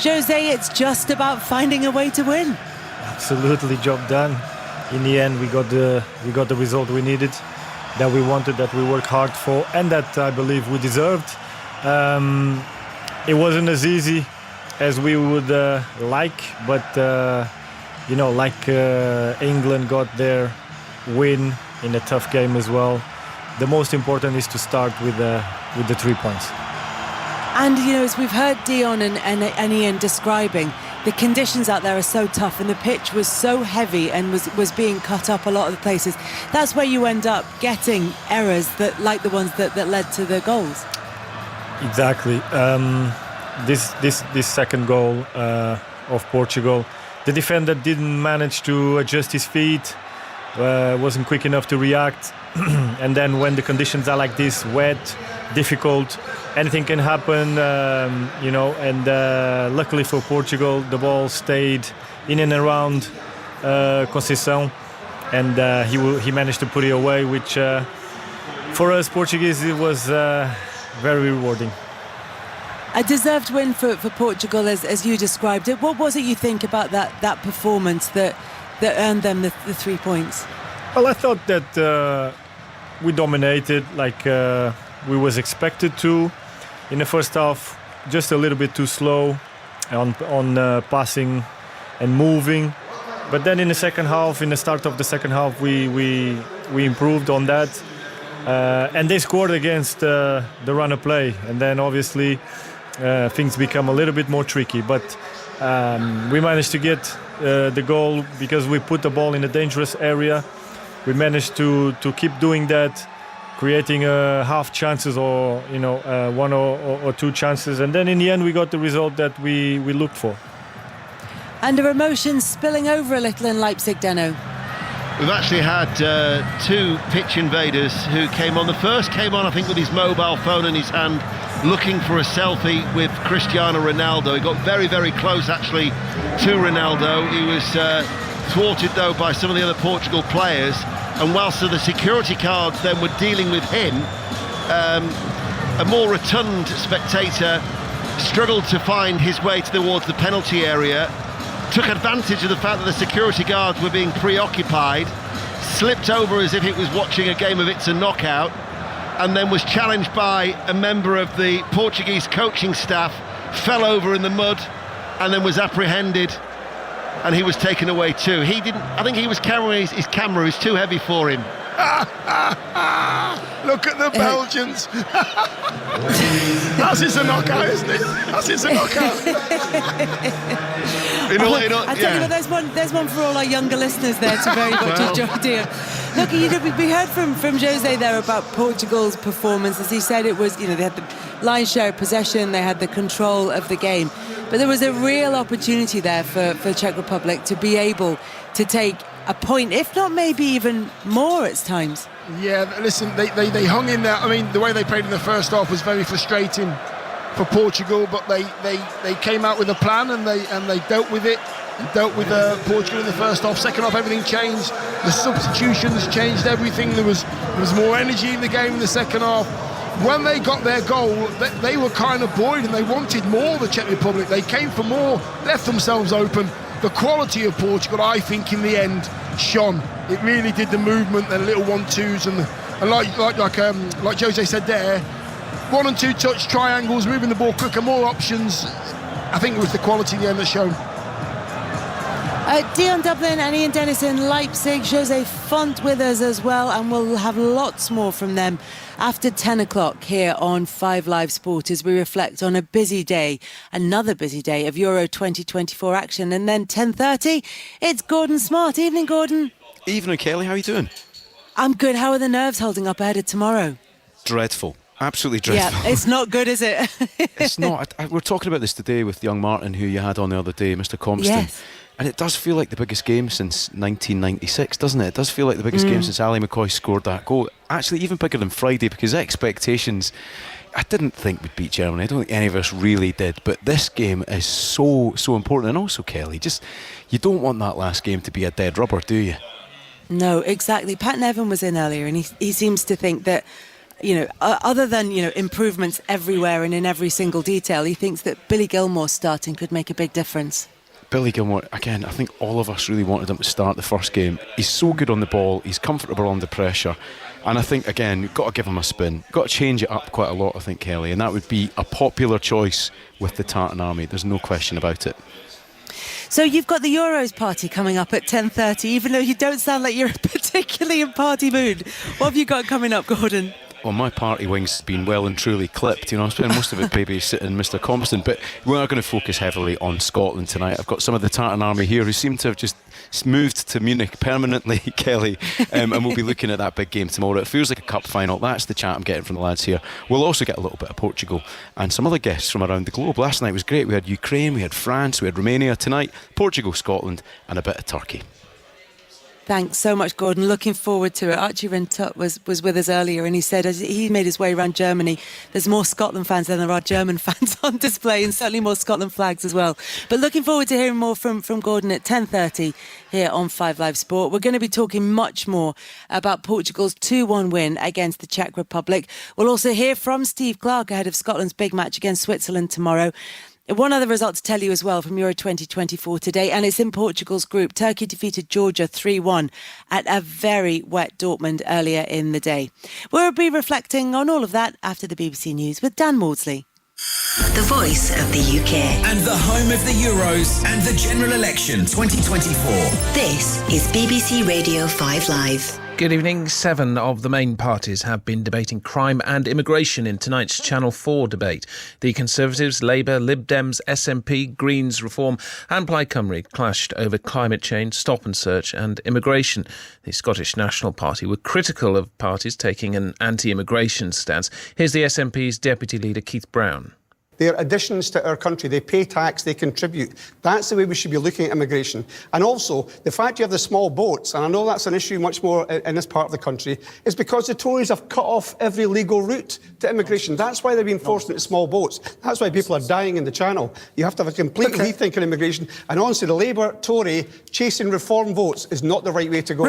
Jose, it's just about finding a way to win. Absolutely, job done. In the end, we got the result we needed, that we wanted, that we worked hard for, and that I believe we deserved. It wasn't as easy as we would like, but like England got their win in a tough game as well. The most important is to start with the 3 points. And as we've heard Dion and Ian describing, the conditions out there are so tough, and the pitch was so heavy and was being cut up a lot of the places. That's where you end up getting errors like the ones that led to the goals. Exactly. This second goal of Portugal, the defender didn't manage to adjust his feet, wasn't quick enough to react, and then when the conditions are like this, wet, difficult, anything can happen, and luckily for Portugal, the ball stayed in and around Conceição, and he managed to put it away, which for us Portuguese, it was very rewarding. A deserved win for Portugal, as you described it. What was it you think about that performance that earned them the 3 points? Well, I thought that we dominated like we was expected to. In the first half, just a little bit too slow on passing and moving. But then in the second half, in the start of the second half, we improved on that. And they scored against the run of play. And then obviously things become a little bit more tricky. But we managed to get the goal because we put the ball in a dangerous area. We managed to keep doing that, creating half chances or one or two chances, and then in the end we got the result that we looked for. And are emotions spilling over a little in Leipzig, Deno? We've actually had two pitch invaders who came on. The first came on, I think, with his mobile phone in his hand, looking for a selfie with Cristiano Ronaldo. He got very, very close, actually, to Ronaldo. He was thwarted, though, by some of the other Portugal players. And whilst the security guards then were dealing with him, a more rotund spectator struggled to find his way towards the penalty area, took advantage of the fact that the security guards were being preoccupied, slipped over as if it was watching a game of It's a Knockout, and then was challenged by a member of the Portuguese coaching staff, fell over in the mud, and then was apprehended, and he was taken away too. I think he was carrying his camera, it was too heavy for him. Look at the Belgians. That's It's a Knockout, isn't it? That's It's a Knockout. I tell you what, there's one for all our younger listeners there to very much enjoy, dear. Look, we heard from Jose there about Portugal's performance. As he said, it was, they had the lion's share of possession, they had the control of the game, but there was a real opportunity there for the Czech Republic to be able to take a point, if not maybe even more at times. Yeah, listen, they hung in there. I mean, the way they played in the first half was very frustrating for Portugal, but they came out with a plan and they dealt with it. Dealt with Portugal in the first half. Second half, everything changed. The substitutions changed everything. There was more energy in the game in the second half. When they got their goal, they were kind of buoyed and they wanted more, the Czech Republic. They came for more, left themselves open. The quality of Portugal, I think, in the end, shone. It really did, the movement, the little 1-2s, and like Jose said there, 1 and 2 touch triangles, moving the ball quicker, more options. I think it was the quality in the end that shone. Dion Dublin and Ian Dennis in Leipzig, Jose Font with us as well, and we'll have lots more from them after 10 o'clock here on 5 Live Sport as we reflect on a busy day, another busy day of Euro 2024 action. And then 10:30, it's Gordon Smart. Evening, Gordon. Evening, Kelly. How are you doing? I'm good. How are the nerves holding up ahead of tomorrow? Dreadful. Absolutely dreadful. Yeah, it's not good, is it? It's not. We're talking about this today with young Martin, who you had on the other day, Mr. Compston. Yes. And it does feel like the biggest game since 1996, doesn't it? It does feel like the biggest game since Ali McCoy scored that goal. Actually, even bigger than Friday, because expectations, I didn't think we'd beat Germany. I don't think any of us really did. But this game is so important. And also, Kelly, you don't want that last game to be a dead rubber, do you? No, exactly. Pat Nevin was in earlier, and he seems to think that, other than, improvements everywhere and in every single detail, he thinks that Billy Gilmour starting could make a big difference. Billy Gilmour, again, I think all of us really wanted him to start the first game. He's so good on the ball, he's comfortable under pressure, and I think, again, you've got to give him a spin. Got to change it up quite a lot, I think, Kelly, and that would be a popular choice with the Tartan Army. There's no question about it. So you've got the Euros party coming up at 10:30, even though you don't sound like you're particularly in party mood. What have you got coming up, Gordon? Well, my party wing's been well and truly clipped. I'm spending most of it babysitting Mr. Compston, but we are going to focus heavily on Scotland tonight. I've got some of the Tartan Army here who seem to have just moved to Munich permanently, Kelly, and we'll be looking at that big game tomorrow. It feels like a cup final. That's the chat I'm getting from the lads here. We'll also get a little bit of Portugal and some other guests from around the globe. Last night was great. We had Ukraine, we had France, we had Romania. Tonight, Portugal, Scotland, and a bit of Turkey. Thanks so much, Gordon. Looking forward to it. Archie Rentut was with us earlier, and he said as he made his way around Germany, there's more Scotland fans than there are German fans on display, and certainly more Scotland flags as well. But looking forward to hearing more from Gordon at 10:30 here on 5 Live Sport. We're going to be talking much more about Portugal's 2-1 win against the Czech Republic. We'll also hear from Steve Clarke ahead of Scotland's big match against Switzerland tomorrow. One other result to tell you as well from Euro 2024 today, and it's in Portugal's group. Turkey defeated Georgia 3-1 at a very wet Dortmund earlier in the day. We'll be reflecting on all of that after the BBC News with Dan Maudsley. The voice of the UK. And the home of the Euros and the general election 2024. This is BBC Radio 5 Live. Good evening. 7 of the main parties have been debating crime and immigration in tonight's Channel 4 debate. The Conservatives, Labour, Lib Dems, SNP, Greens, Reform and Plaid Cymru clashed over climate change, stop and search and immigration. The Scottish National Party were critical of parties taking an anti-immigration stance. Here's the SNP's Deputy Leader Keith Brown. They're additions to our country. They pay tax, they contribute. That's the way we should be looking at immigration. And also, the fact you have the small boats, and I know that's an issue much more in this part of the country, is because the Tories have cut off every legal route to immigration. That's why they've been forced into small boats. That's why people are dying in the Channel. You have to have a complete rethink on immigration. And honestly, the Labour, Tory, chasing reform votes is not the right way to go.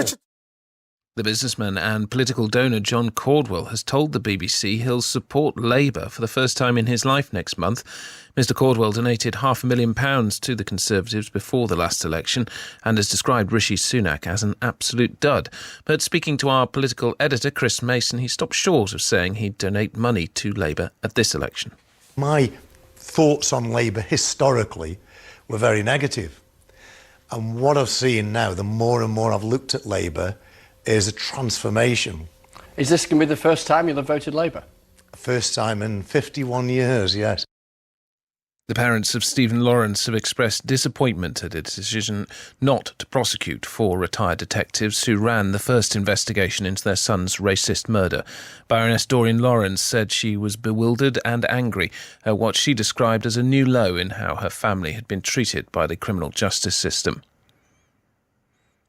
The businessman and political donor John Caldwell has told the BBC he'll support Labour for the first time in his life next month. Mr Caldwell donated £500,000 to the Conservatives before the last election and has described Rishi Sunak as an absolute dud. But speaking to our political editor Chris Mason, he stopped short of saying he'd donate money to Labour at this election. My thoughts on Labour historically were very negative. And what I've seen now, the more and more I've looked at Labour, is a transformation. Is this going to be the first time you'll have voted Labour? First time in 51 years, yes. The parents of Stephen Lawrence have expressed disappointment at a decision not to prosecute 4 retired detectives who ran the first investigation into their son's racist murder. Baroness Doreen Lawrence said she was bewildered and angry at what she described as a new low in how her family had been treated by the criminal justice system.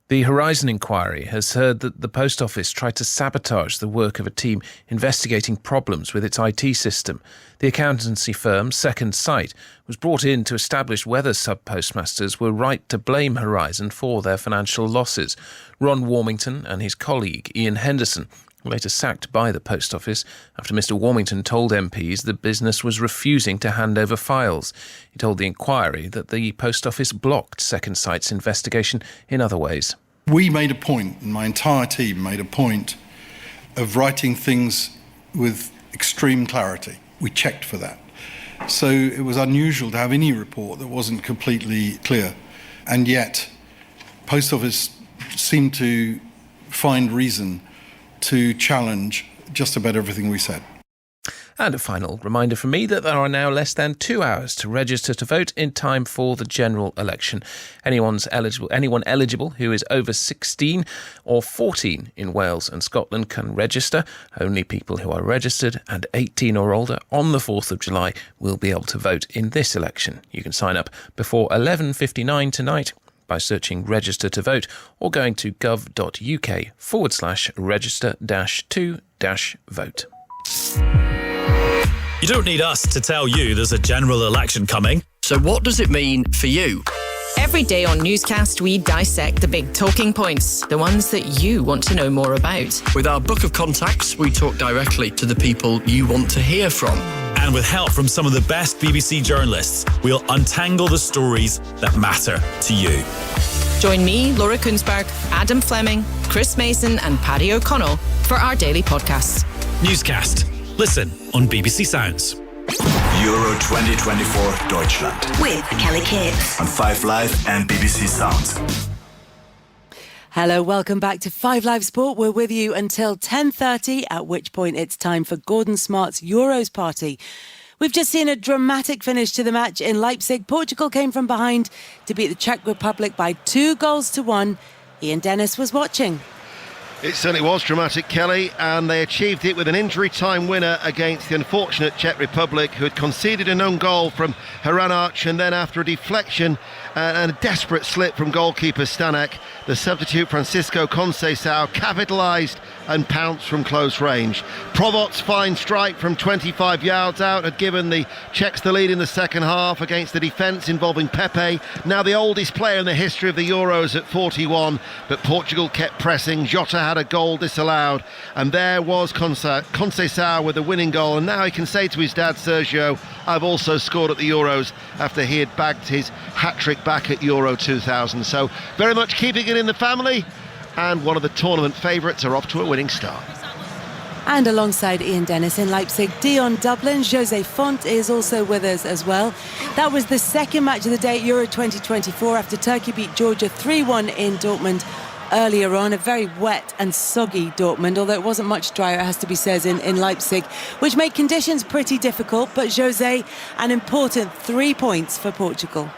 The Horizon inquiry has heard that the Post Office tried to sabotage the work of a team investigating problems with its IT system. The accountancy firm Second Sight was brought in to establish whether sub-postmasters were right to blame Horizon for their financial losses. Ron Warmington and his colleague Ian Henderson were later sacked by the Post Office after Mr Warmington told MPs the business was refusing to hand over files. He told the inquiry that the Post Office blocked Second Sight's investigation in other ways. We made a point, and my entire team made a point, of writing things with extreme clarity. We checked for that. So it was unusual to have any report that wasn't completely clear. And yet, Post Office seemed to find reason to challenge just about everything we said. And a final reminder from me that there are now less than 2 hours to register to vote in time for the general election. Anyone eligible who is over 16 or 14 in Wales and Scotland can register. Only people who are registered and 18 or older on the 4th of July will be able to vote in this election. You can sign up before 11:59 tonight by searching Register to Vote or going to gov.uk/register-to-vote. You don't need us to tell you there's a general election coming. So what does it mean for you? Every day on Newscast, we dissect the big talking points, the ones that you want to know more about. With our book of contacts, we talk directly to the people you want to hear from. And with help from some of the best BBC journalists, we'll untangle the stories that matter to you. Join me, Laura Kunsberg, Adam Fleming, Chris Mason and Paddy O'Connell for our daily podcasts. Newscast. Listen on BBC Sounds. Euro 2024 Deutschland. With Kelly Cates. On 5 Live and BBC Sounds. Hello, welcome back to 5 Live Sport. We're with you until 10:30, at which point it's time for Gordon Smart's Euros party. We've just seen a dramatic finish to the match in Leipzig. Portugal came from behind to beat the Czech Republic by 2-1. Ian Dennis was watching. It certainly was dramatic, Kelly, and they achieved it with an injury-time winner against the unfortunate Czech Republic, who had conceded an own goal from Hranac, and then after a deflection and a desperate slip from goalkeeper Stanek, the substitute Francisco Conceição capitalised and pounced from close range. Provoc's fine strike from 25 yards out had given the Czechs the lead in the second half against the defence involving Pepe, now the oldest player in the history of the Euros at 41, but Portugal kept pressing. Jota had a goal disallowed, and there was Conceição with the winning goal, and now he can say to his dad Sergio, I've also scored at the Euros, after he had bagged his hat-trick back at Euro 2000. So very much keeping it in the family, and one of the tournament favourites are off to a winning start. And alongside Ian Dennis in Leipzig, Dion Dublin, Jose Font is also with us as well. That was the second match of the day at Euro 2024 after Turkey beat Georgia 3-1 in Dortmund earlier on. A very wet and soggy Dortmund, although it wasn't much drier, it has to be said, in Leipzig, which made conditions pretty difficult. But Jose, an important 3 points for Portugal.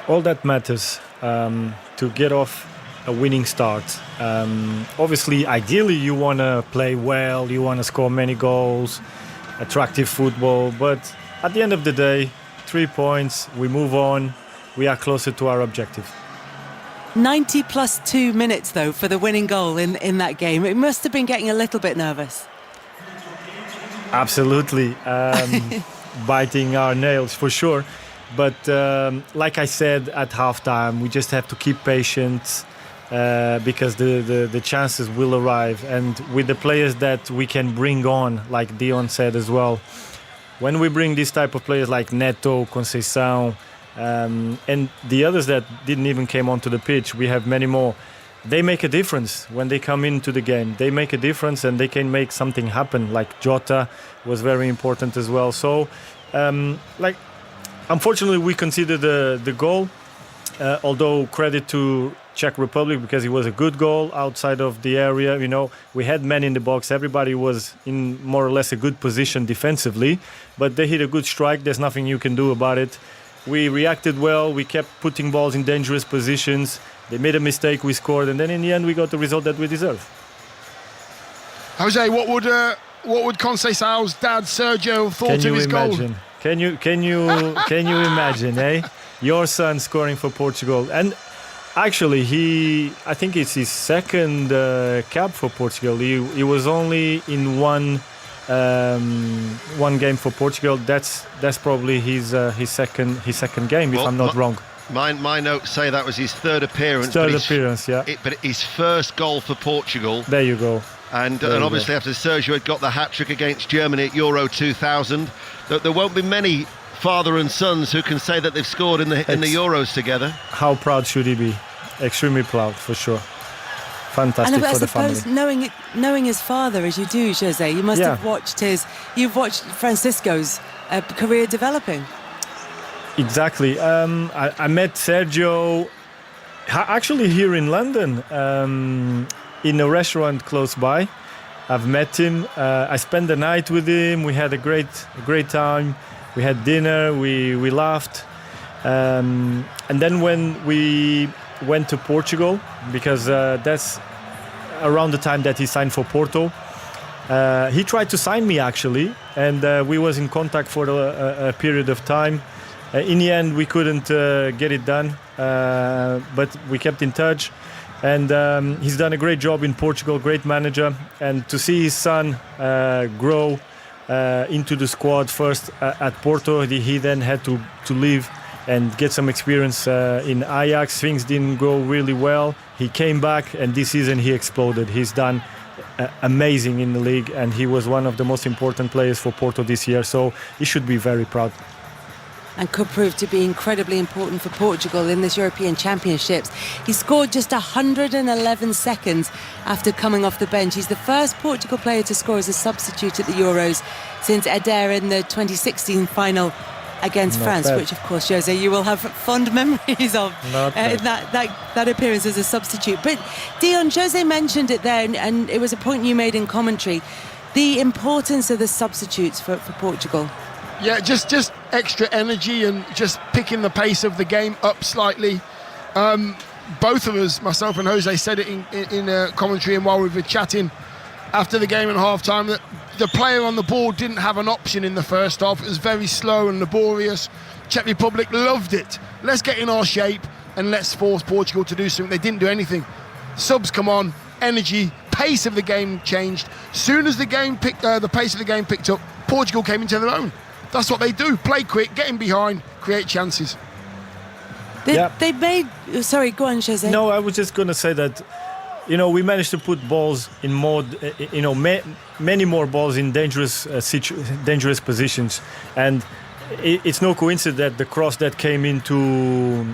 All that matters to get off a winning start. Obviously, ideally, you want to play well, you want to score many goals, attractive football, but at the end of the day, 3 points, we move on, we are closer to our objective. 90 plus 2 minutes, though, for the winning goal in that game. It must have been getting a little bit nervous. Absolutely. Biting our nails, for sure. But like I said at halftime, we just have to keep patient because the chances will arrive. And with the players that we can bring on, like Dion said as well, when we bring this type of players like Neto, Conceição, and the others that didn't even came onto the pitch, we have many more. They make a difference when they come into the game. They make a difference and they can make something happen. Like Jota was very important as well. So, unfortunately, we conceded the goal, although credit to Czech Republic because it was a good goal outside of the area. You know, we had men in the box. Everybody was in more or less a good position defensively, but they hit a good strike. There's nothing you can do about it. We reacted well. We kept putting balls in dangerous positions. They made a mistake, we scored, and then in the end we got the result that we deserve. Jose, what would Conceição's dad Sergio thought of his goal? Can you imagine, eh? Your son scoring for Portugal, and actually I think it's his second cap for Portugal. He was only in one game for Portugal. That's probably his second game, if I'm not wrong. My notes say that was his third appearance. But his first goal for Portugal. There you go. And obviously after Sergio had got the hat-trick against Germany at Euro 2000, there won't be many father and sons who can say that they've scored in the Euros together. How proud should he be? Extremely proud, for sure. Fantastic for the family. I suppose knowing his father as you do, Jose, you must have watched Francisco's career developing. Exactly. I met Sergio actually here in London in a restaurant close by. I've met him. I spent the night with him. We had a great time. We had dinner. We laughed. And then when we went to Portugal, because that's around the time that he signed for Porto, he tried to sign me actually, and we was in contact for a period of time. In the end, we couldn't get it done, but we kept in touch. And he's done a great job in Portugal, great manager. And to see his son grow into the squad first at Porto, he then had to leave and get some experience in Ajax. Things didn't go really well. He came back, and this season he exploded. He's done amazing in the league, and he was one of the most important players for Porto this year. So he should be very proud. and could prove to be incredibly important for Portugal in this European Championships. He scored just 111 seconds after coming off the bench. He's the first Portugal player to score as a substitute at the Euros since Eder in the 2016 final against France, which of course, Jose, you will have fond memories of that appearance as a substitute. But Dion, Jose mentioned it there, and it was a point you made in commentary, the importance of the substitutes for Portugal. Yeah, just extra energy and just picking the pace of the game up slightly. Both of us, myself and Jose, said it in commentary and while we were chatting after the game and half-time, that the player on the ball didn't have an option in the first half. It was very slow and laborious. Czech Republic loved it. Let's get in our shape and let's force Portugal to do something. They didn't do anything. Subs come on, energy, pace of the game changed. Soon as the pace of the game picked up, Portugal came into their own. That's what they do. Play quick, get in behind, create chances. They made... Sorry, go on, Jose. No, I was just going to say that, we managed to put balls in more, many more balls in dangerous positions. And it's no coincidence that the cross that came into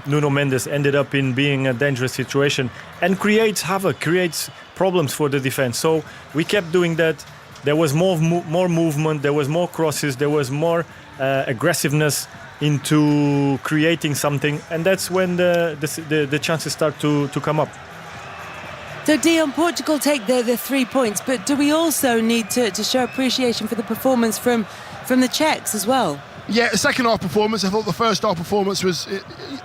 Nuno Mendes ended up in being a dangerous situation and creates havoc, creates problems for the defense. So we kept doing that. There was more movement, there was more crosses, there was more aggressiveness into creating something, and that's when the chances start to come up. So Dion, Portugal take the 3 points, but do we also need to show appreciation for the performance from the Czechs as well? Yeah, the second half performance, I thought the first half performance was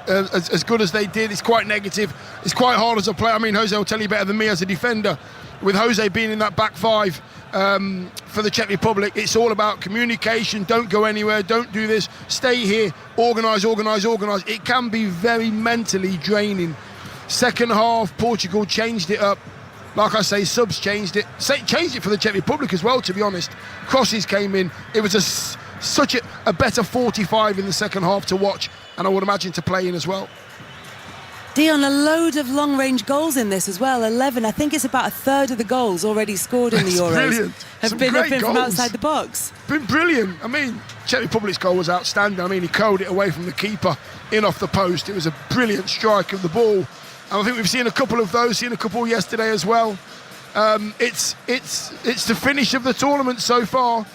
as good as they did. It's quite negative. It's quite hard as a player. I mean, Jose will tell you better than me as a defender. With Jose being in that back five for the Czech Republic, it's all about communication. Don't go anywhere. Don't do this. Stay here. Organise. It can be very mentally draining. Second half, Portugal changed it up. Like I say, subs changed it. Changed it for the Czech Republic as well, to be honest. Crosses came in. It was such a better 45 in the second half to watch, and I would imagine to play in as well. Dion, a load of long-range goals in this as well. 11. I think it's about a third of the goals already scored in the Euros. Brilliant. Have been from outside the box. Been brilliant. I mean, Czech Republic's goal was outstanding. I mean, he curled it away from the keeper in off the post. It was a brilliant strike of the ball. And I think we've seen a couple of those, seen a couple yesterday as well. It's the finish of the tournament so far.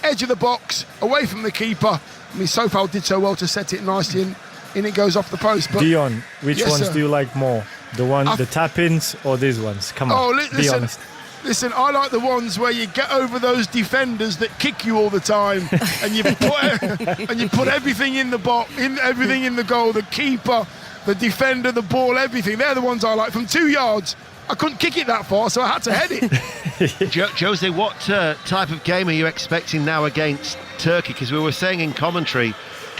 Edge of the box, away from the keeper. I mean, Sofal did so well to set it nicely and it goes off the post. But Dion, which ones sir. Do you like more? The tap-ins or these ones? Come on, be honest. Listen, I like the ones where you get over those defenders that kick you all the time, and you put everything in the box, everything in the goal. The keeper, the defender, the ball, everything. They're the ones I like. From 2 yards, I couldn't kick it that far, so I had to head it. Jose, what type of game are you expecting now against Turkey? Because we were saying in commentary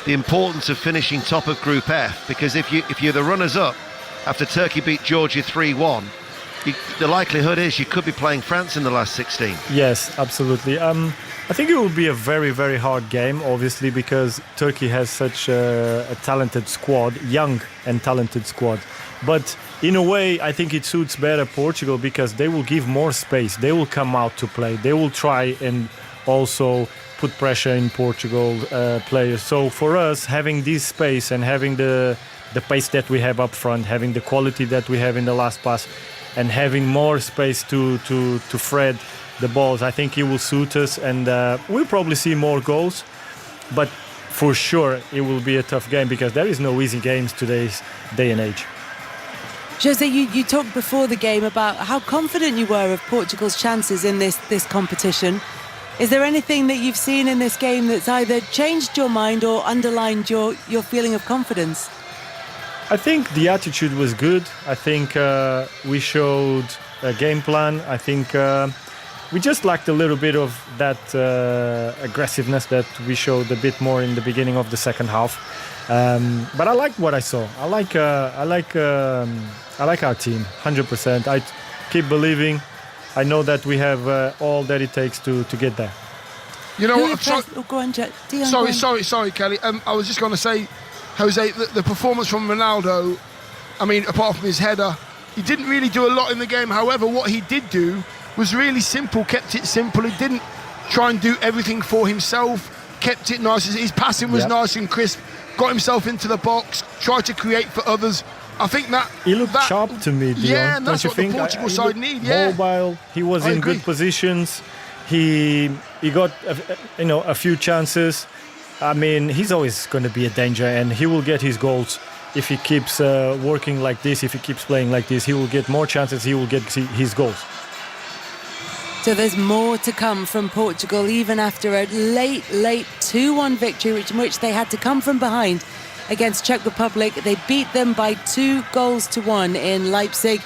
the importance of finishing top of Group F, because if you're the runners-up after Turkey beat Georgia 3-1, the likelihood is you could be playing France in the last 16. Yes, absolutely. I think it will be a very, very hard game, obviously, because Turkey has such a talented squad, young and talented squad. But in a way, I think it suits better Portugal because they will give more space. They will come out to play. They will try and also put pressure in Portugal players. So for us, having this space and having the pace that we have up front, having the quality that we have in the last pass, and having more space to thread the balls, I think it will suit us, and we'll probably see more goals. But for sure, it will be a tough game because there is no easy games today's day and age. Jose, you talked before the game about how confident you were of Portugal's chances in this competition. Is there anything that you've seen in this game that's either changed your mind or underlined your feeling of confidence? I think the attitude was good. I think we showed a game plan. I think we just lacked a little bit of that aggressiveness that we showed a bit more in the beginning of the second half. But I liked what I saw. I like our team, 100%. I keep believing. I know that we have all that it takes to get there. You know what? Sorry, Kelly. I was just going to say, Jose, the performance from Ronaldo, I mean, apart from his header, he didn't really do a lot in the game. However, what he did do was really simple, kept it simple. He didn't try and do everything for himself, kept it nice. His passing was nice and crisp. got himself into the box, tried to create for others. I think that he looked sharp to me, Dion. Yeah, and that's Don't what you the think? Portugal side need. Yeah, mobile. He was I in agree. good positions. He got a few chances. I mean, he's always going to be a danger, and he will get his goals if he keeps working like this. If he keeps playing like this, he will get more chances. He will get his goals. So there's more to come from Portugal, even after a late 2-1 victory, in which they had to come from behind against Czech Republic. They beat them by 2-1 in Leipzig.